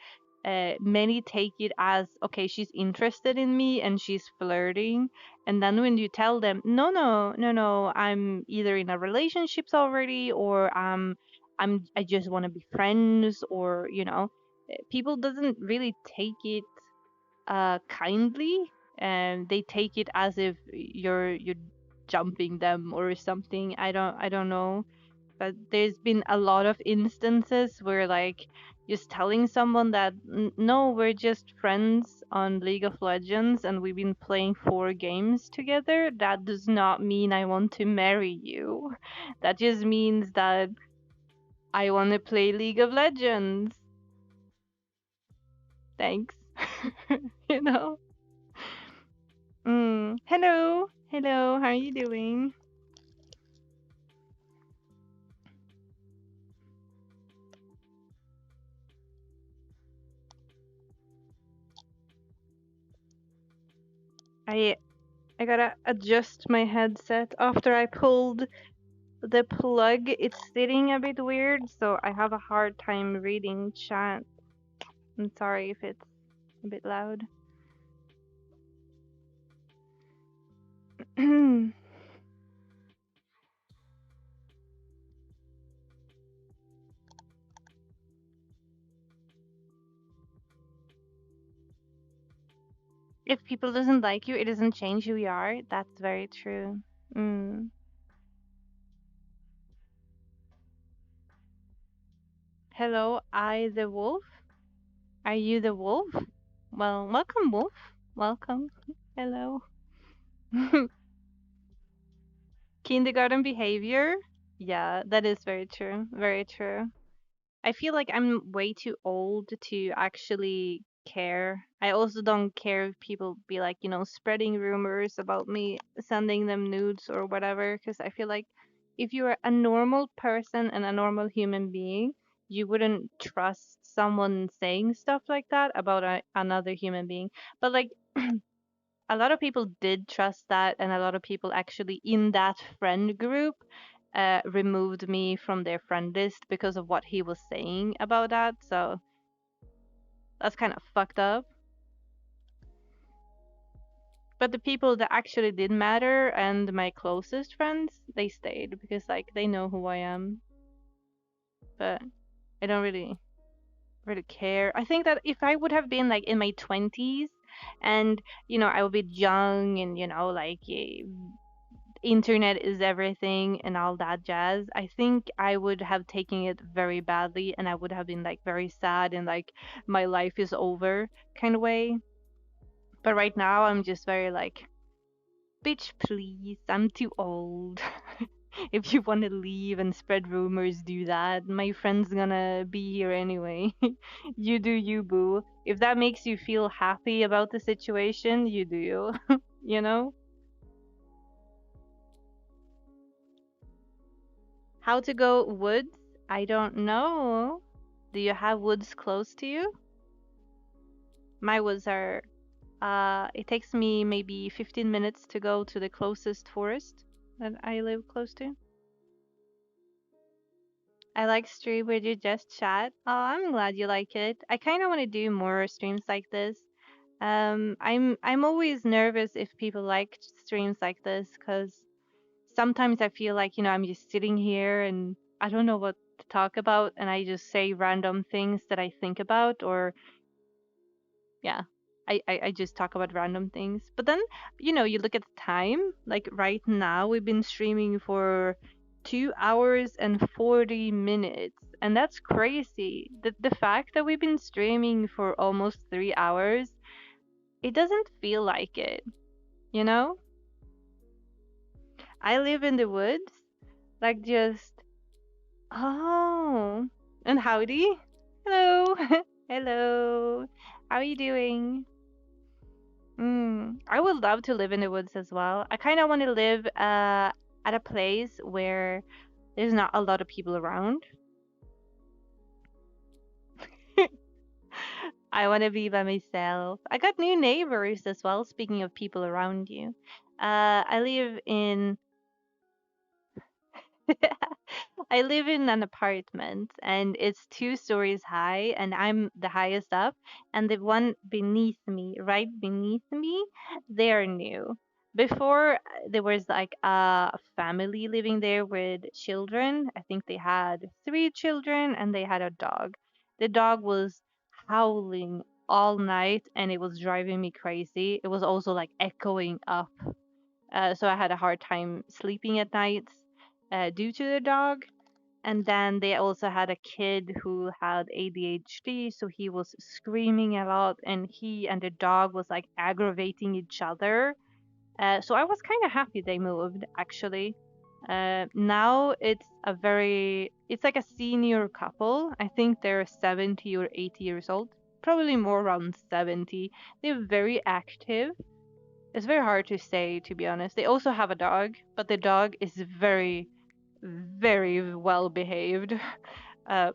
many take it as, okay, she's interested in me and she's flirting. And then when you tell them, no, no, no, no, I'm either in a relationship already, or I just want to be friends, or people doesn't really take it kindly, and they take it as if you're jumping them or something. I don't know, but there's been a lot of instances where like just telling someone that, No, we're just friends on League of Legends and we've been playing 4 games together, that does not mean I want to marry you. That just means that I want to play League of Legends. Thanks. you know Hello, hello, how are you doing? I I gotta adjust my headset after I pulled the plug. It's sitting a bit weird, so I have a hard time reading chat. I'm sorry if it's a bit loud. If people doesn't like you, it doesn't change who you are. That's very true. Mm. Hello, I the wolf. Are you the wolf? Well, welcome, wolf. Welcome. Hello. Kindergarten behavior. Yeah, that is very true. Very true. I feel like I'm way too old to actually care. I also don't care if people be like, spreading rumors about me, sending them nudes or whatever, because I feel like if you're a normal person and a normal human being, you wouldn't trust someone saying stuff like that about another human being. But like a lot of people did trust that, and a lot of people actually in that friend group removed me from their friend list because of what he was saying about that. So that's kind of fucked up. But the people that actually did matter and my closest friends, they stayed because like they know who I am. But I don't really care. I think that if I would have been like in my 20s and I would be young and like internet is everything and all that jazz, I think I would have taken it very badly and I would have been like very sad and like my life is over kind of way. But right now I'm just very like, bitch, please, I'm too old. If you want to leave and spread rumors, do that. My friend's gonna be here anyway. You do you, boo. If that makes you feel happy about the situation, you do you. You know? How to go woods? I don't know. Do you have woods close to you? My woods are, it takes me maybe 15 minutes to go to the closest forest that I live close to. I like stream where you just chat. Oh, I'm glad you like it. I kind of want to do more streams like this. I'm always nervous if people like streams like this because sometimes I feel like, I'm just sitting here and I don't know what to talk about and I just say random things that I think about or yeah. I just talk about random things. But then, you look at the time, like right now we've been streaming for 2 hours and 40 minutes. And that's crazy. The fact that we've been streaming for almost 3 hours, it doesn't feel like it, you know? I live in the woods, like just, oh, and howdy. Hello. Hello. How are you doing? I would love to live in the woods as well. I kind of want to live at a place where there's not a lot of people around. I want to be by myself. I got new neighbors as well, speaking of people around you. I live in I live in an apartment and it's 2 stories high and I'm the highest up and the one beneath me, right beneath me, they're new. Before there was like a family living there with children. I think they had 3 children and they had a dog. The dog was howling all night and it was driving me crazy. It was also like echoing up. So I had a hard time sleeping at nights due to the dog. And then they also had a kid who had ADHD, so he was screaming a lot, and he and the dog was like aggravating each other. So I was kind of happy they moved, actually. Now it's like a senior couple. I think they're 70 or 80 years old, probably more around 70. They're very active. It's very hard to say, to be honest. They also have a dog, but the dog is very, very well behaved. Uh,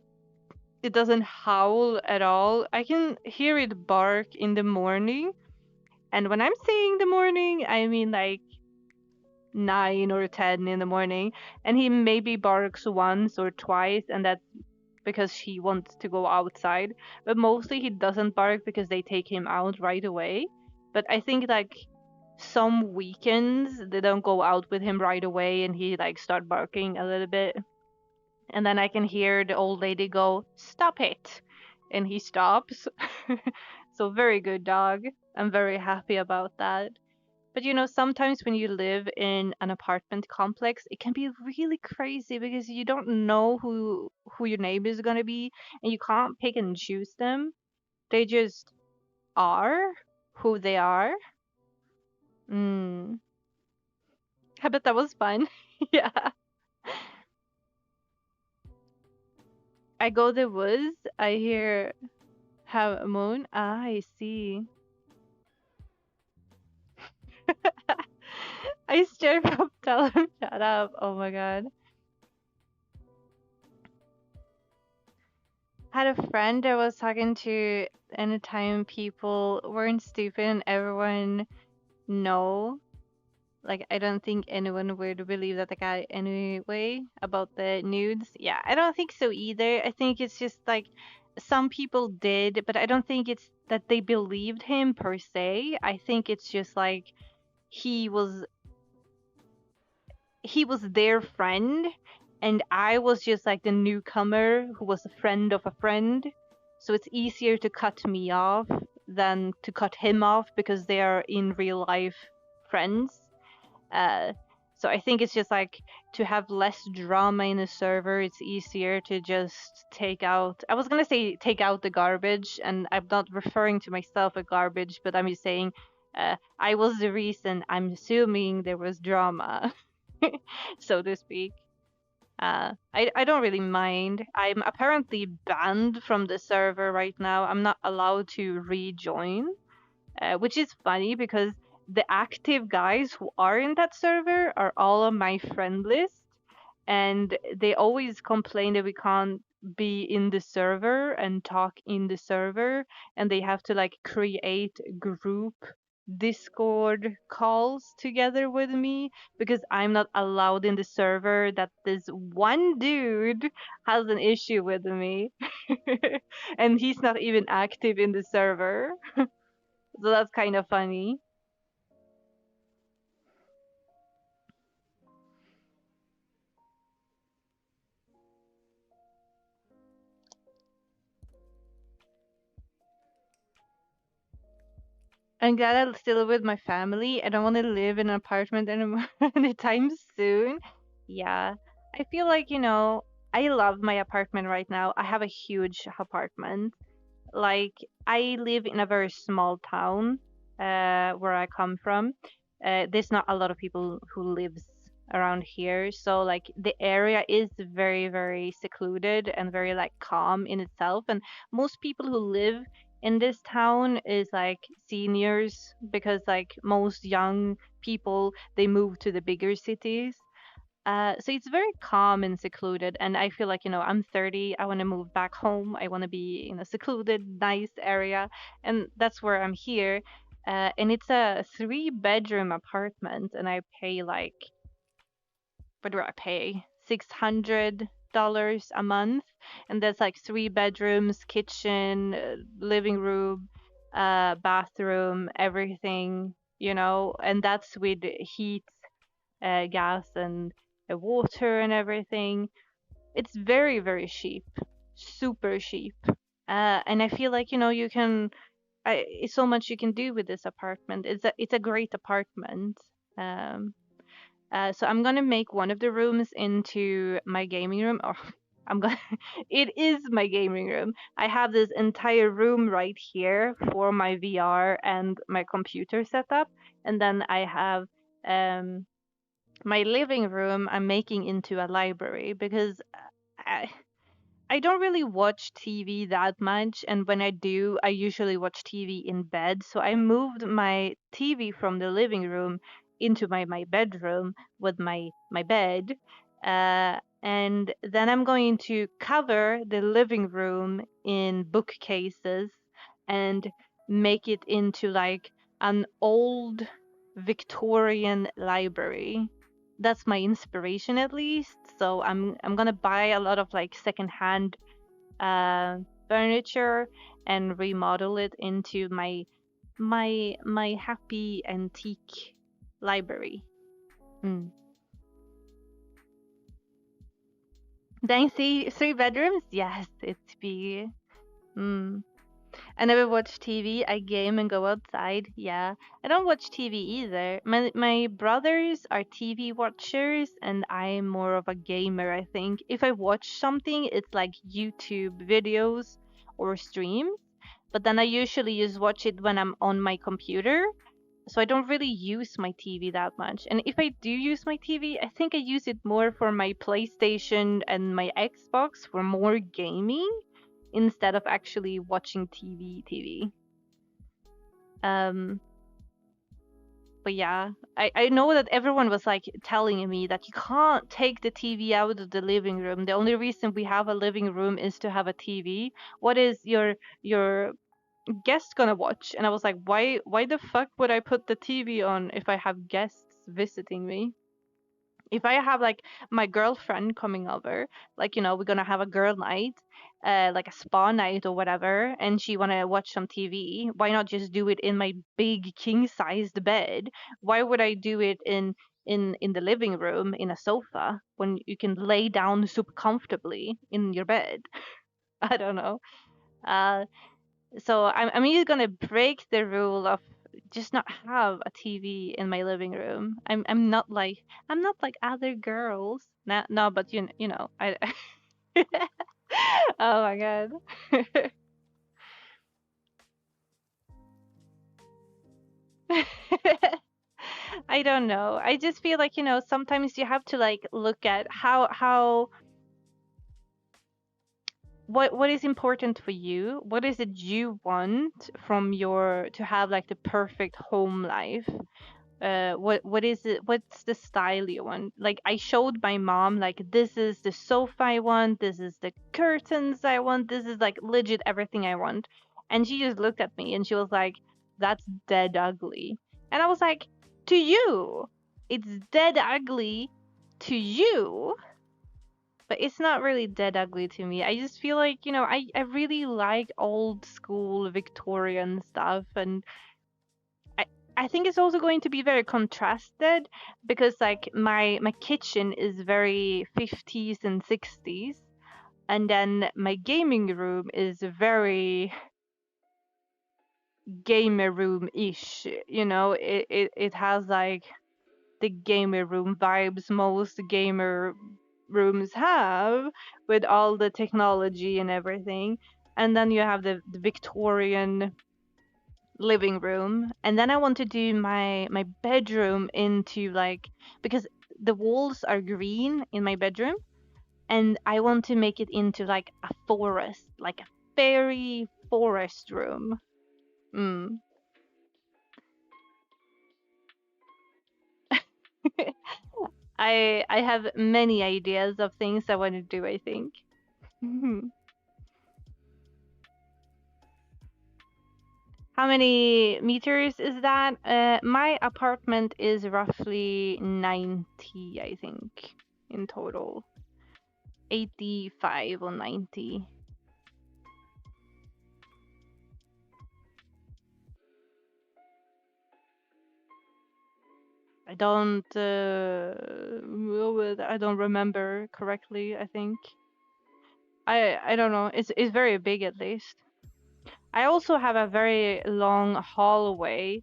it doesn't howl at all. I can hear it bark in the morning, And when I'm saying the morning, I mean like 9 or 10 in the morning. And he maybe barks once or twice, and that's because he wants to go outside. But mostly he doesn't bark because they take him out right away. But I think like some weekends they don't go out with him right away and he like start barking a little bit. And then I can hear the old lady go, "Stop it." And he stops. So very good dog. I'm very happy about that. But sometimes when you live in an apartment complex, it can be really crazy because you don't know who your neighbor is gonna be, and you can't pick and choose them. They just are who they are. Mm. I bet that was fun. Yeah. I go the woods. I hear have a moon. Ah, I see. I straight up tell him shut up. Oh my god. Had a friend that was talking to anytime people weren't stupid and everyone know. Like I don't think anyone would believe that the guy anyway about the nudes. Yeah, I don't think so either. I think it's just like some people did, but I don't think it's that they believed him per se. I think it's just like he was he was their friend and I was just like the newcomer who was a friend of a friend. So it's easier to cut me off than to cut him off because they are in real life friends. Uh, so I think it's just like to have less drama in a server, it's easier to just take out. I was gonna say take out the garbage, and I'm not referring to myself as garbage, but I'm just saying I was the reason. I'm assuming there was drama, so to speak. I don't really mind. I'm apparently banned from the server right now. I'm not allowed to rejoin, which is funny because the active guys who are in that server are all on my friend list, and they always complain that we can't be in the server and talk in the server, and they have to like create group Discord calls together with me because I'm not allowed in the server that this one dude has an issue with me. And he's not even active in the server. So that's kind of funny. I'm glad I still live with my family. I don't want to live in an apartment anymore anytime soon. Yeah. I feel like, I love my apartment right now. I have a huge apartment. Like, I live in a very small town, where I come from. There's not a lot of people who lives around here, so like the area is very, very secluded and very like calm in itself. And most people who live in this town is like seniors because like most young people they move to the bigger cities. So it's very calm and secluded, and I feel like I'm 30. I want to move back home. I want to be in a secluded, nice area, and that's where I'm here. And it's a three-bedroom apartment, and I pay like what do I pay? $600 a month, and that's like three bedrooms, kitchen, living room, bathroom, everything, and that's with heat, gas and water and everything. It's very, very cheap, super cheap. And I feel like you can. It's so much you can do with this apartment. It's a great apartment. Um, so I'm gonna make one of the rooms into my gaming room. Or I'm gonna. It is my gaming room. I have this entire room right here for my VR and my computer setup, and then I have my living room I'm making into a library because I, I don't really watch TV that much, and when I do, I usually watch TV in bed. So I moved my TV from the living room into my bedroom with my bed. And then I'm going to cover the living room in bookcases and make it into like an old Victorian library. That's my inspiration at least. So I'm gonna buy a lot of like secondhand uh, furniture and remodel it into my happy antique library. Mm. Then see three bedrooms? Yes, it'd be. Mm. I never watch TV. I game and go outside. Yeah. I don't watch TV either. My brothers are TV watchers and I'm more of a gamer, I think. If I watch something, it's like YouTube videos or streams. But then I usually just watch it when I'm on my computer. So I don't really use my TV that much. And if I do use my TV, I think I use it more for my PlayStation and my Xbox for more gaming instead of actually watching TV. Um, but yeah, I know that everyone was like telling me that you can't take the TV out of the living room. The only reason we have a living room is to have a TV. What is your guest gonna watch? And I was like, why the fuck would I put the TV on if I have guests visiting me? If I have like my girlfriend coming over, like we're gonna have a girl night, like a spa night or whatever, and she wanna watch some TV, why not just do it in my big king sized bed? Why would I do it in the living room in a sofa when you can lay down super comfortably in your bed? I don't know. Uh, so I'm either gonna break the rule of just not have a TV in my living room. I'm not like other girls. No, but you know I. Oh my god. I don't know. I just feel like sometimes you have to like look at how what is important for you. What is it you want from your to have like the perfect home life? What is it, what's the style you want? Like I showed my mom like this is the sofa I want, this is the curtains I want, this is like legit everything I want. And she just looked at me and she was like, that's dead ugly. And I was like, to you it's dead ugly to you, but it's not really dead ugly to me. I just feel like I really like old school Victorian stuff. And I I think it's also going to be very contrasted because like my kitchen is very 50s and 60s, and then my gaming room is very gamer room ish. It has like the gamer room vibes most gamer rooms have, with all the technology and everything. And then you have the Victorian living room, and then I want to do my bedroom into like, because the walls are green in my bedroom, and I want to make it into like a forest, like a fairy forest room. mm. I have many ideas of things I want to do, I think. How many meters is that? My apartment is roughly 90, I think, in total. 85 or 90. I don't I don't remember correctly, I think. I don't know. It's very big at least. I also have a very long hallway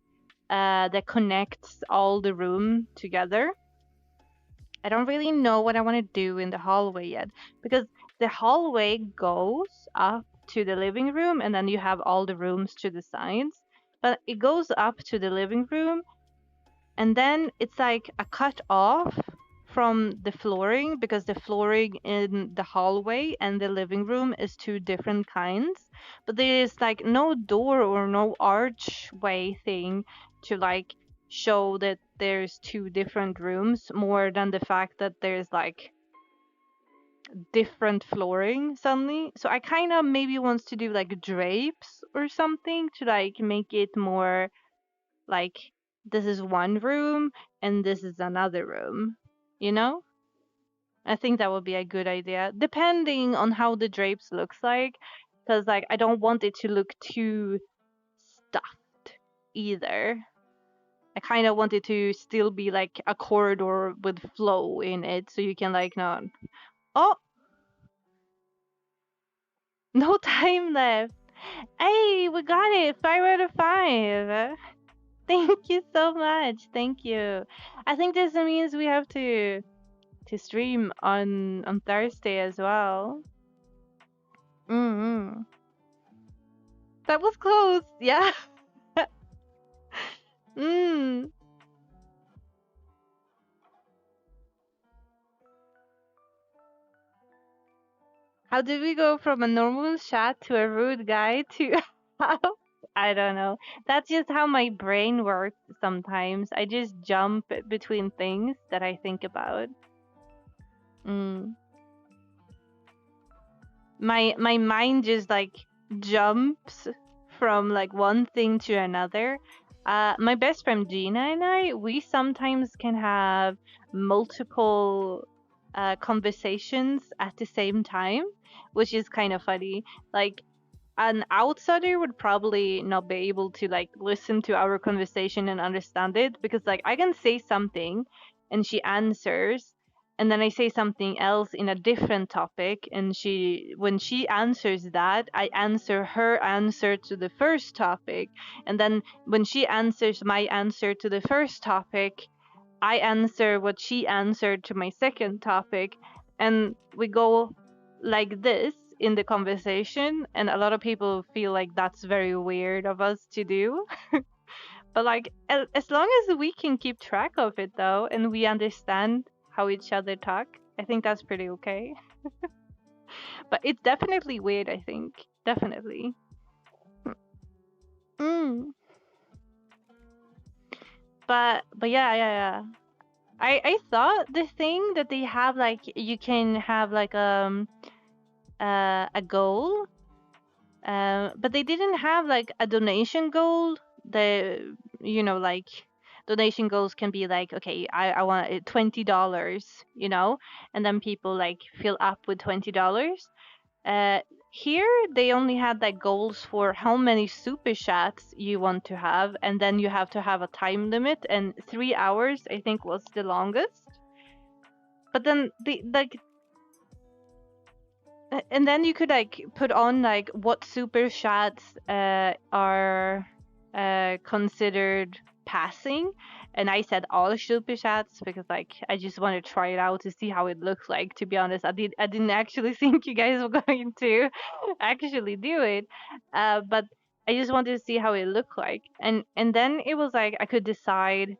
that connects all the room together. I don't really know what I want to do in the hallway yet, because the hallway goes up to the living room and then you have all the rooms to the sides. But it goes up to the living room and then it's like a cut off from the flooring, because the flooring in the hallway and the living room is two different kinds. But there is like no door or no archway thing to like show that there's two different rooms, more than the fact that there's like different flooring suddenly. So I kind of maybe wants to do like drapes or something to like make it more like this is one room and this is another room, you know? I think that would be a good idea, depending on how the drapes looks like, because like I don't want it to look too stuffed either. I kind of want it to still be like a corridor with flow in it, so you can like not. Oh, no time left. Hey, we got it. 5 out of 5. Thank you so much. Thank you. I think this means we have to stream on Thursday as well. Mm-hmm. That was close. Yeah. Mm. How did we go from a normal chat to a rude guy to how? I don't know. That's just how my brain works sometimes. I just jump between things that I think about. Mm. My mind just like jumps from like one thing to another. My best friend Gina and I, we sometimes can have multiple conversations at the same time, which is kind of funny. Like an outsider would probably not be able to like listen to our conversation and understand it, because like I can say something and she answers, and then I say something else in a different topic, and she when she answers that, I answer her answer to the first topic, and then when she answers my answer to the first topic, I answer what she answered to my second topic, and we go like this in the conversation. And a lot of people feel like that's very weird of us to do. But like, as long as we can keep track of it though, and we understand how each other talk, I think that's pretty okay. But it's definitely weird, I think. Definitely. Mm. But yeah. I thought the thing that they have, like you can have like a goal, but they didn't have like a donation goal. The like donation goals can be like, okay, I want $20, and then people like fill up with $20. Uh, Here they only had like goals for how many super chats you want to have, and then you have to have a time limit, and 3 hours I think was the longest. But then the like and then you could like put on like what super chats are considered passing, and I said all super chats because like I just want to try it out to see how it looks like. To be honest, I didn't actually think you guys were going to actually do it, but I just wanted to see how it looked like, and then it was like I could decide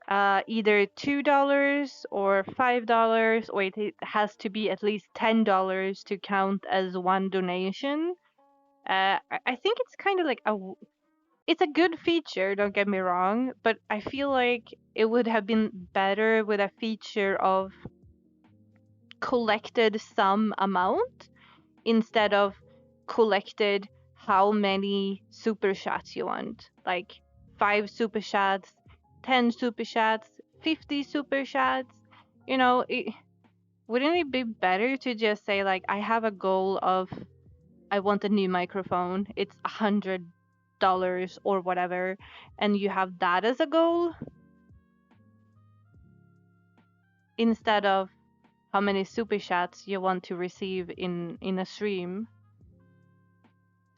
either $2 or $5, or it has to be at least $10 to count as one donation. I think it's kind of like it's a good feature, don't get me wrong, but I feel like it would have been better with a feature of collected some amount instead of collected how many super chats you want. Like 5 super chats, 10 super chats, 50 super chats. Wouldn't it be better to just say like I have a goal of I want a new microphone. It's $100 or whatever, and you have that as a goal instead of how many super chats you want to receive in a stream.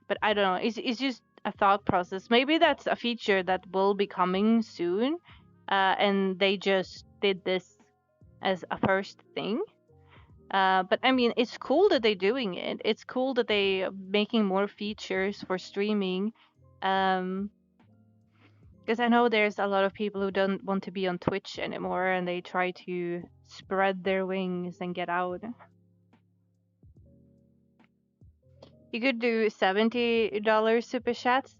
But I don't know. It's just a thought process. Maybe that's a feature that will be coming soon, and they just did this as a first thing. But I mean, it's cool that they're doing it. It's cool that they are making more features for streaming. Because I know there's a lot of people who don't want to be on Twitch anymore, and they try to spread their wings and get out. You could do $70 super chats.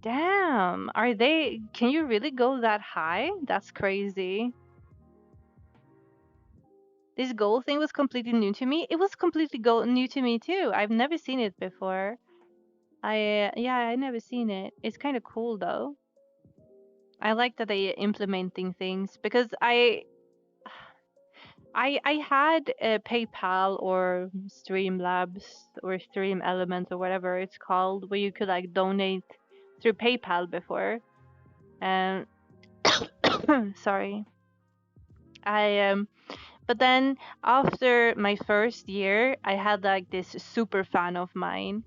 Damn, can you really go that high? That's crazy. This goal thing was completely new to me. It was completely new to me too. I've never seen it before. Yeah, I never seen it. It's kind of cool though. I like that they implementing things because I had a PayPal or Streamlabs or Stream Elements or whatever it's called, where you could like donate through PayPal before. And sorry, I but then after my first year, I had like this super fan of mine.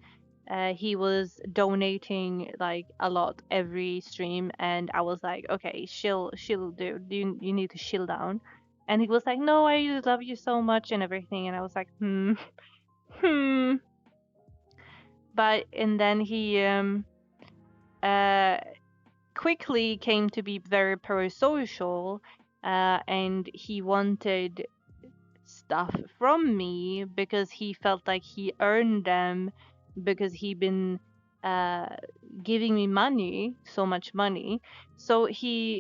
He was donating like a lot every stream, and I was like, okay, chill, dude. You need to chill down. And he was like, no, I just love you so much and everything. And I was like, hmm. But and then he uh quickly came to be very pro-social, and he wanted stuff from me because he felt like he earned them because he'd been uh, giving me money, so much money. So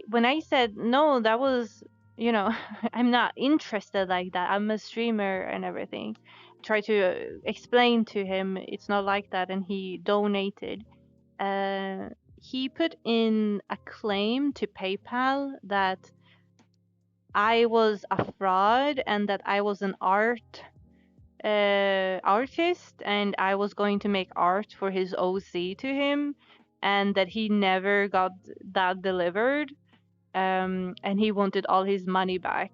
when I said no, that was, I'm not interested like that. I'm a streamer and everything. Try to explain to him it's not like that, and he donated. He put in a claim to PayPal that I was a fraud and that I was an artist and I was going to make art for his OC to him, and that he never got that delivered, and he wanted all his money back,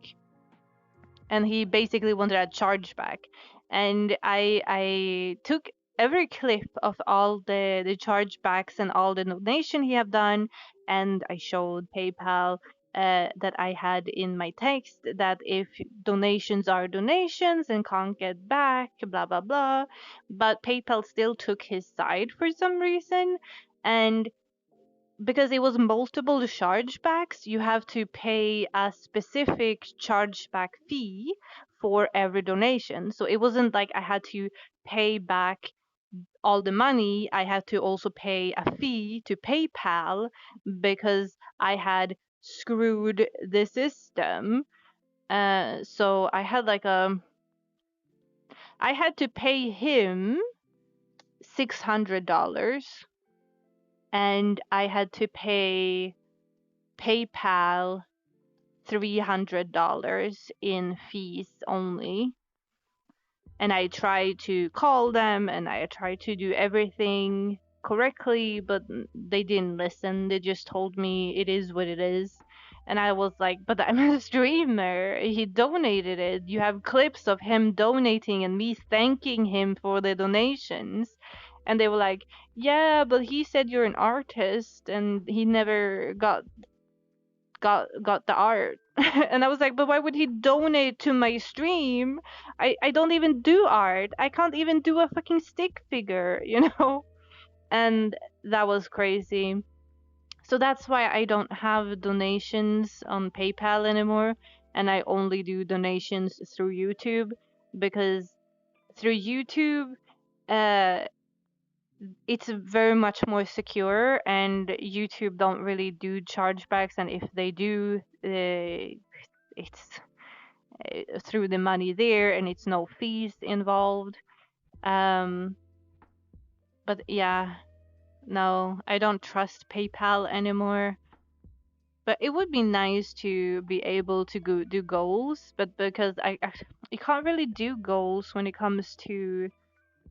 and he basically wanted a chargeback. And I took every clip of all the chargebacks and all the donation he have done, and I showed PayPal that I had in my text that if donations are donations and can't get back, blah blah blah. But PayPal still took his side for some reason, and because it was multiple chargebacks, you have to pay a specific chargeback fee for every donation. So it wasn't like I had to pay back all the money. I had to also pay a fee to PayPal because I had screwed the system. So I had to pay him $600, and I had to pay PayPal $300 in fees only. And I tried to call them and I tried to do everything correctly, but they didn't listen. They just told me it is what it is. And I was like, but I'm a streamer. He donated it. You have clips of him donating and me thanking him for the donations. And they were like, yeah, but he said you're an artist and he never got the art. And I was like, but why would he donate to my stream? I don't even do art. I can't even do a fucking stick figure, And that was crazy. So that's why I don't have donations on PayPal anymore, and I only do donations through YouTube, because through YouTube uh it's very much more secure, and YouTube don't really do chargebacks, and if they do, it's through the money there, and it's no fees involved. Um, but yeah, no, I don't trust PayPal anymore. But it would be nice to be able to go do goals, but because you can't really do goals when it comes to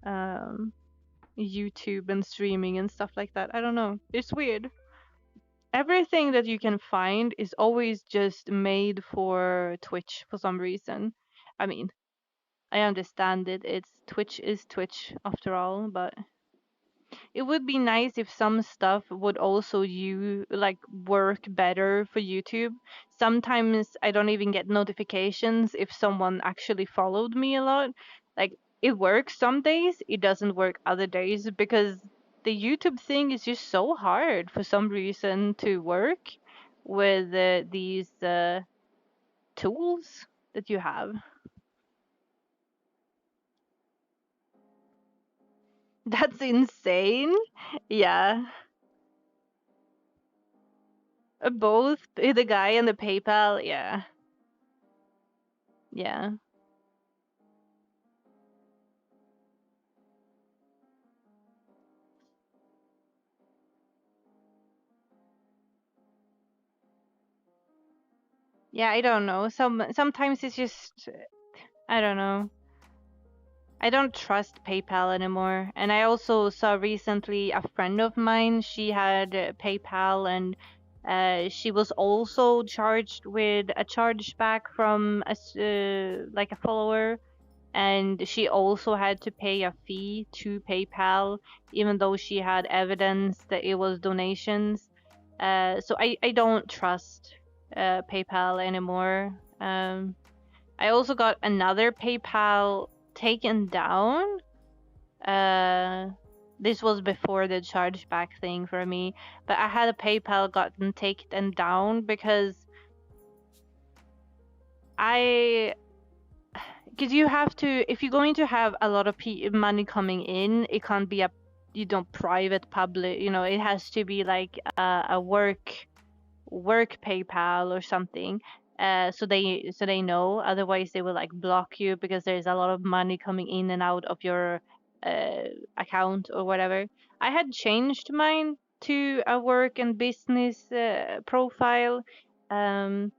um, YouTube and streaming and stuff like that. I don't know. It's weird. Everything that you can find is always just made for Twitch for some reason. I mean, I understand it. It's Twitch is Twitch after all, but it would be nice if some stuff would also work better for YouTube. Sometimes I don't even get notifications if someone actually followed me a lot. Like, it works some days, it doesn't work other days, because the YouTube thing is just so hard for some reason to work with these tools that you have. That's insane. Yeah. Both the guy and the PayPal. Yeah. Yeah. Yeah, I don't know. Sometimes it's just I don't know. I don't trust PayPal anymore. And I also saw recently a friend of mine, she had PayPal and she was also charged with a chargeback from like a follower, and she also had to pay a fee to PayPal even though she had evidence that it was donations. So I don't trust PayPal anymore. I also got another PayPal taken down. Uh, this was before the chargeback thing for me, but I had a PayPal gotten taken down because I, because you have to, if you're going to have a lot of money coming in, it can't be a, you know, private public, you know, it has to be like a work PayPal or something. So they know. Otherwise, they will like block you because there's a lot of money coming in and out of your uh, account or whatever. I had changed mine to a work and business profile, um,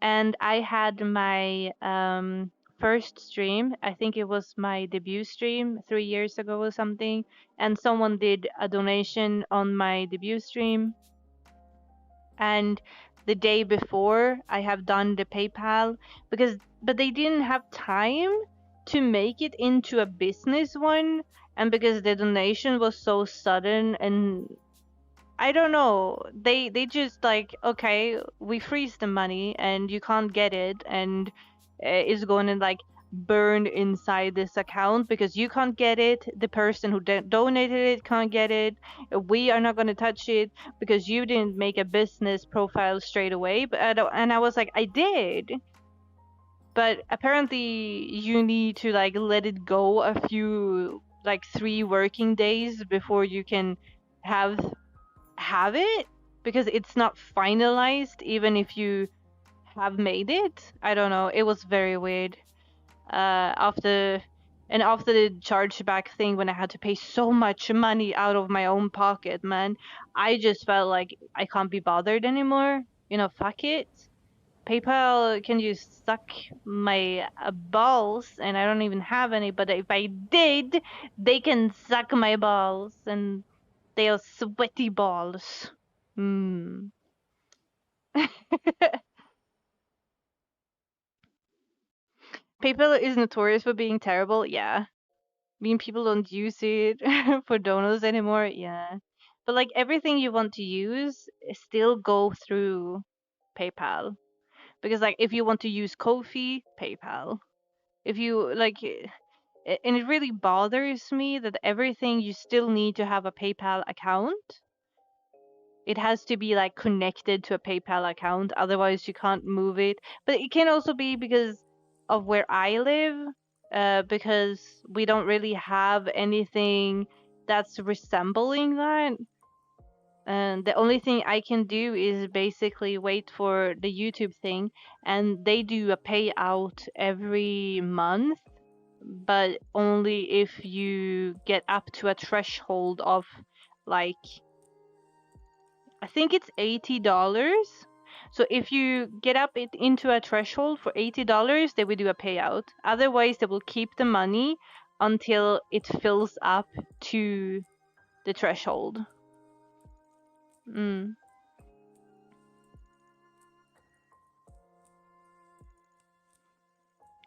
and I had my first stream. I think it was my debut stream 3 years ago or something, and someone did a donation on my debut stream, and the day before I have done the PayPal, because but they didn't have time to make it into a business one, and because the donation was so sudden, and I don't know, they just like, okay, we freeze the money and you can't get it, and it's going to like burn inside this account because you can't get it, the person who donated it can't get it, we are not going to touch it because you didn't make a business profile straight away. But and I was like, I did, but apparently you need to like let it go a few, like 3 working days before you can have it, because it's not finalized even if you have made it. I don't know. It was very weird. After after the chargeback thing, when I had to pay so much money out of my own pocket, man, I just felt like I can't be bothered anymore. You know, fuck it. PayPal can you suck my balls, and I don't even have any. But if I did, they can suck my balls, and they are sweaty balls. Hmm. PayPal is notorious for being terrible. Yeah. I mean, people don't use it for donuts anymore. Yeah. But like everything you want to use still go through PayPal. Because like if you want to use Kofi, PayPal. If you like, and it really bothers me that everything you still need to have a PayPal account. It has to be like connected to a PayPal account, otherwise you can't move it. But it can also be because of where I live, because we don't really have anything that's resembling that. And the only thing I can do is basically wait for the YouTube thing, and they do a payout every month, but only if you get up to a threshold of like, I think it's $80. So if you get up it into a threshold for $80, they will do a payout. Otherwise, they will keep the money until it fills up to the threshold. Mm.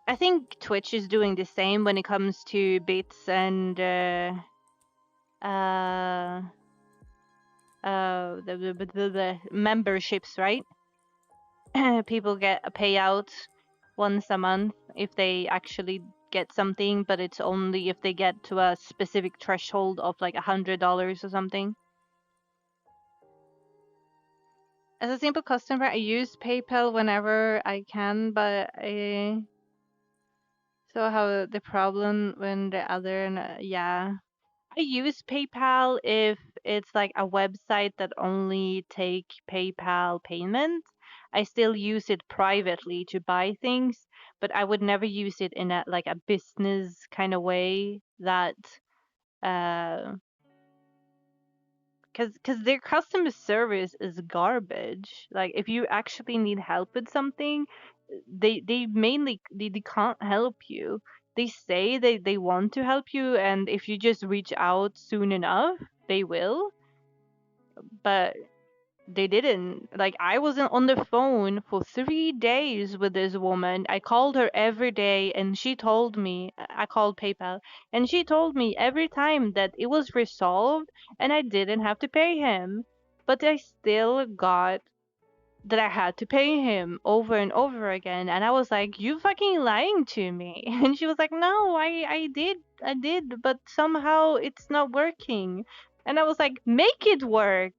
I think Twitch is doing the same when it comes to bits and uh, the memberships, right? People get a payout once a month if they actually get something, but it's only if they get to a specific threshold of like $100 or something. As a simple customer, I use PayPal whenever I can, but I so how the problem when the other, yeah. I use PayPal if it's like a website that only take PayPal payment. I still use it privately to buy things, but I would never use it in a like a business kind of way that uh cause their customer service is garbage. Like if you actually need help with something, they mainly they can't help you. They say they want to help you, and if you just reach out soon enough, they will. But they didn't. Like I wasn't on the phone for 3 days with this woman. I called her every day, and she told me I called PayPal, and she told me every time that it was resolved and I didn't have to pay him. But I still got that I had to pay him over and over again, and I was like, "You fucking lying to me?" And she was like, "No, I did, but somehow it's not working." And I was like, "Make it work."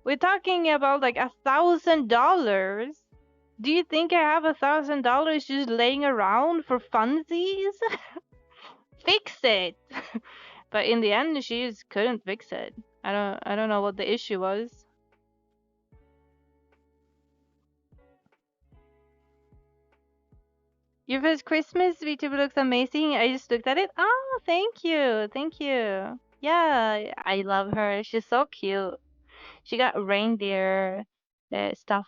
We're talking about like $1,000. Do you think I have $1,000 just laying around for funsies? Fix it. But in the end, she just couldn't fix it. I don't know what the issue was. Your first Christmas VTuber looks amazing. I just looked at it. Oh, thank you, thank you. Yeah, I love her. She's so cute. She got reindeer stuff.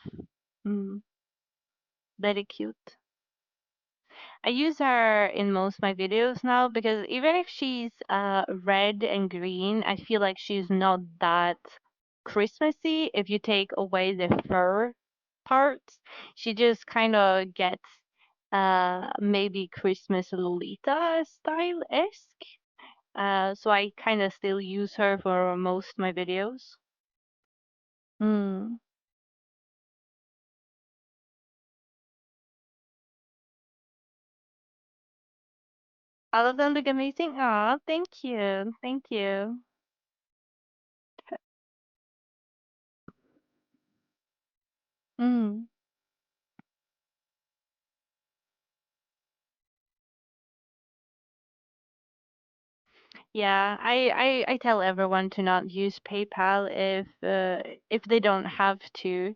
Mm, very cute. I use her in most of my videos now because even if she's red and green, I feel like she's not that Christmassy if you take away the fur parts. She just kind of gets maybe Christmas Lolita style-esque. So I kind of still use her for most of my videos. Hmm. All of them look amazing. Aw, thank you. Thank you. Mm. Yeah, I tell everyone to not use PayPal if they don't have to.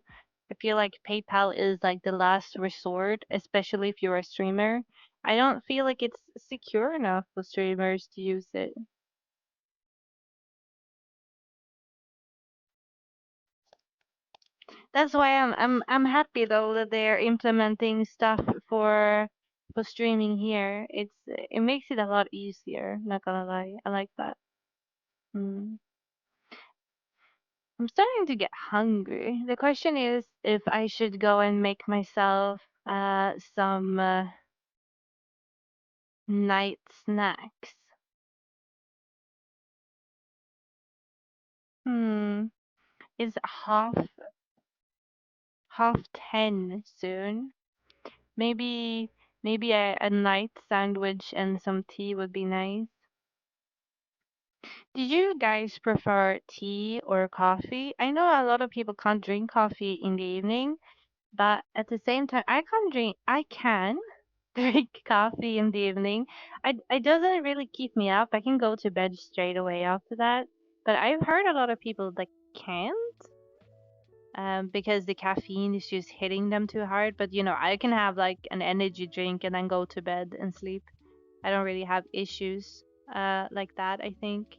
I feel like PayPal is like the last resort, especially if you're a streamer. I don't feel like it's secure enough for streamers to use it. That's why I'm happy though that they're implementing stuff for streaming here. It makes it a lot easier, not gonna lie. I like that. Mm. I'm starting to get hungry. The question is if I should go and make myself some night snacks. Hmm. It's half 10 soon. Maybe maybe a night sandwich and some tea would be nice. Did you guys prefer tea or coffee? I know a lot of people can't drink coffee in the evening, but at the same time, I can drink coffee in the evening. It doesn't really keep me up. I can go to bed straight away after that. But I've heard a lot of people that can't, because the caffeine is just hitting them too hard. But I can have like an energy drink and then go to bed and sleep. I don't really have issues like that, I think.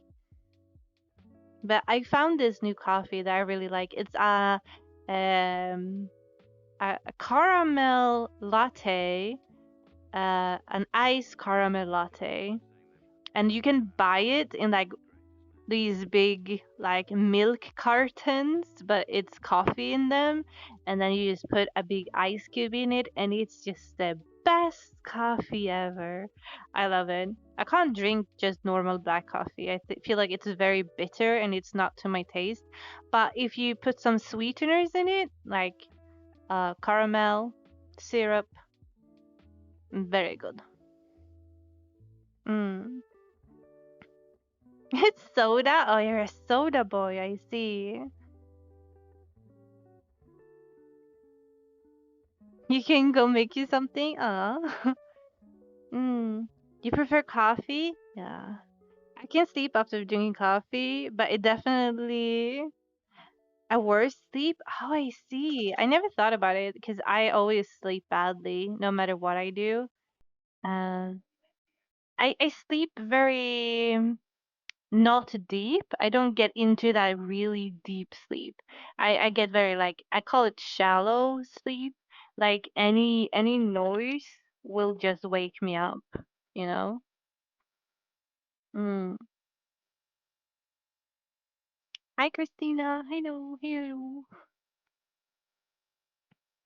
But I found this new coffee that I really like. It's um a caramel latte, an iced caramel latte, and you can buy it in like these big like milk cartons, but it's coffee in them, and then you just put a big ice cube in it, and it's just the best coffee ever. I love it. I can't drink just normal black coffee. Feel like it's very bitter and it's not to my taste. But if you put some sweeteners in it, like caramel, syrup, very good. Mm. It's soda. Oh, you're a soda boy. I see. You can go make you something. Mm. You prefer coffee? Yeah. I can sleep after drinking coffee, but it definitely a worse sleep. Oh, I see. I never thought about it because I always sleep badly no matter what I do. Um, I sleep very not deep. I don't get into that really deep sleep. I get very like I call it shallow sleep. Like any noise will just wake me up, you know? Mm. Hi Christina. Hello, hello.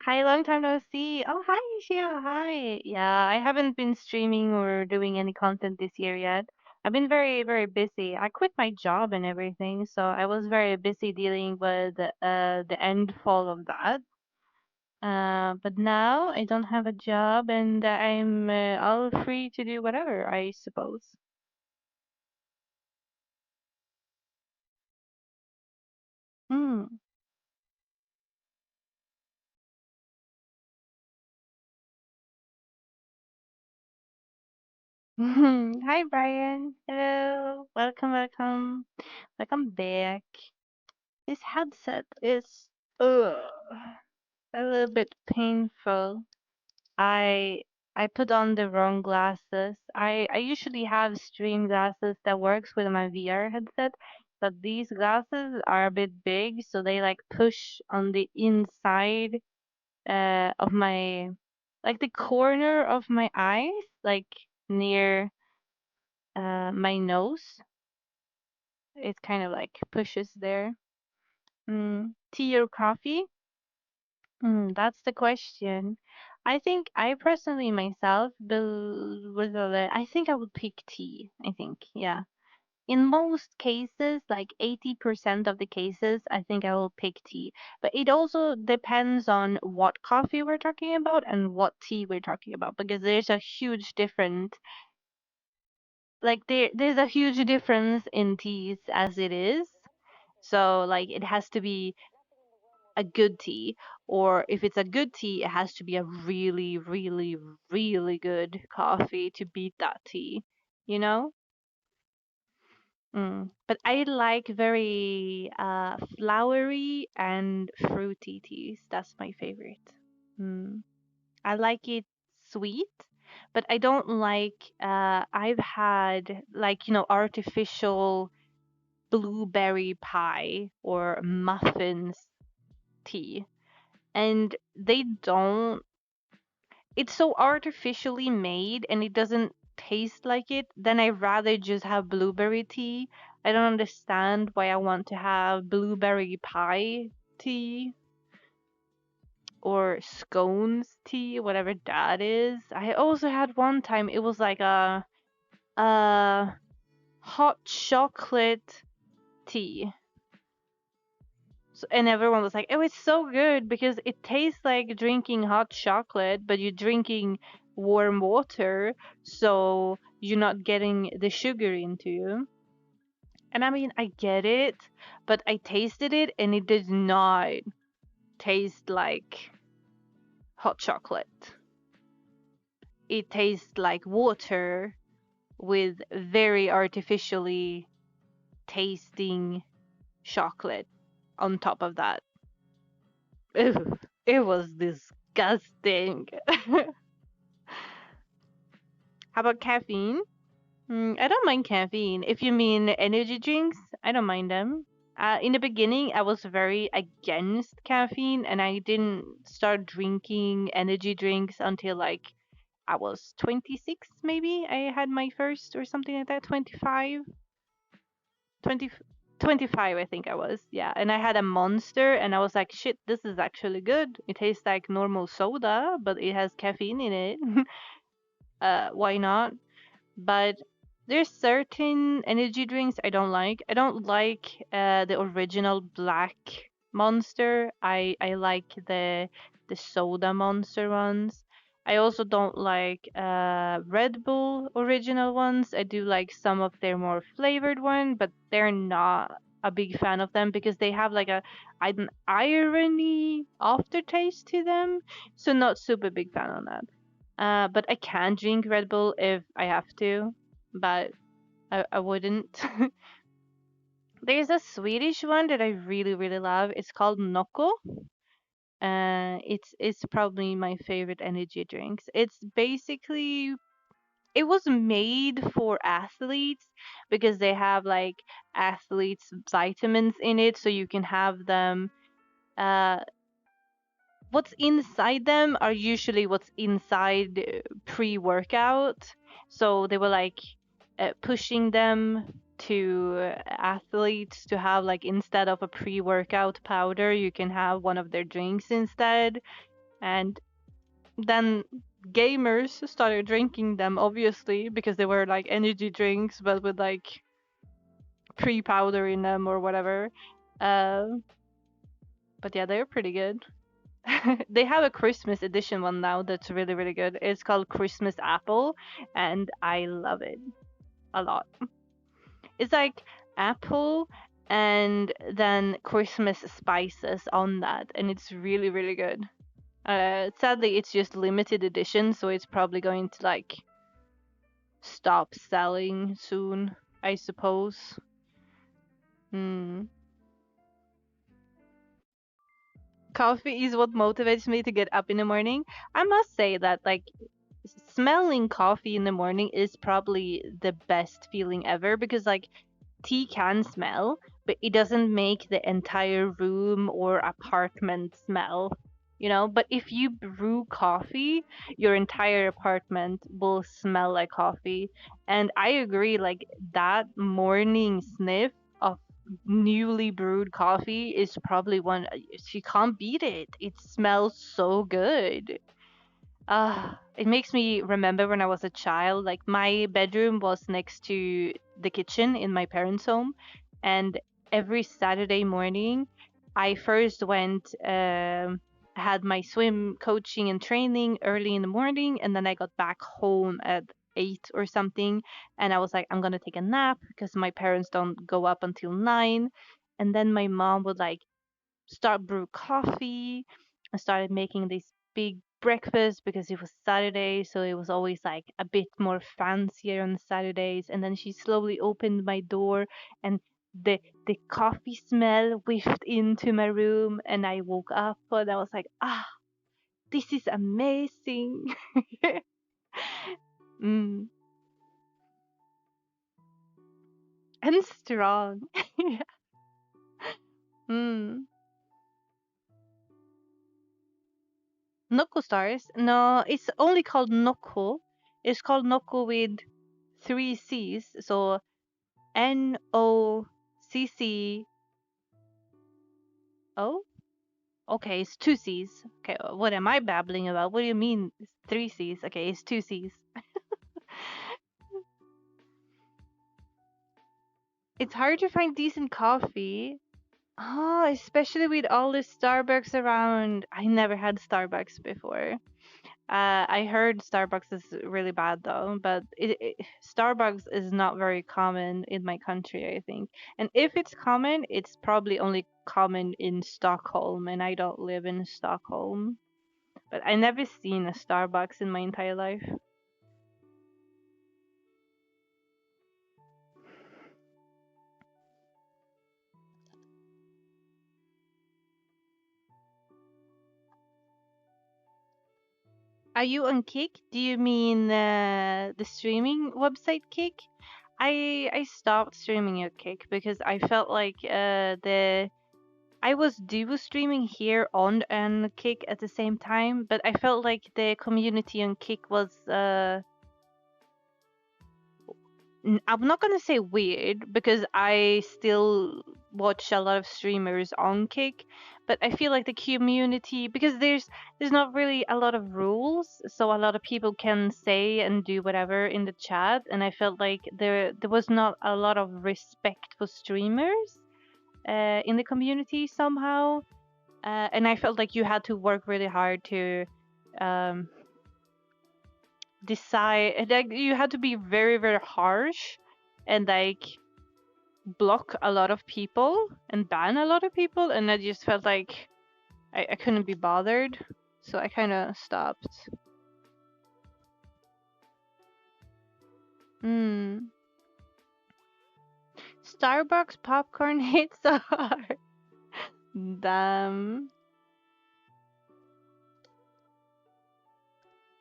Hi, long time no see. Oh, hi, Shia. Hi. Yeah, I haven't been streaming or doing any content this year yet. I've been very, very busy. I quit my job and everything, so I was very busy dealing with the end fall of that. But now I don't have a job and I'm all free to do whatever, I suppose. Mm. Hi, Brian. Hello. Welcome, welcome. Welcome back. This headset is a little bit painful. I I put on the wrong glasses. I usually have stream glasses that works with my VR headset, but these glasses are a bit big, so they like push on the inside of my like the corner of my eyes, like near my nose. It kind of like pushes there. Tea or coffee? That's the question. I think I personally myself I think I would pick tea. I think, yeah. In most cases, like 80% of the cases, I think I will pick tea. But it also depends on what coffee we're talking about and what tea we're talking about because there's a huge difference. Like there's a huge difference in teas as it is. So like it has to be a good tea, or if it's a good tea, it has to be a really, really, really good coffee to beat that tea, you know? But I like very flowery and fruity teas. That's my favorite. Mm. I like it sweet, but I don't like. I've had like artificial blueberry pie or muffins tea and they don't it's so artificially made and it doesn't taste like it, then I rather just have blueberry tea. I don't understand why I want to have blueberry pie tea or scones tea, whatever that is. I also had one time it was like a hot chocolate tea. So, and everyone was like, "Oh, it's so good because it tastes like drinking hot chocolate, but you're drinking warm water, so you're not getting the sugar into you." And I mean, I get it, but I tasted it and it did not taste like hot chocolate. It tastes like water with very artificially tasting chocolate on top of that. Ew, it was disgusting. How about caffeine? I don't mind caffeine. If you mean energy drinks, I don't mind them. In the beginning, I was very against caffeine and I didn't start drinking energy drinks until like I was 26, maybe. I had my first or something like that, 25, 20, 25, I think I was. Yeah. And I had a monster and I was like, shit, this is actually good. It tastes like normal soda, but it has caffeine in it. Why not? But there's certain energy drinks I don't like. I don't like the original black Monster. I like the soda Monster ones. I also don't like Red Bull original ones. I do like some of their more flavored one, but they're not a big fan of them because they have like an irony aftertaste to them. So not super big fan on that. But I can drink Red Bull if I have to, but I wouldn't. There's a Swedish one that I really, really love. It's called Nocco. It's probably my favorite energy drinks. It's basically it was made for athletes because they have like athletes vitamins in it, so you can have them. What's inside them are usually what's inside pre-workout. So they were like pushing them to athletes to have like, instead of a pre-workout powder, you can have one of their drinks instead. And then gamers started drinking them, obviously, because they were like energy drinks but with like pre-powder in them or whatever. Uh, but yeah, they're pretty good. They have a Christmas edition one now that's really, really good. It's called Christmas Apple, and I love it a lot. It's like apple and then Christmas spices on that, and it's really, really good. Sadly, it's just limited edition, so it's probably going to like stop selling soon, I suppose. Coffee is what motivates me to get up in the morning. I must say that like smelling coffee in the morning is probably the best feeling ever, because like tea can smell, but it doesn't make the entire room or apartment smell, you know? But if you brew coffee, your entire apartment will smell like coffee. And I agree, like that morning sniff of newly brewed coffee is probably one, you can't beat it. It smells so good. It makes me remember when I was a child. Like my bedroom was next to the kitchen in my parents' home, and every Saturday morning, I first went, had my swim coaching and training early in the morning, and then I got back home at 8 or something, and I was like, I'm gonna take a nap because my parents don't go up until 9, and then my mom would like start brew coffee. I started making this big breakfast because it was Saturday, so it was always like a bit more fancier on Saturdays. And then she slowly opened my door, and the coffee smell whiffed into my room, and I woke up and I was like, this is amazing. mm. And strong. Yeah. mm. Noko stars? No, it's only called Noko. It's called Noko with three C's. So NOCCO. Okay, it's two C's. Okay, what am I babbling about? What do you mean it's three C's? Okay, it's two C's. It's hard to find decent coffee. Oh, especially with all the Starbucks around. I never had Starbucks before. I heard Starbucks is really bad though, but Starbucks is not very common in my country, I think. And if it's common, it's probably only common in Stockholm, and I don't live in Stockholm. But I never seen a Starbucks in my entire life. Are you on Kick? Do you mean the streaming website Kick? I stopped streaming at Kick because I felt like the I was duo streaming here on and Kick at the same time, but I felt like the community on Kick was I'm not gonna say weird because I still watch a lot of streamers on Kick, but I feel like the community, because there's not really a lot of rules, so a lot of people can say and do whatever in the chat, and I felt like there was not a lot of respect for streamers in the community somehow, and I felt like you had to work really hard to um, decide, like you had to be very, very harsh and like block a lot of people and ban a lot of people, and I just felt like I couldn't be bothered, so I kind of stopped. Starbucks popcorn hits so hard. Damn.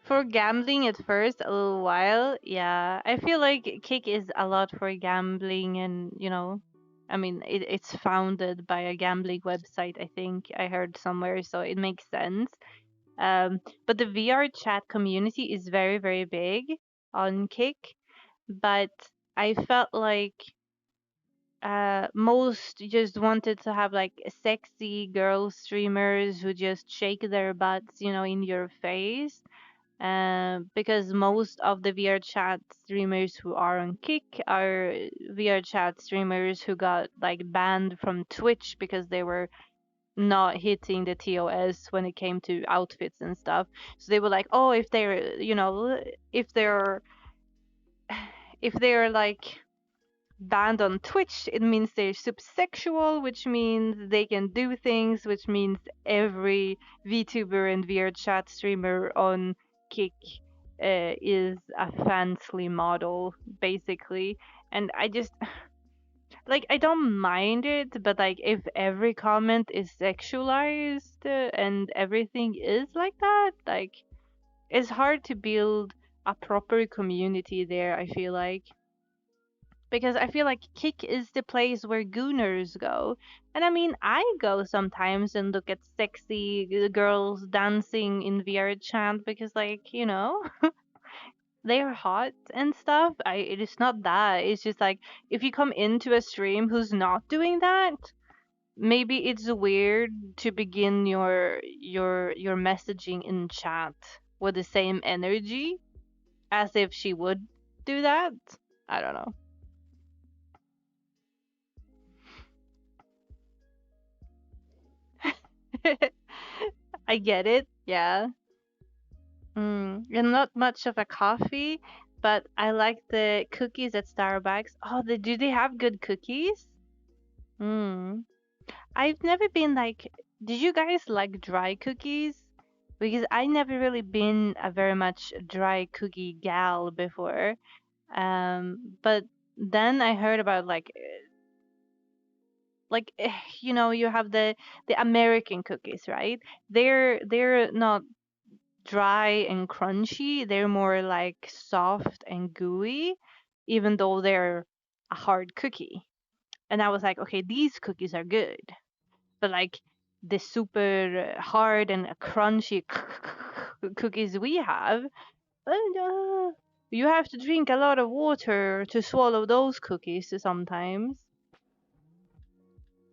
For gambling at first, a little while, yeah. I feel like Kick is a lot for gambling, and I mean, it's founded by a gambling website. I think I heard somewhere, so it makes sense. But the VR chat community is very, very big on Kick, but I felt like most just wanted to have like sexy girl streamers who just shake their butts, in your face. Because most of the VR chat streamers who are on Kick are VR chat streamers who got like banned from Twitch because they were not hitting the TOS when it came to outfits and stuff. So they were like, oh, if they're, if they're if they're like banned on Twitch, it means they're subsexual, which means they can do things, which means every VTuber and VRChat streamer on Kick is a fansly model, basically. And I just, like, I don't mind it, but like, if every comment is sexualized and everything is like that, like, it's hard to build a proper community there, I feel like, because I feel like Kick is the place where gooners go. And I mean, I go sometimes and look at sexy girls dancing in VR chat because, like, they're hot and stuff. It is not that. It's just like if you come into a stream who's not doing that, maybe it's weird to begin your messaging in chat with the same energy as if she would do that. I don't know. I get it. Yeah. I'm not much of a coffee, but I like the cookies at Starbucks. Oh, do they have good cookies? Mm. I've never been like, did you guys like dry cookies? Because I never really been a very much dry cookie gal before. But then I heard about you have the American cookies, right? They're not dry and crunchy. They're more like soft and gooey, even though they're a hard cookie. And I was like, okay, these cookies are good. But like the super hard and crunchy cookies we have, you have to drink a lot of water to swallow those cookies sometimes.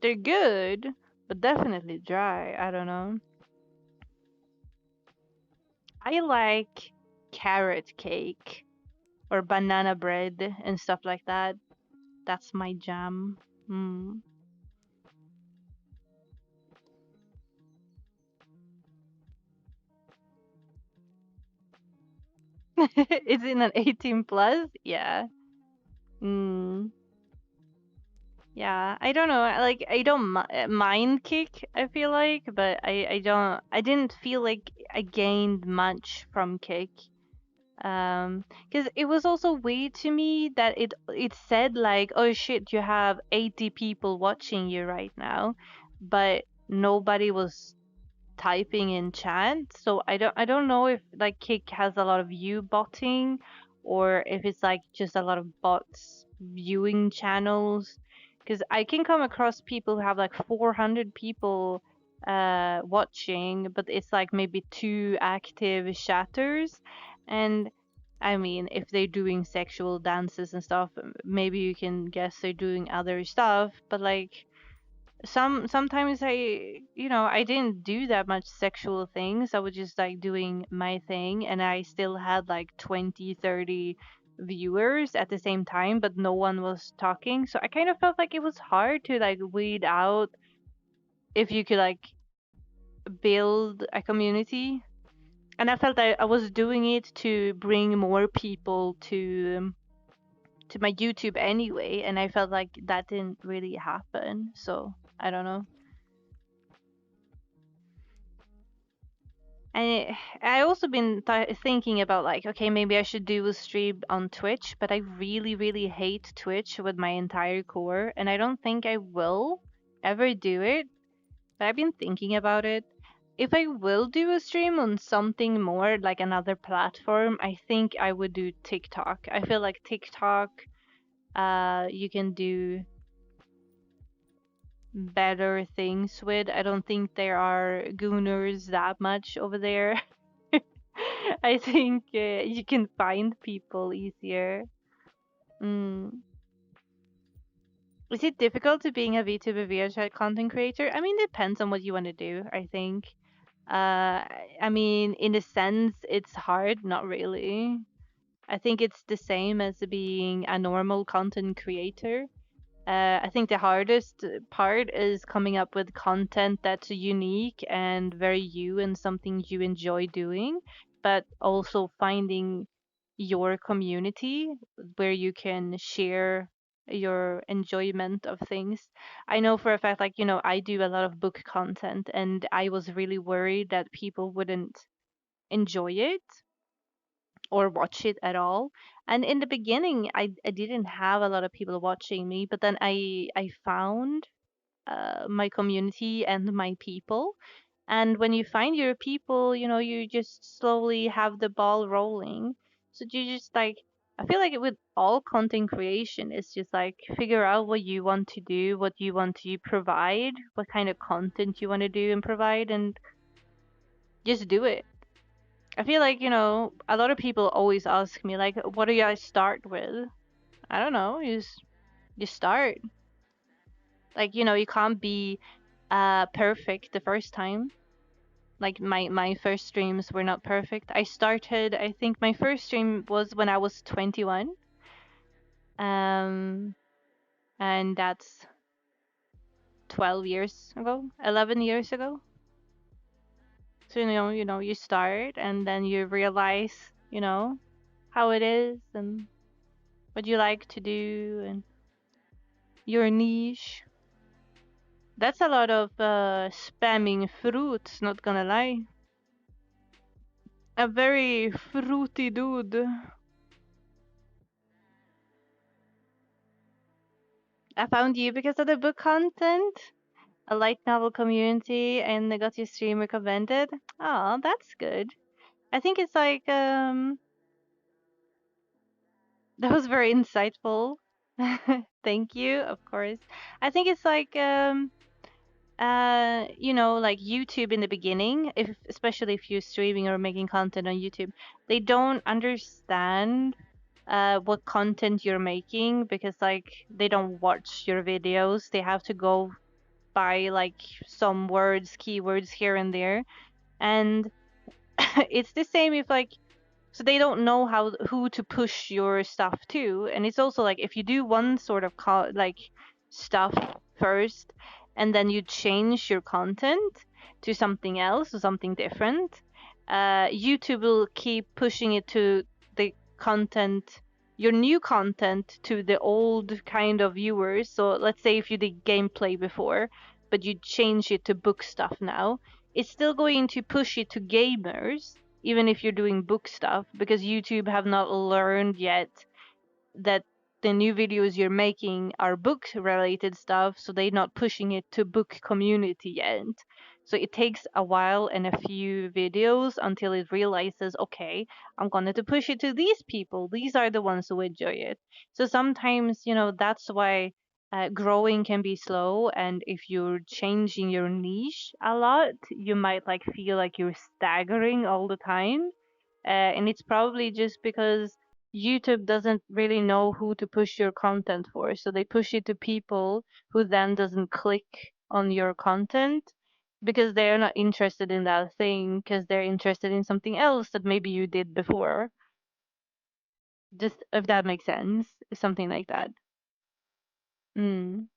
They're good, but definitely dry. I don't know. I like carrot cake or banana bread and stuff like that. That's my jam. Mm. Is it an 18 plus? Yeah. Mm. Yeah. I don't know. I don't mind kick, I feel like, but I didn't feel like I gained much from kick. Because it was also weird to me that it said like, oh shit, you have 80 people watching you right now, but nobody was typing in chat. So I don't know if like Kick has a lot of view botting or if it's like just a lot of bots viewing channels. Because I can come across people who have like 400 people watching, but it's like maybe two active chatters. And I mean, if they're doing sexual dances and stuff, maybe you can guess they're doing other stuff. But like sometimes I didn't do that much sexual things. I was just like doing my thing, and I still had like 20, 30 viewers at the same time, but no one was talking. So I kind of felt like it was hard to like weed out if you could like build a community. And I felt I was doing it to bring more people to my YouTube anyway, and I felt like that didn't really happen. So I don't know. I also been thinking about like, okay, maybe I should do a stream on Twitch, but I really, really hate Twitch with my entire core, and I don't think I will ever do it. But I've been thinking about it. if I will do a stream on something more like another platform, I think I would do TikTok. I feel like TikTok, you can do better things with. I don't think there are gooners that much over there. I think you can find people easier. Mm. Is it difficult to being a VTuber VRCHAT content creator? I mean, depends on what you want to do, I think. I mean, in a sense, it's hard, not really. I think it's the same as being a normal content creator. I think the hardest part is coming up with content that's unique and very you and something you enjoy doing, but also finding your community where you can share your enjoyment of things. I know for a fact, like, I do a lot of book content, and I was really worried that people wouldn't enjoy it or watch it at all. And in the beginning, I didn't have a lot of people watching me, but then I found my community and my people. And when you find your people, you just slowly have the ball rolling. So you just like, I feel like with all content creation, it's just like figure out what you want to do, what you want to provide, what kind of content you want to do and provide, and just do it. I feel like, a lot of people always ask me, like, what do I start with? I don't know. You start. Like, you can't be perfect the first time. Like my first streams were not perfect. I started, I think my first stream was when I was 21. Um, and that's 12 years ago, 11 years ago. So, you start and then you realize, how it is and what you like to do and your niche. That's a lot of spamming fruits, not gonna lie. A very fruity dude. I found you because of the book content, a light novel community, and I got your stream recommended. Oh, that's good. I think it's like that was very insightful. Thank you, of course. I think it's like like YouTube in the beginning, if especially if you're streaming or making content on YouTube, they don't understand what content you're making because like they don't watch your videos. They have to go by like some words, keywords here and there. And it's the same if like so they don't know who to push your stuff to. And it's also like if you do one sort of like stuff first and then you change your content to something else or something different, YouTube will keep pushing it to the content, your new content, to the old kind of viewers. So let's say if you did gameplay before but you change it to book stuff now, it's still going to push it to gamers even if you're doing book stuff, because YouTube have not learned yet that the new videos you're making are book related stuff, so they're not pushing it to book community yet. So it takes a while and a few videos until it realizes, okay, I'm going to push it to these people. These are the ones who enjoy it. So sometimes, that's why growing can be slow. And if you're changing your niche a lot, you might like feel like you're staggering all the time. And it's probably just because YouTube doesn't really know who to push your content for. So they push it to people who then doesn't click on your content because they're not interested in that thing because they're interested in something else that maybe you did before. Just if that makes sense, something like that. Mm.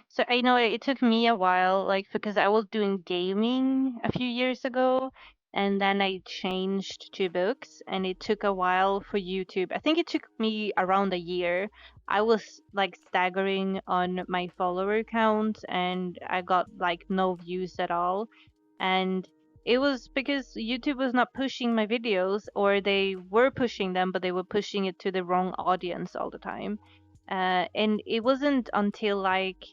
So I know it took me a while, like because I was doing gaming a few years ago, and then I changed to books, and it took a while for YouTube. I think it took me around a year. I was like staggering on my follower count, and I got like no views at all. And It was because YouTube was not pushing my videos, or they were pushing them, but they were pushing it to the wrong audience all the time. And it wasn't until like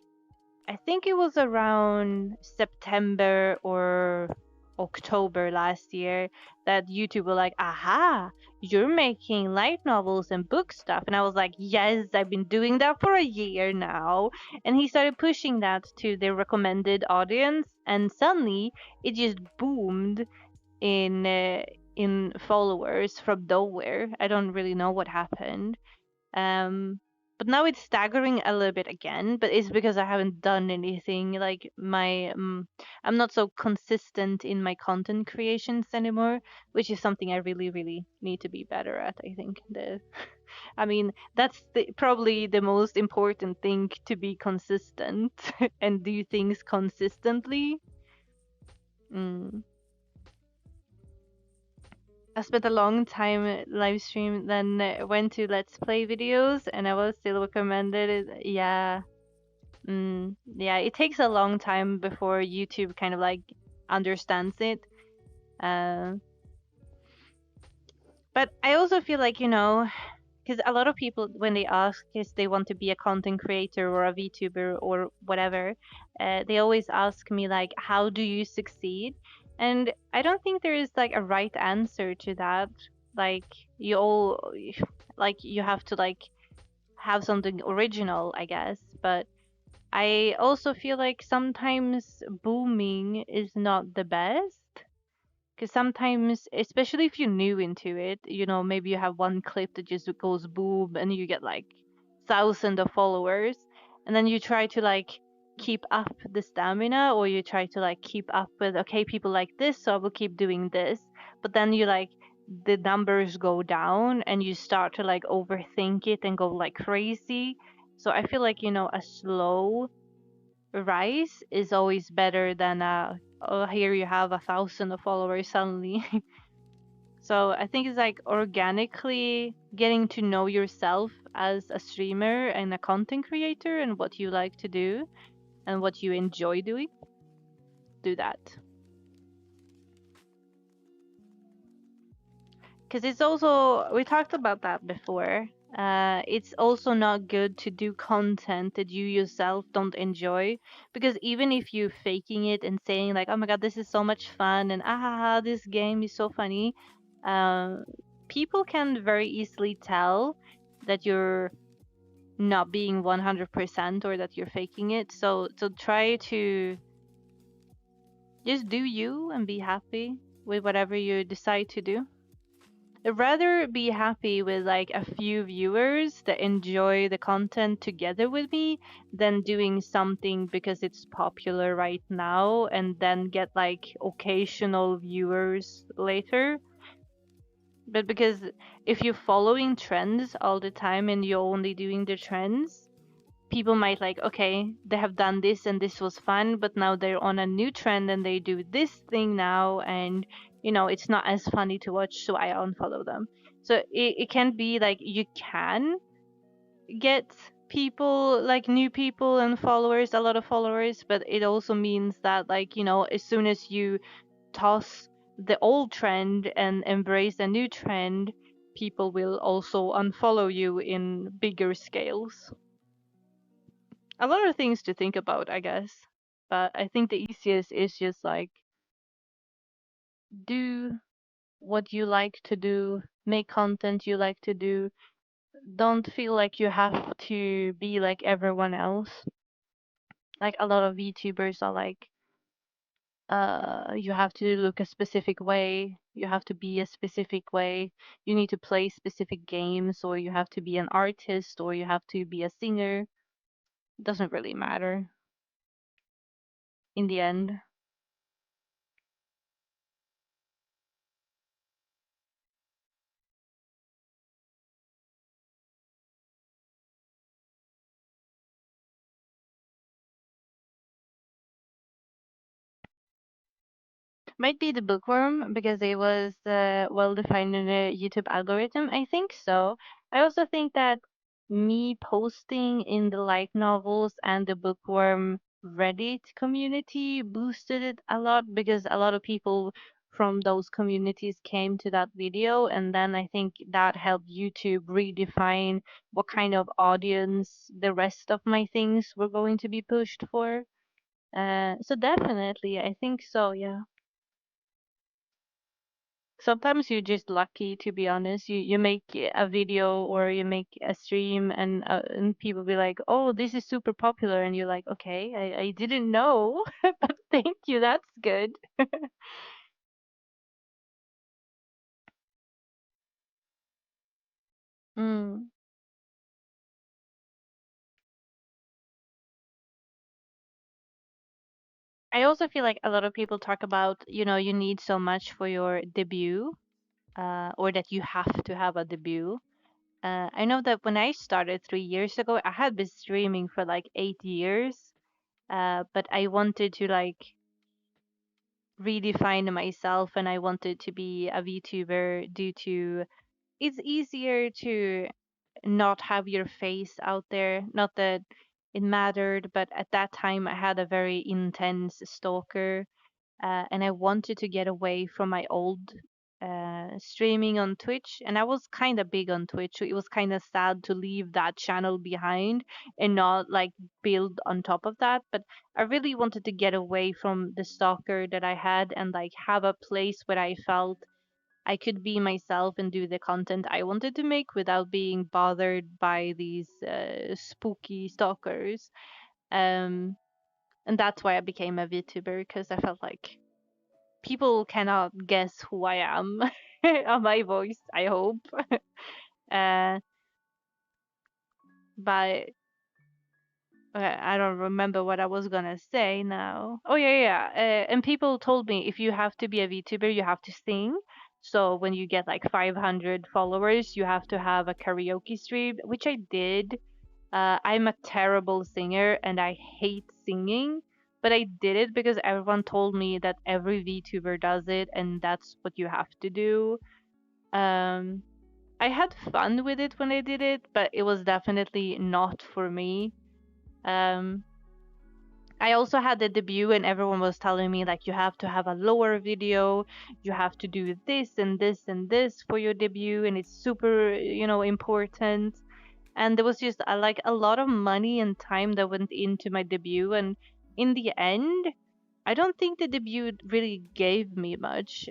I think it was around September or October last year that YouTube were like, aha, you're making light novels and book stuff. And I was like, yes, I've been doing that for a year now. And he started pushing that to the recommended audience. And suddenly it just boomed in followers from nowhere. I don't really know what happened. Um, but now it's staggering a little bit again, but it's because I haven't done anything. Like I'm not so consistent in my content creations anymore, which is something I really, really need to be better at. I think I mean, that's probably the most important thing, to be consistent and do things consistently. Mm. I spent a long time live stream, then went to Let's Play videos, and I was still recommended it. Yeah, yeah. It takes a long time before YouTube kind of like understands it. Uh, but I also feel like, because a lot of people, when they ask if they want to be a content creator or a VTuber or whatever, they always ask me like, how do you succeed? And I don't think there is like a right answer to that. Like you all, like you have to like have something original, I guess. But I also feel like sometimes booming is not the best. Because sometimes, especially if you're new into it, maybe you have one clip that just goes boom and you get like thousands of followers, and then you try to like keep up the stamina, or you try to like keep up with, okay, people like this, so I will keep doing this. But then you like the numbers go down and you start to like overthink it and go like crazy. So I feel like, a slow rise is always better than oh, here you have 1,000 of followers suddenly. So I think it's like organically getting to know yourself as a streamer and a content creator and what you like to do and what you enjoy doing. Do that. Because it's also, we talked about that before. It's also not good to do content that you yourself don't enjoy, because even if you're faking it and saying like, oh my god, this is so much fun, and this game is so funny, uh, people can very easily tell that you're not being 100% or that you're faking it. So try to just do you and be happy with whatever you decide to do. I'd rather be happy with like a few viewers that enjoy the content together with me than doing something because it's popular right now and then get like occasional viewers later. But because if you're following trends all the time and you're only doing the trends, people might like, okay, they have done this and this was fun, but now they're on a new trend and they do this thing now, and it's not as funny to watch, so I unfollow them. So it can be like you can get people like new people and followers, a lot of followers, but it also means that like, as soon as you toss the old trend and embrace a new trend, people will also unfollow you in bigger scales. A lot of things to think about, I guess. But I think the easiest is just like do what you like to do, make content you like to do. Don't feel like you have to be like everyone else. Like a lot of VTubers are like, you have to look a specific way, you have to be a specific way, you need to play specific games, or you have to be an artist, or you have to be a singer. It doesn't really matter in the end. Might be the bookworm because it was well defined in the YouTube algorithm. I think so. I also think that me posting in the light novels and the bookworm Reddit community boosted it a lot because a lot of people from those communities came to that video, and then I think that helped YouTube redefine what kind of audience the rest of my things were going to be pushed for. So definitely, I think so, yeah. Sometimes you're just lucky, to be honest. You make a video or you make a stream, and people be like, "Oh, this is super popular," and you're like, "Okay, I didn't know, but thank you, that's good." Mm. I also feel like a lot of people talk about, you need so much for your debut, or that you have to have a debut. I know that when I started 3 years ago, I had been streaming for like 8 years, but I wanted to like redefine myself and I wanted to be a VTuber due to it's easier to not have your face out there. Not that it mattered, but at that time I had a very intense stalker, and I wanted to get away from my old streaming on Twitch. And I was kind of big on Twitch, so it was kind of sad to leave that channel behind and not like build on top of that. But I really wanted to get away from the stalker that I had and like have a place where I felt I could be myself and do the content I wanted to make without being bothered by these spooky stalkers. Um, and that's why I became a VTuber because I felt like people cannot guess who I am on my voice, I hope. Uh, but I don't remember what I was gonna say now. Oh yeah, yeah. And people told me if you have to be a VTuber, you have to sing. So when you get like 500 followers, you have to have a karaoke stream, which I did. I'm a terrible singer and I hate singing, but I did it because everyone told me that every VTuber does it and that's what you have to do. Um, I had fun with it when I did it, but it was definitely not for me. Um, I also had the debut, and everyone was telling me like you have to have a lower video, you have to do this and this and this for your debut, and it's super, important. And there was just like a lot of money and time that went into my debut, and in the end, I don't think the debut really gave me much.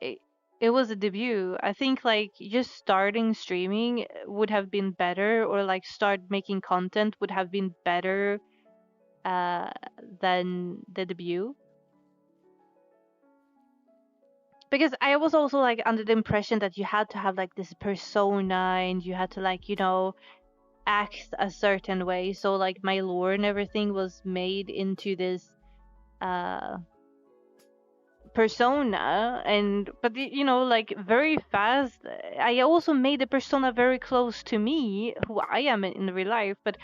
it, it was a debut. I think like just starting streaming would have been better, or like start making content would have been better uh, than the debut. Because I was also like under the impression that you had to have like this persona and you had to like, act a certain way. So like my lore and everything was made into this uh persona, and but like very fast I also made the persona very close to me who I am in real life. But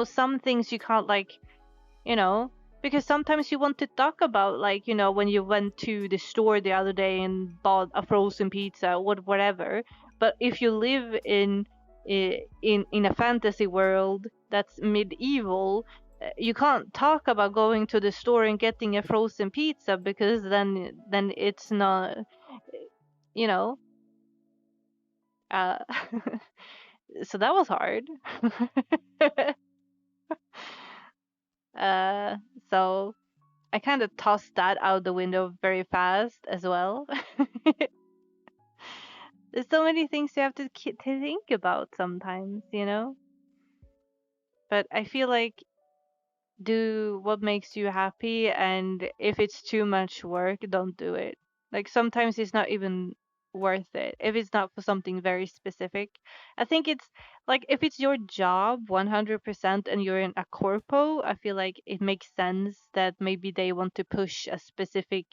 some things you can't like, you know because sometimes you want to talk about like, when you went to the store the other day and bought a frozen pizza or whatever. But if you live in a fantasy world that's medieval, you can't talk about going to the store and getting a frozen pizza because then it's not, you know uh so that was hard. uh so I kind of tossed that out the window very fast as well. There's so many things you have to think about sometimes, But I feel like do what makes you happy, and if it's too much work, don't do it. Like sometimes it's not even worth it if it's not for something very specific. I think it's like if it's your job 100% and you're in a corpo, I feel like it makes sense that maybe they want to push a specific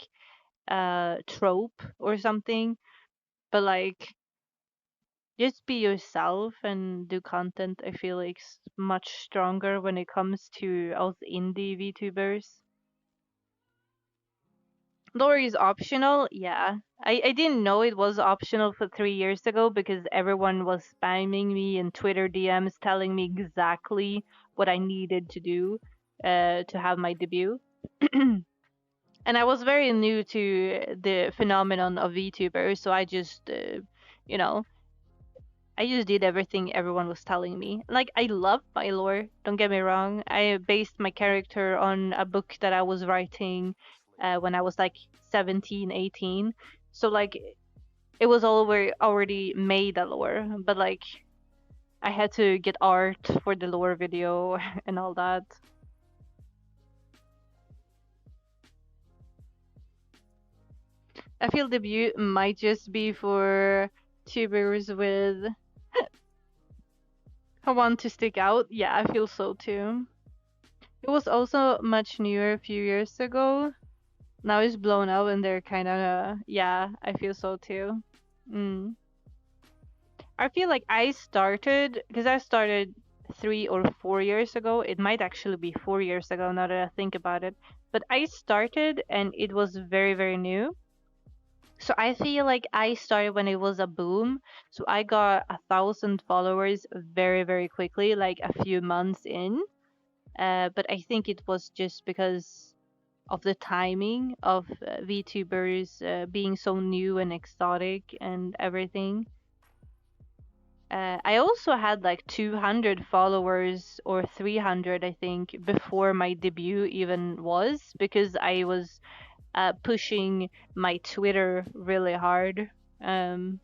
trope or something. But like just be yourself and do content. I feel like it's much stronger when it comes to us indie VTubers. Lore is optional, yeah. I didn't know it was optional for 3 years ago because everyone was spamming me in Twitter DMs telling me exactly what I needed to do to have my debut. And I was very new to the phenomenon of VTuber, so I just, you know, I just did everything everyone was telling me. Like, I love my lore, don't get me wrong. I based my character on a book that I was writing when I was like 17, 18. So, like, it was already made a lore, but like, I had to get art for the lore video and all that. I feel debut might just be for tubers with who want to stick out. Yeah, I feel so too. It was also much newer a few years ago. Now it's blown up and they're kind of, yeah, I feel so too. Mm. I feel like because I started 3 or 4 years ago. It might actually be 4 years ago now that I think about it. But I started and it was very, very new. So I feel like I started when it was a boom. So I got 1,000 followers very, very quickly, like a few months in. But I think it was just because of the timing of VTubers being so new and exotic and everything. I also had like 200 followers or 300, I think, before my debut even was because I was pushing my Twitter really hard. Um,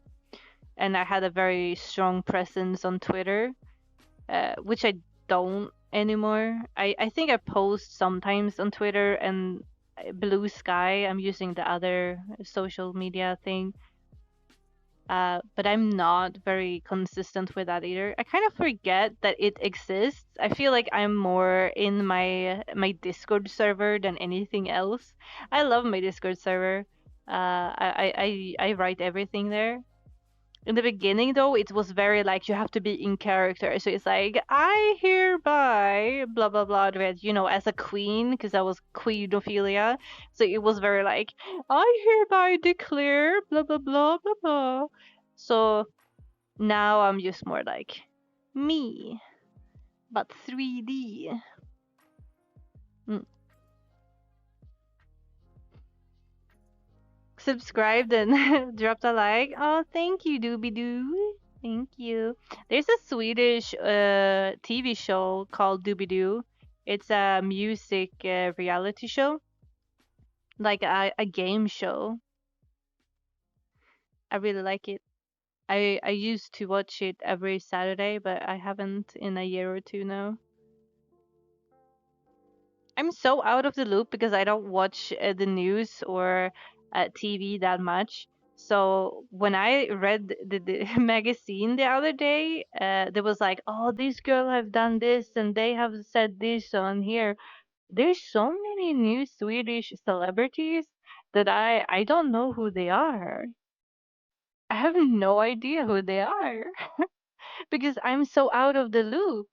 and I had a very strong presence on Twitter, which I don't anymore. I think I post sometimes on Twitter and Blue Sky. I'm using the other social media thing. But I'm not very consistent with that either. I kind of forget that it exists. I feel like I'm more in my Discord server than anything else. I love my Discord server. I write everything there. In the beginning, though, it was very like you have to be in character. So it's like, I hereby, blah, blah, blah, read, as a queen, because I was Queen Ophilia. So it was very like, I hereby declare, blah, blah, blah, blah, blah. So now I'm just more like, me, but 3D. Mm. Subscribed and dropped a like. Oh, thank you, Doobie Doo. Thank you. There's a Swedish TV show called Doobie Doo. It's a music reality show, like a game show. I really like it. I used to watch it every Saturday, but I haven't in a year or two now. I'm so out of the loop because I don't watch the news or TV that much. So when I read the magazine the other day, there was like, oh, this girl have done this and they have said this on here. There's so many new Swedish celebrities that I don't know who they are. I have no idea who they are because I'm so out of the loop.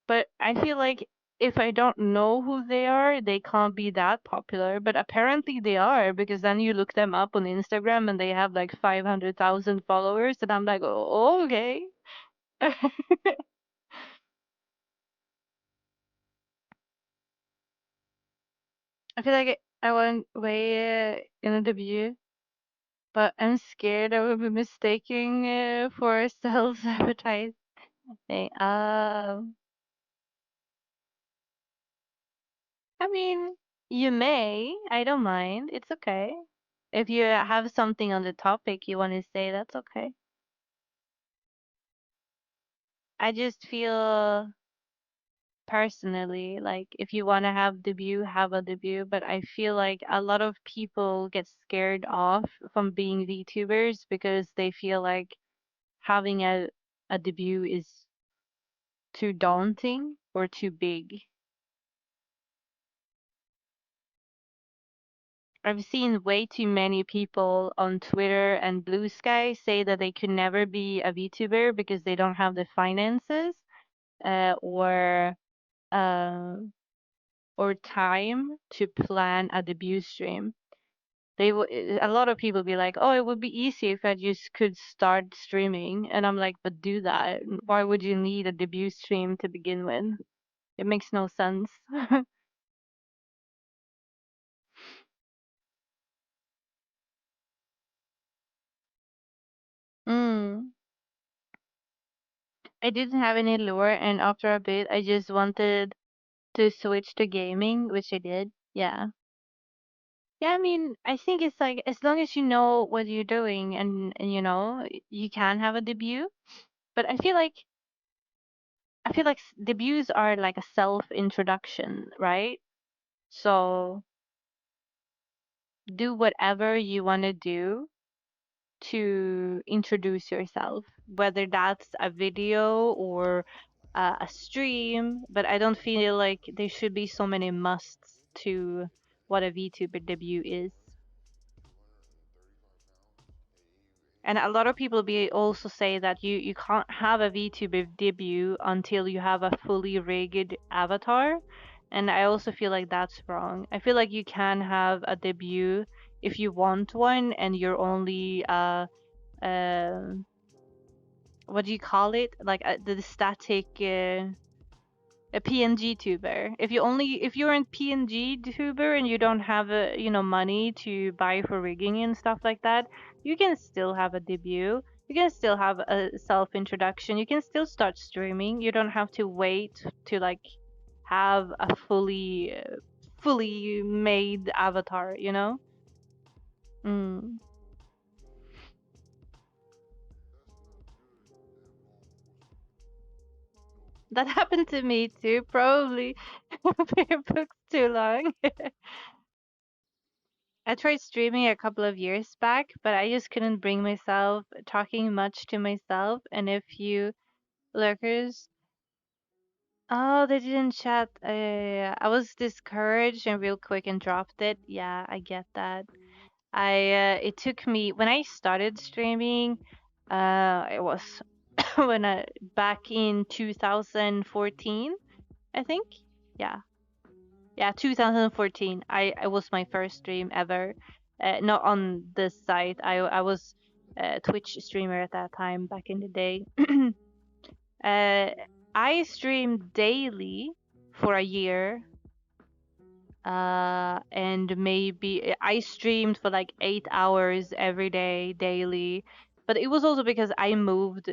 But I feel like if I don't know who they are, they can't be that popular. But apparently they are because then you look them up on Instagram and they have like 500,000 followers, and I'm like, oh, okay. I feel like I went way in a debut, but I'm scared I will be mistaking for self-advertising. I mean, you may. I don't mind. It's okay. If you have something on the topic you want to say, that's okay. I just feel personally like if you want to have debut, have a debut. But I feel like a lot of people get scared off from being VTubers because they feel like having a debut is too daunting or too big. I've seen way too many people on Twitter and Blue Sky say that they could never be a VTuber because they don't have the finances, or uh, or time to plan a debut stream. A lot of people be like, "Oh, it would be easy if I just could start streaming," and I'm like, "But do that. Why would you need a debut stream to begin with? It makes no sense." Mm. I didn't have any lure, and after a bit, I just wanted to switch to gaming, which I did. Yeah. Yeah, I mean, I think it's like as long as you know what you're doing and you can have a debut. But I feel like debuts are like a self introduction, right? So do whatever you want to do to introduce yourself, whether that's a video or a stream. But I don't feel like there should be so many musts to what a VTuber debut is. And a lot of people be also say that you can't have a VTuber debut until you have a fully rigged avatar. And I also feel like that's wrong. I feel like you can have a debut if you want one and you're only uh what do you call it? Like the static a PNG tuber. If you're a PNG tuber and you don't have money to buy for rigging and stuff like that, you can still have a debut. You can still have a self introduction. You can still start streaming. You don't have to wait to like have a fully made avatar, you know? Mm. That happened to me too, probably. It books too long. I tried streaming a couple of years back, but I just couldn't bring myself talking much to myself and a few lurkers. Oh, they didn't chat. I was discouraged and real quick and dropped it. Yeah, I get that. It took me when I started streaming. It was when I back in 2014, I think. Yeah, yeah, 2014. I was my first stream ever. Not on this site. I was a Twitch streamer at that time back in the day. uh, I streamed daily for a year, and maybe I streamed for like 8 hours every day daily. But it was also because I moved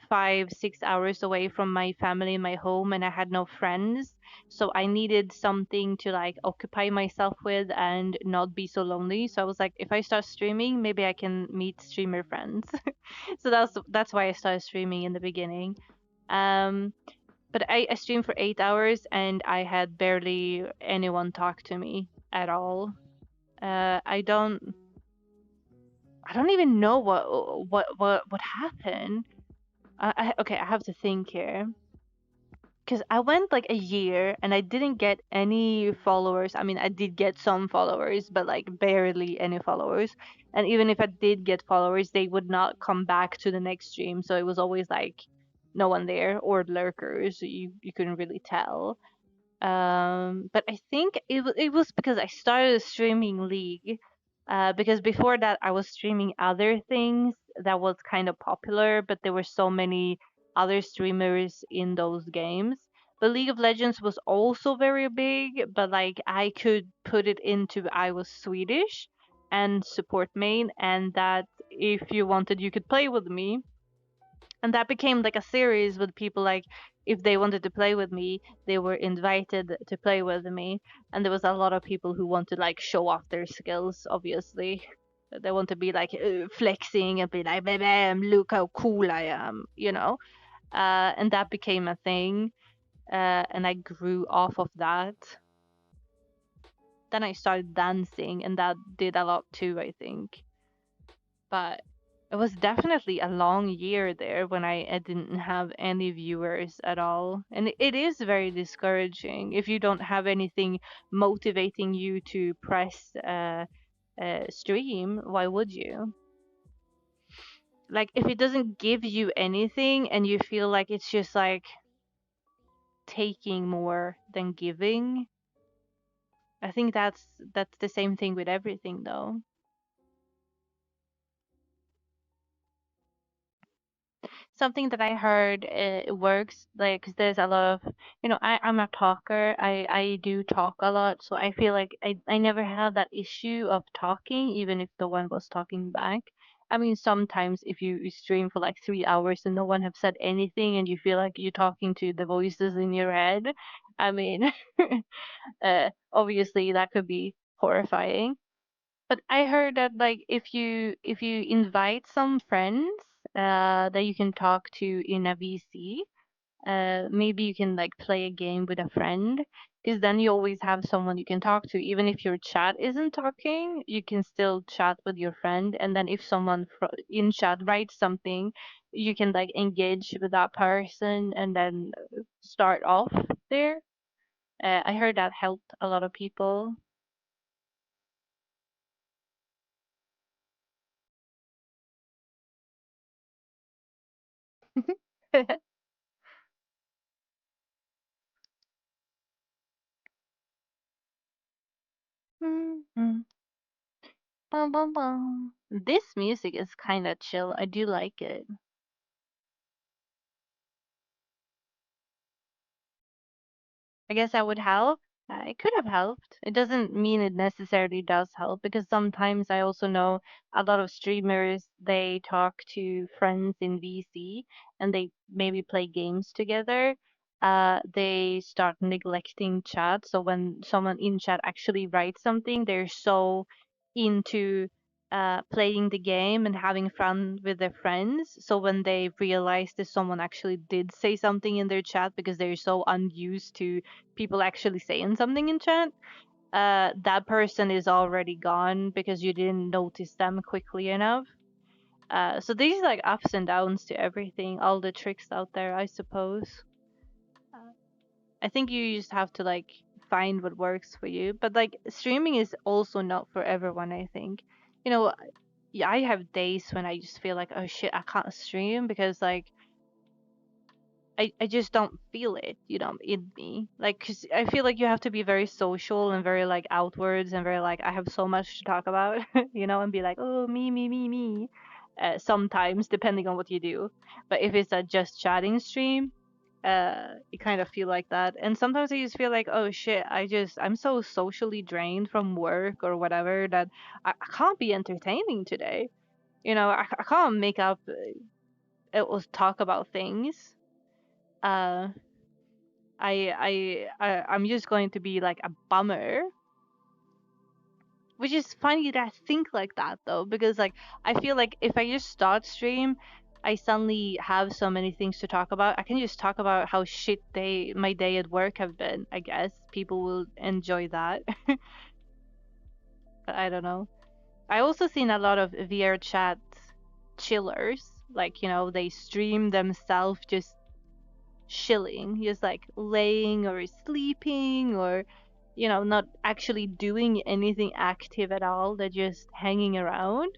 5, 6 hours away from my family, my home, and I had no friends. So I needed something to like occupy myself with and not be so lonely. So I was like, if I start streaming, maybe I can meet streamer friends. So that's why I started streaming in the beginning. Um, but I streamed for 8 hours and I had barely anyone talk to me at all. I don't even know what happened. Okay, I have to think here. Because I went like a year and I didn't get any followers. I mean, I did get some followers, but like barely any followers. And even if I did get followers, they would not come back to the next stream. So it was always like no one there or lurkers. You couldn't really tell. But I think it was because I started a streaming league. Because before that I was streaming other things that was kind of popular, but there were so many other streamers in those games. But League of Legends was also very big, but like I could put it into I was Swedish and support main, and that if you wanted you could play with me, and that became like a series with people like if they wanted to play with me they were invited to play with me, and there was a lot of people who want to like show off their skills. Obviously they want to be like flexing and be like bam, look how cool I am, and that became a thing. And I grew off of that. Then I started dancing and that did a lot too, I think. But it was definitely a long year there when I didn't have any viewers at all. And it is very discouraging if you don't have anything motivating you to press stream. Why would you? Like, if it doesn't give you anything and you feel like it's just like taking more than giving, I think that's the same thing with everything though. Something that I heard works like 'cause there's a lot of I'm a talker. I do talk a lot, so I feel like I never had that issue of talking, even if the one was talking back. I mean, sometimes if you stream for like 3 hours and no one have said anything, and you feel like you're talking to the voices in your head, I mean, obviously that could be horrifying. But I heard that like if you invite some friends that you can talk to in a VC, maybe you can like play a game with a friend because then you always have someone you can talk to. Even if your chat isn't talking, you can still chat with your friend. And then if someone in chat writes something, you can like engage with that person and then start off there. I heard that helped a lot of people. Mhm. Bum, bum, bum. This music is kind of chill. I do like it. I guess I would help. It could have helped. It doesn't mean it necessarily does help because sometimes I also know a lot of streamers, they talk to friends in VC and they maybe play games together. They start neglecting chat. So when someone in chat actually writes something, they're so into playing the game and having fun with their friends. So when they realize that someone actually did say something in their chat because they're so unused to people actually saying something in chat, that person is already gone because you didn't notice them quickly enough. So these like ups and downs to everything, all the tricks out there, I suppose. Uh, I think you just have to like find what works for you. But like streaming is also not for everyone, I think. You know, yeah, I have days when I just feel like, oh shit, I can't stream because like I just don't feel it, in me. Like, 'cause I feel like you have to be very social and very like outwards and very like I have so much to talk about, and be like, oh me. Sometimes depending on what you do, but if it's a just chatting stream, you kind of feel like that. And sometimes I just feel like, oh shit, I'm so socially drained from work or whatever that I can't be entertaining today. I can't make up or talk about things. Uh, I'm just going to be like a bummer, which is funny that I think like that though, because like I feel like if I just start stream, I suddenly have so many things to talk about. I can just talk about how shit my day at work have been. I guess people will enjoy that, but I don't know. I also seen a lot of VR chat chillers, like they stream themselves just chilling, just like laying or sleeping or not actually doing anything active at all. They're just hanging around.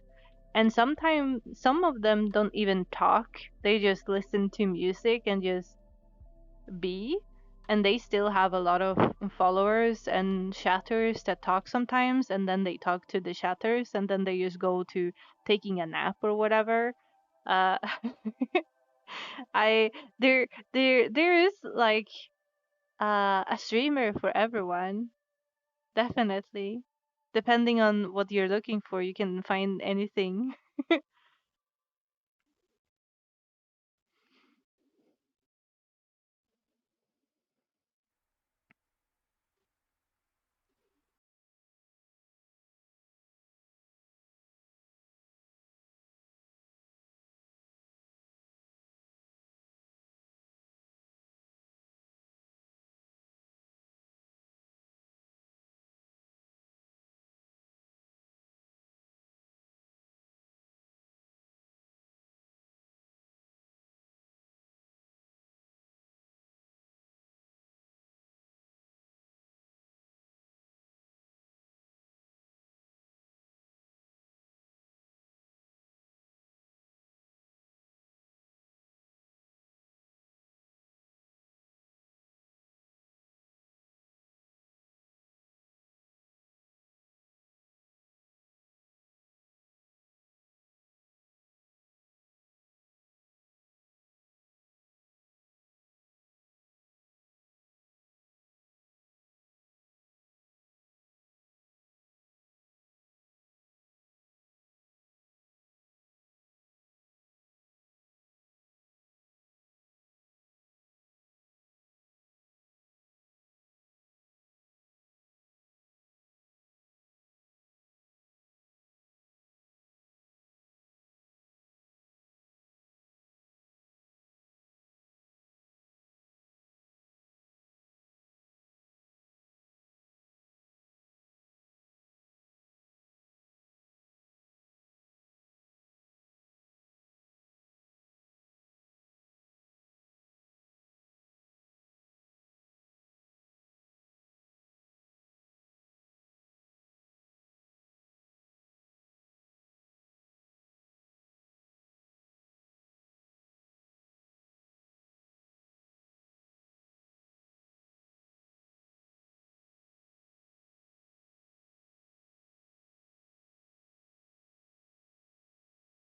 And sometimes some of them don't even talk. They just listen to music and just be. And they still have a lot of followers and chatters that talk sometimes. And then they talk to the chatters and then they just go to taking a nap or whatever. Uh, I there is like a streamer for everyone, definitely. Depending on what you're looking for, you can find anything.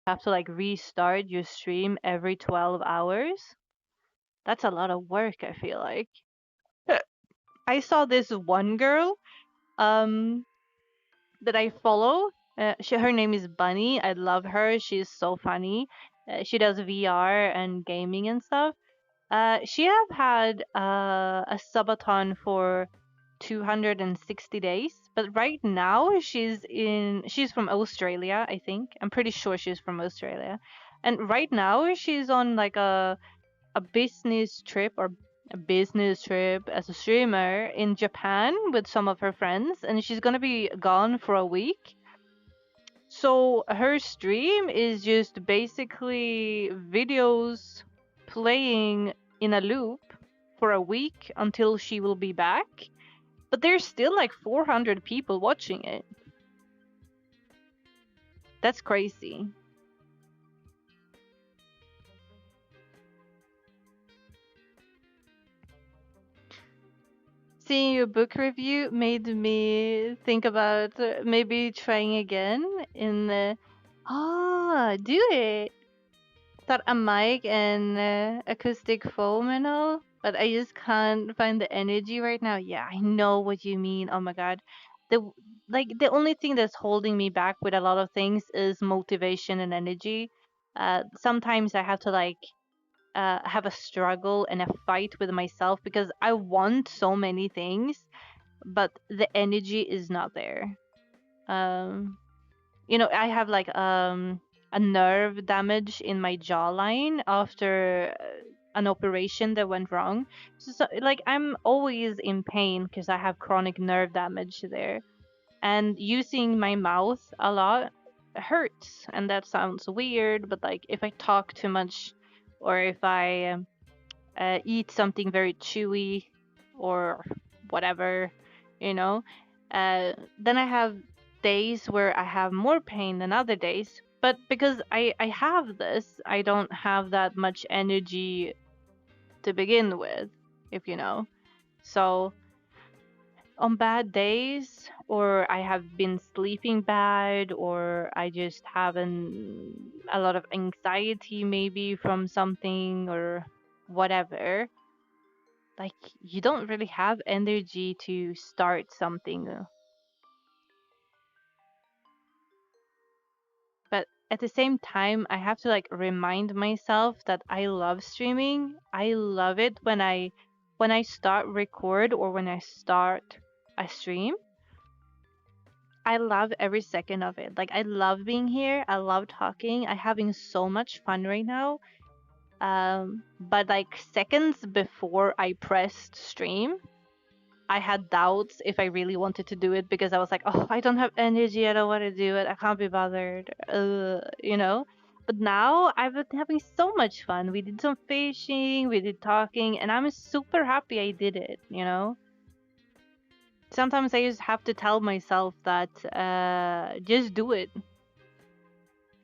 have to like restart your stream every 12 hours. That's a lot of work, I feel like. I saw this one girl um that I follow. Her name is Bunny. I love her. She's so funny. She does VR and gaming and stuff. She have had a subathon for 260 days, but right now she's from Australia, I think. I'm pretty sure she's from Australia. And right now she's on like a business trip or a business trip as a streamer in Japan with some of her friends, and she's gonna be gone for a week. So her stream is just basically videos playing in a loop for a week until she will be back. But there's still like 400 people watching it. That's crazy. Seeing your book review made me think about maybe trying again in the. Ah, do it. Thought a mic and acoustic foam and all, but I just can't find the energy right now. Yeah, I know what you mean. Oh my god, the the only thing that's holding me back with a lot of things is motivation and energy. Sometimes I have to have a struggle and a fight with myself because I want so many things, but the energy is not there. Um, I have a nerve damage in my jawline after an operation that went wrong. So I'm always in pain because I have chronic nerve damage there, and using my mouth a lot hurts, and that sounds weird, but like if I talk too much or if I eat something very chewy or whatever, you know, then I have days where I have more pain than other days. But because I have this, I don't have that much energy to begin with, if you know. So on bad days, or I have been sleeping bad, or I just having a lot of anxiety maybe from something or whatever, like you don't really have energy to start something. But at the same time, I have to like remind myself that I love streaming. I love it when I start record or when I start a stream. I love every second of it. Like I love being here. I love talking. I'm having so much fun right now. But like seconds before I pressed stream, I had doubts if I really wanted to do it because I was like, oh, I don't have energy. I don't want to do it. I can't be bothered. You know? But now I've been having so much fun. We did some fishing, we did talking, and I'm super happy I did it, you know? Sometimes I just have to tell myself that just do it.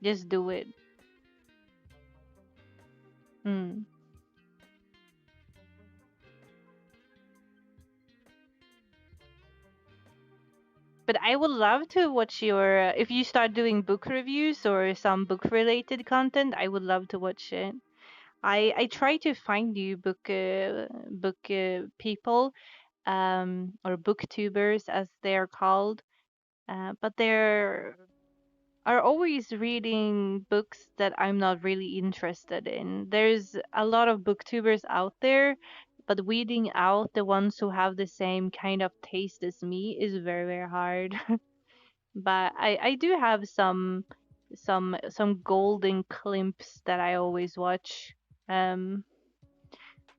Just do it. Mm. But I would love to watch your if you start doing book reviews or some book related content. I would love to watch it. I try to find you book people or booktubers as they're called, but they're are always reading books that I'm not really interested in. There's a lot of booktubers out there, but weeding out the ones who have the same kind of taste as me is very, very hard. But I do have some golden clips that I always watch. Um,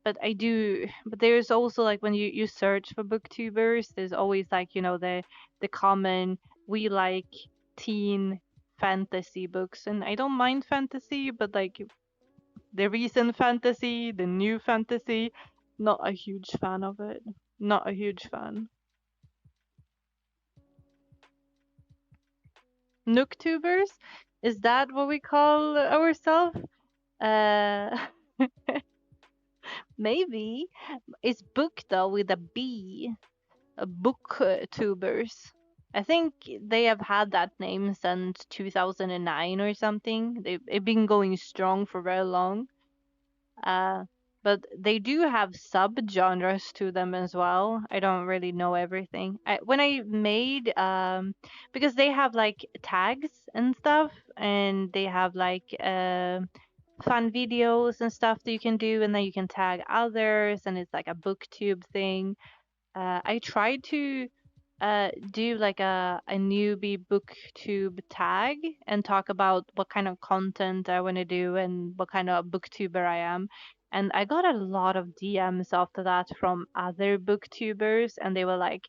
but there's also like when you search for booktubers, there's always like the common we like teen fantasy books, and I don't mind fantasy, but like the recent fantasy, the new fantasy, not a huge fan of it. Not a huge fan. Nooktubers, is that what we call ourselves? Uh, maybe it's book though with a B. Booktubers. I think they have had that name since 2009 or something. They've been going strong for very long. Uh, but they do have subgenres to them as well. I don't really know everything. When I made because they have like tags and stuff, and they have like fun videos and stuff that you can do, and then you can tag others, and it's like a booktube thing. I tried to do like a newbie booktube tag and talk about what kind of content I want to do and what kind of booktuber I am. And I got a lot of DMs after that from other booktubers, and they were like,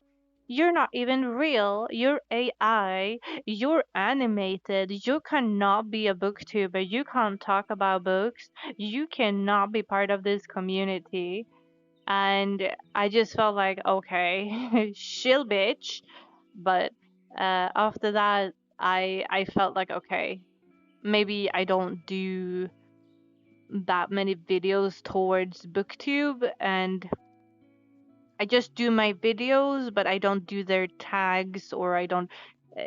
"You're not even real. You're AI. You're animated. You cannot be a booktuber. You can't talk about books. You cannot be part of this community." And I just felt like, okay, chill, bitch. But after that, I felt like, okay, maybe I don't do that many videos towards booktube, and I just do my videos, but I don't do their tags, or I don't uh,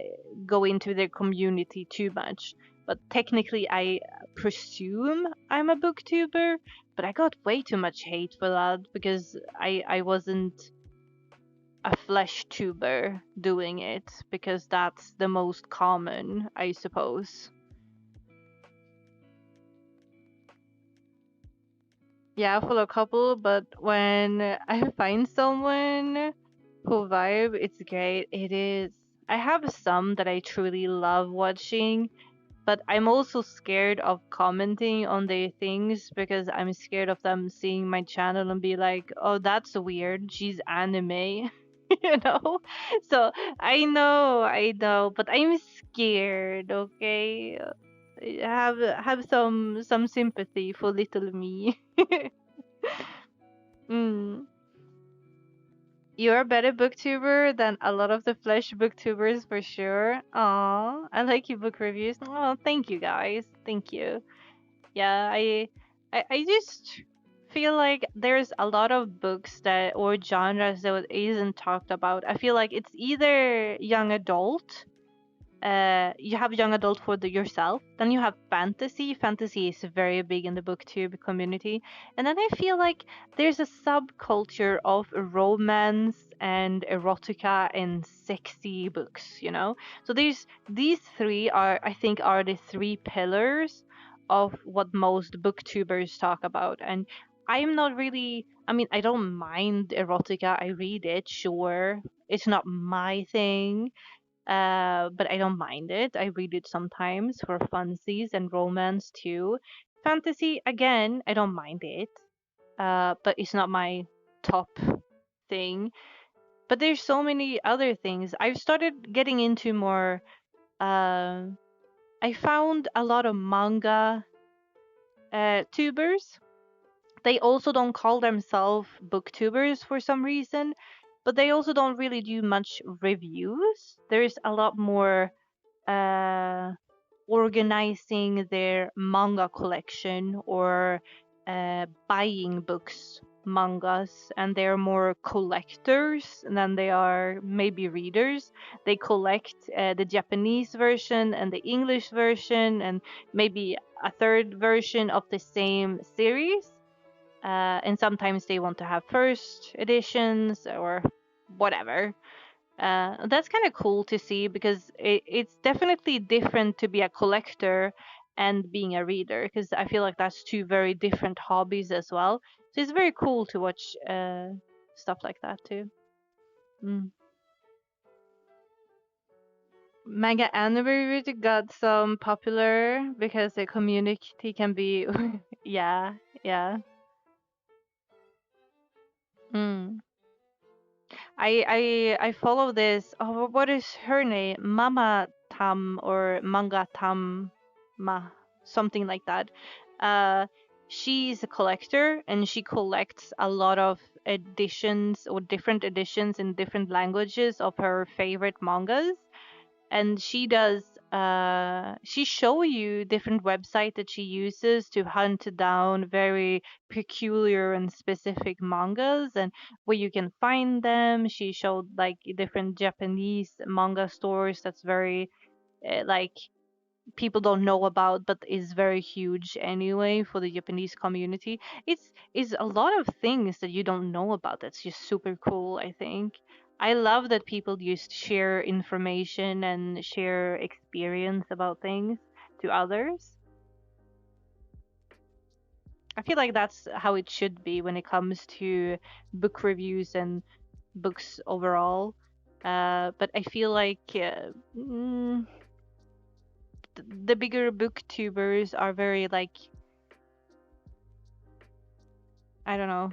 go into their community too much. But technically, I presume I'm a booktuber, but I got way too much hate for that because I wasn't a flesh tuber doing it, because that's the most common, I suppose. Yeah, I follow a couple, but when I find someone who vibe, it's great. It is. I have some that I truly love watching, but I'm also scared of commenting on their things because I'm scared of them seeing my channel and be like, "Oh, that's weird. She's anime." You know? So I know, but I'm scared, okay? Have some sympathy for little me. Mm. You're a better booktuber than a lot of the flesh booktubers for sure. Aw, I like your book reviews. Oh, thank you guys. Thank you. Yeah, I just feel like there's a lot of books that or genres that isn't talked about. I feel like it's either young adult, you have young adult for yourself, then you have fantasy is very big in the booktube community, and then I feel like there's a subculture of romance and erotica and sexy books, you know. So these three are, I think, are the three pillars of what most booktubers talk about. And I'm not really, I mean, I don't mind erotica, I read it, sure, it's not my thing, but I don't mind it. I read it sometimes for funsies and romance too. Fantasy, again, I don't mind it, but it's not my top thing. But there's so many other things. I've started getting into more. Uh, I found a lot of manga tubers. They also don't call themselves booktubers for some reason, but they also don't really do much reviews. There's a lot more uh, organizing their manga collection, or buying books, mangas, and they're more collectors than they are maybe readers. They collect the Japanese version and the English version, and maybe a third version of the same series. And sometimes they want to have first editions or whatever. That's kind of cool to see because it's definitely different to be a collector and being a reader, because I feel like that's two very different hobbies as well. So it's very cool to watch stuff like that too. Mm. Manga anime really got some popular because the community can be yeah, yeah. Mm. I follow this. Oh, what is her name? Mama Tam or Manga Tam Ma, something like that. Uh, she's a collector and she collects a lot of editions or different editions in different languages of her favorite mangas. And she does she show you different website that she uses to hunt down very peculiar and specific mangas and where you can find them. She showed like different Japanese manga stores that's very like people don't know about but is very huge anyway for the Japanese community. It's a lot of things that you don't know about that's just super cool, I think. I love that people just share information and share experience about things to others. I feel like that's how it should be when it comes to book reviews and books overall. But I feel like the bigger booktubers are very like, I don't know.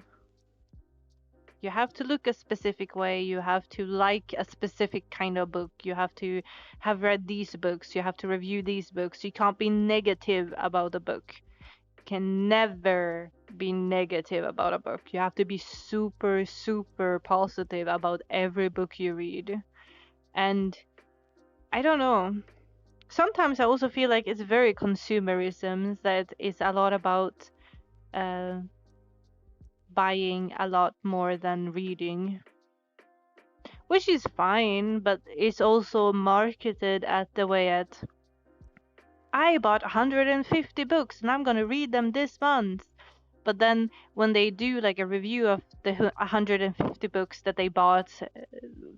You have to look a specific way. You have to like a specific kind of book. You have to have read these books. You have to review these books. You can't be negative about a book. You can never be negative about a book. You have to be super, super positive about every book you read. And I don't know. Sometimes I also feel like it's very consumerism, that it's a lot about uh, buying a lot more than reading, which is fine, but it's also marketed at the way at I bought 150 books and I'm gonna read them this month. But then when they do like a review of the 150 books that they bought,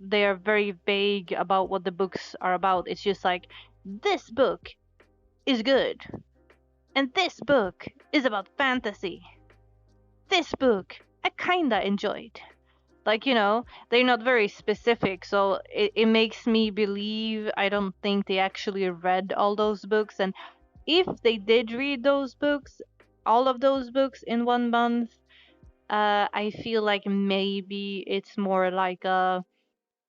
they are very vague about what the books are about. It's just like, this book is good, and this book is about fantasy. This book I kinda enjoyed. Like, they're not very specific, so it makes me believe I don't think they actually read all those books. And if they did read those books, all of those books in 1 month, I feel like maybe it's more like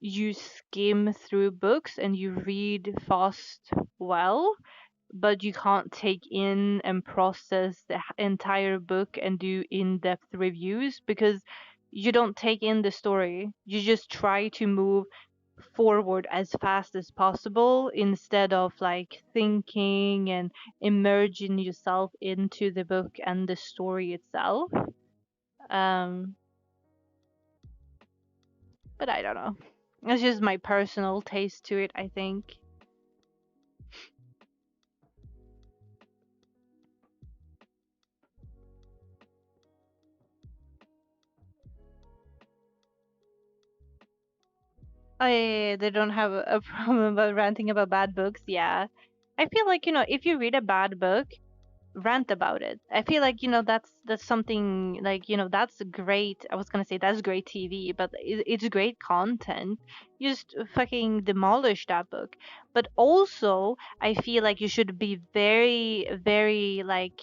you skim through books and you read fast well, but you can't take in and process the entire book and do in-depth reviews because you don't take in the story. You just try to move forward as fast as possible instead of like thinking and immersing yourself into the book and the story itself. Um, but I don't know. It's just my personal taste to it, I think. They don't have a problem about ranting about bad books. Yeah. I feel like, if you read a bad book, rant about it. I feel like, that's something like, that's great. I was gonna say that's great TV, but it's great content. You just fucking demolish that book. But also, I feel like you should be very, very like,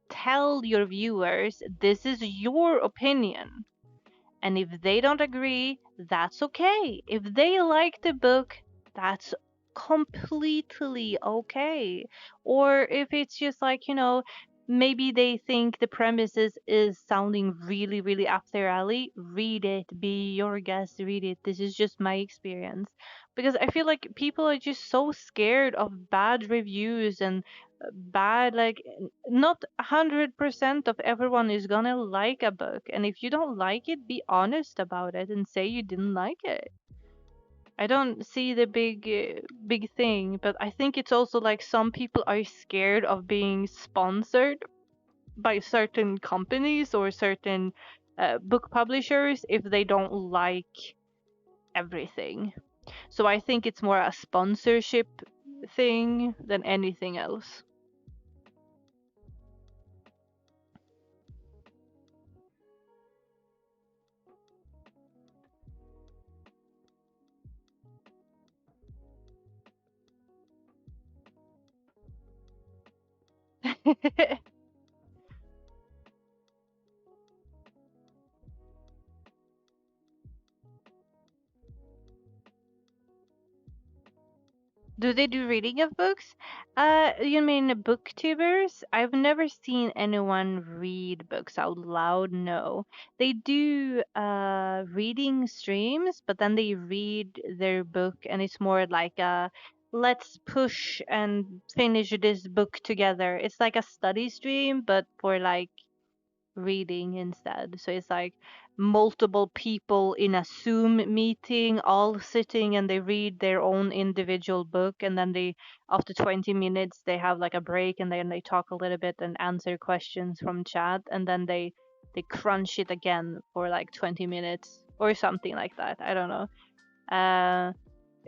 tell your viewers this is your opinion. And if they don't agree, that's okay. If they like the book, that's completely okay. Or if it's just like, maybe they think the premises is sounding really, really up their alley, read it, be your guest, read it. This is just my experience. Because I feel like people are just so scared of bad reviews and bad, like, not 100% of everyone is gonna like a book, and if you don't like it, be honest about it and say you didn't like it. I don't see the big thing, but I think it's also like some people are scared of being sponsored by certain companies or certain book publishers if they don't like everything. So I think it's more a sponsorship thing than anything else. Do they do reading of books? You mean booktubers? I've never seen anyone read books out loud. No, they do reading streams, but then they read their book, and it's more like let's push and finish this book together. It's like a study stream, but for like reading instead. So it's like multiple people in a Zoom meeting, all sitting and they read their own individual book. And then they, after 20 minutes, they have like a break and then they talk a little bit and answer questions from chat. And then they crunch it again for like 20 minutes or something like that. I don't know.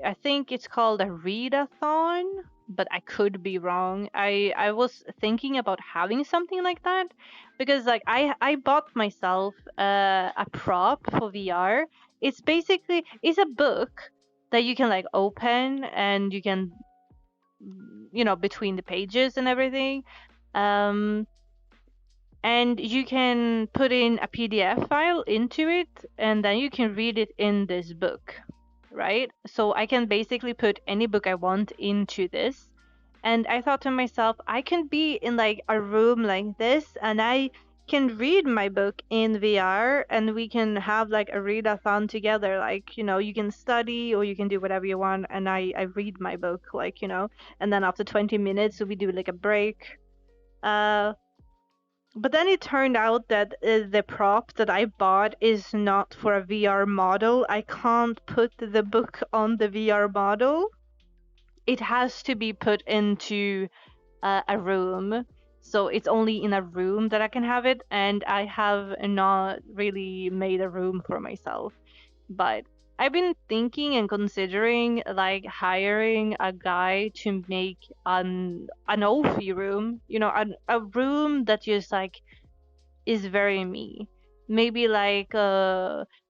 I think it's called a readathon, but I could be wrong. I was thinking about having something like that because like I bought myself a prop for VR. It's basically it's a book that you can like open and you can between the pages and everything. Um and you can put in a PDF file into it and then you can read it in this book, right? So I can basically put any book I want into this. And I thought to myself, I can be in like a room like this and I can read my book in VR and we can have like a readathon together. Like, you can study or you can do whatever you want. And I read my book, like, and then after 20 minutes, we do like a break. But then it turned out that the prop that I bought is not for a VR model. I can't put the book on the VR model. It has to be put into a room. So it's only in a room that I can have it. And I have not really made a room for myself. But I've been thinking and considering like hiring a guy to make an Ophi room, a room that just like is very me. Maybe like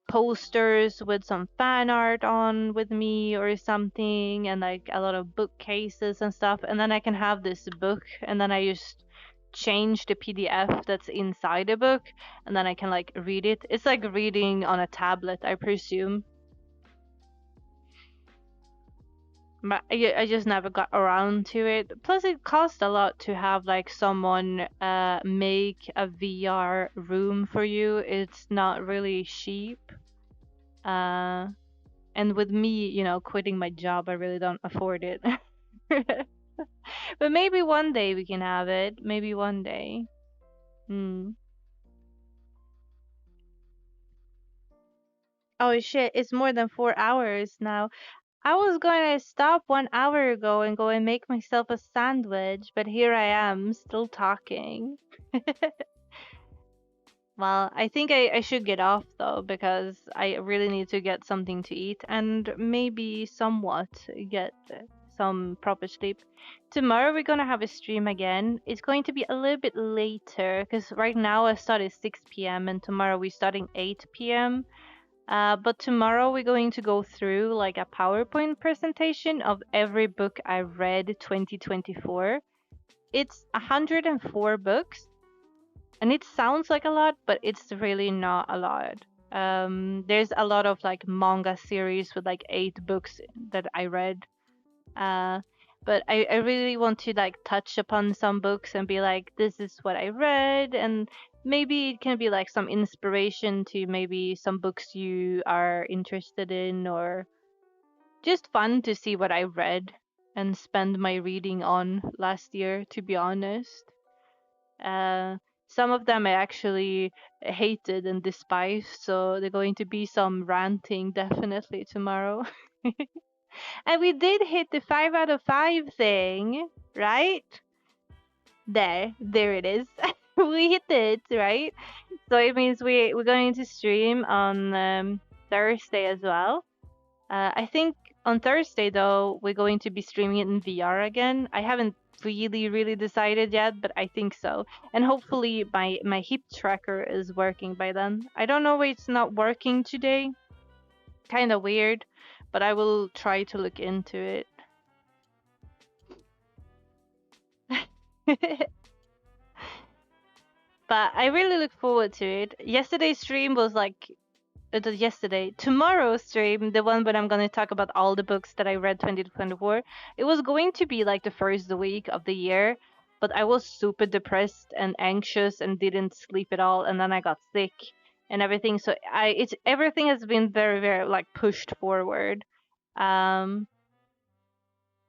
posters with some fan art on with me or something, and like a lot of bookcases and stuff. And then I can have this book, and then I just change the PDF that's inside the book, and then I can like read it. It's like reading on a tablet, I presume. But I just never got around to it. Plus, it costs a lot to have like someone make a VR room for you. It's not really cheap. And with me, quitting my job, I really don't afford it. But maybe one day we can have it. Maybe one day. Hmm. Oh shit! It's more than 4 hours now. I was going to stop 1 hour ago and go and make myself a sandwich, but here I am, still talking. Well, I think I should get off though, because I really need to get something to eat and maybe somewhat get some proper sleep. Tomorrow we're gonna have a stream again. It's going to be a little bit later, because right now I start at 6 p.m. and tomorrow we're starting 8 p.m. But tomorrow we're going to go through like a PowerPoint presentation of every book I read 2024. It's 104 books, and it sounds like a lot, but it's really not a lot. There's a lot of like manga series with like 8 books that I read. Uh, but I really want to like touch upon some books and be like, this is what I read, and maybe it can be like some inspiration to maybe some books you are interested in, or just fun to see what I read and spend my reading on last year, to be honest. Uh, some of them I actually hated and despised, so they're going to be some ranting definitely tomorrow. And we did hit the 5 out of 5 thing, right? There it is. We hit it, right? So it means we're going to stream on Thursday as well. I think on Thursday though we're going to be streaming it in VR again. I haven't really decided yet, but I think so. And hopefully my hip tracker is working by then. I don't know why it's not working today. Kind of weird, but I will try to look into it. But I really look forward to it. Yesterday's stream was like tomorrow's stream, the one when I'm going to talk about all the books that I read 2024, it was going to be like the first week of the year, but I was super depressed and anxious and didn't sleep at all, and then I got sick and everything, so everything has been very like pushed forward. um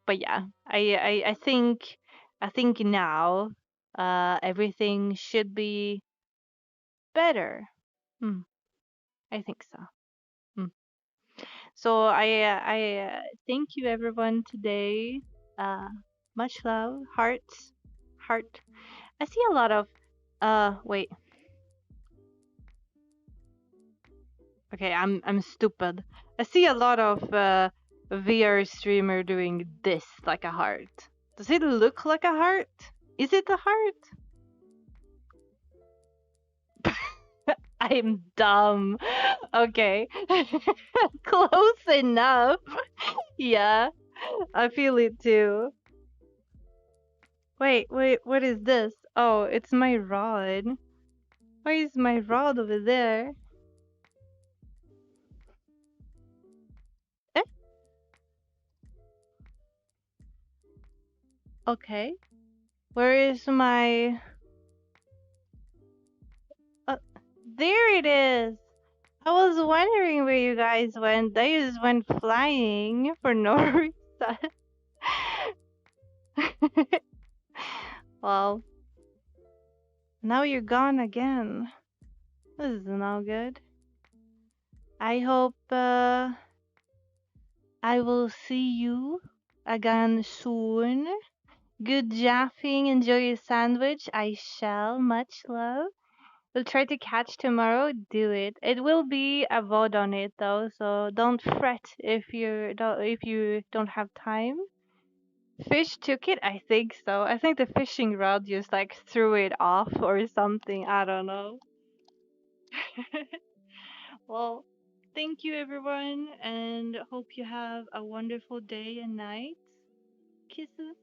But yeah, I think now everything should be better. Mm, I think so. Mm. So I thank you everyone today. Uh, much love, hearts, heart. I see a lot of wait. Okay, I'm stupid. I see a lot of VR streamer doing this like a heart. Does it look like a heart? Is it a heart? I'm dumb. Okay. Close enough. Yeah, I feel it too. Wait, what is this? Oh, it's my rod. Why is my rod over there? Eh? Okay. Where is my... Uh, there it is! I was wondering where you guys went. They just went flying for no reason. Well, now you're gone again. This is no good. I hope I will see you again soon. Good jaffing. Enjoy your sandwich. I shall. Much love. We'll try to catch tomorrow. Do it. It will be a VOD on it though, so don't fret if you don't have time. Fish took it? I think so. I think the fishing rod just like threw it off or something. I don't know. Well, thank you everyone and hope you have a wonderful day and night. Kisses.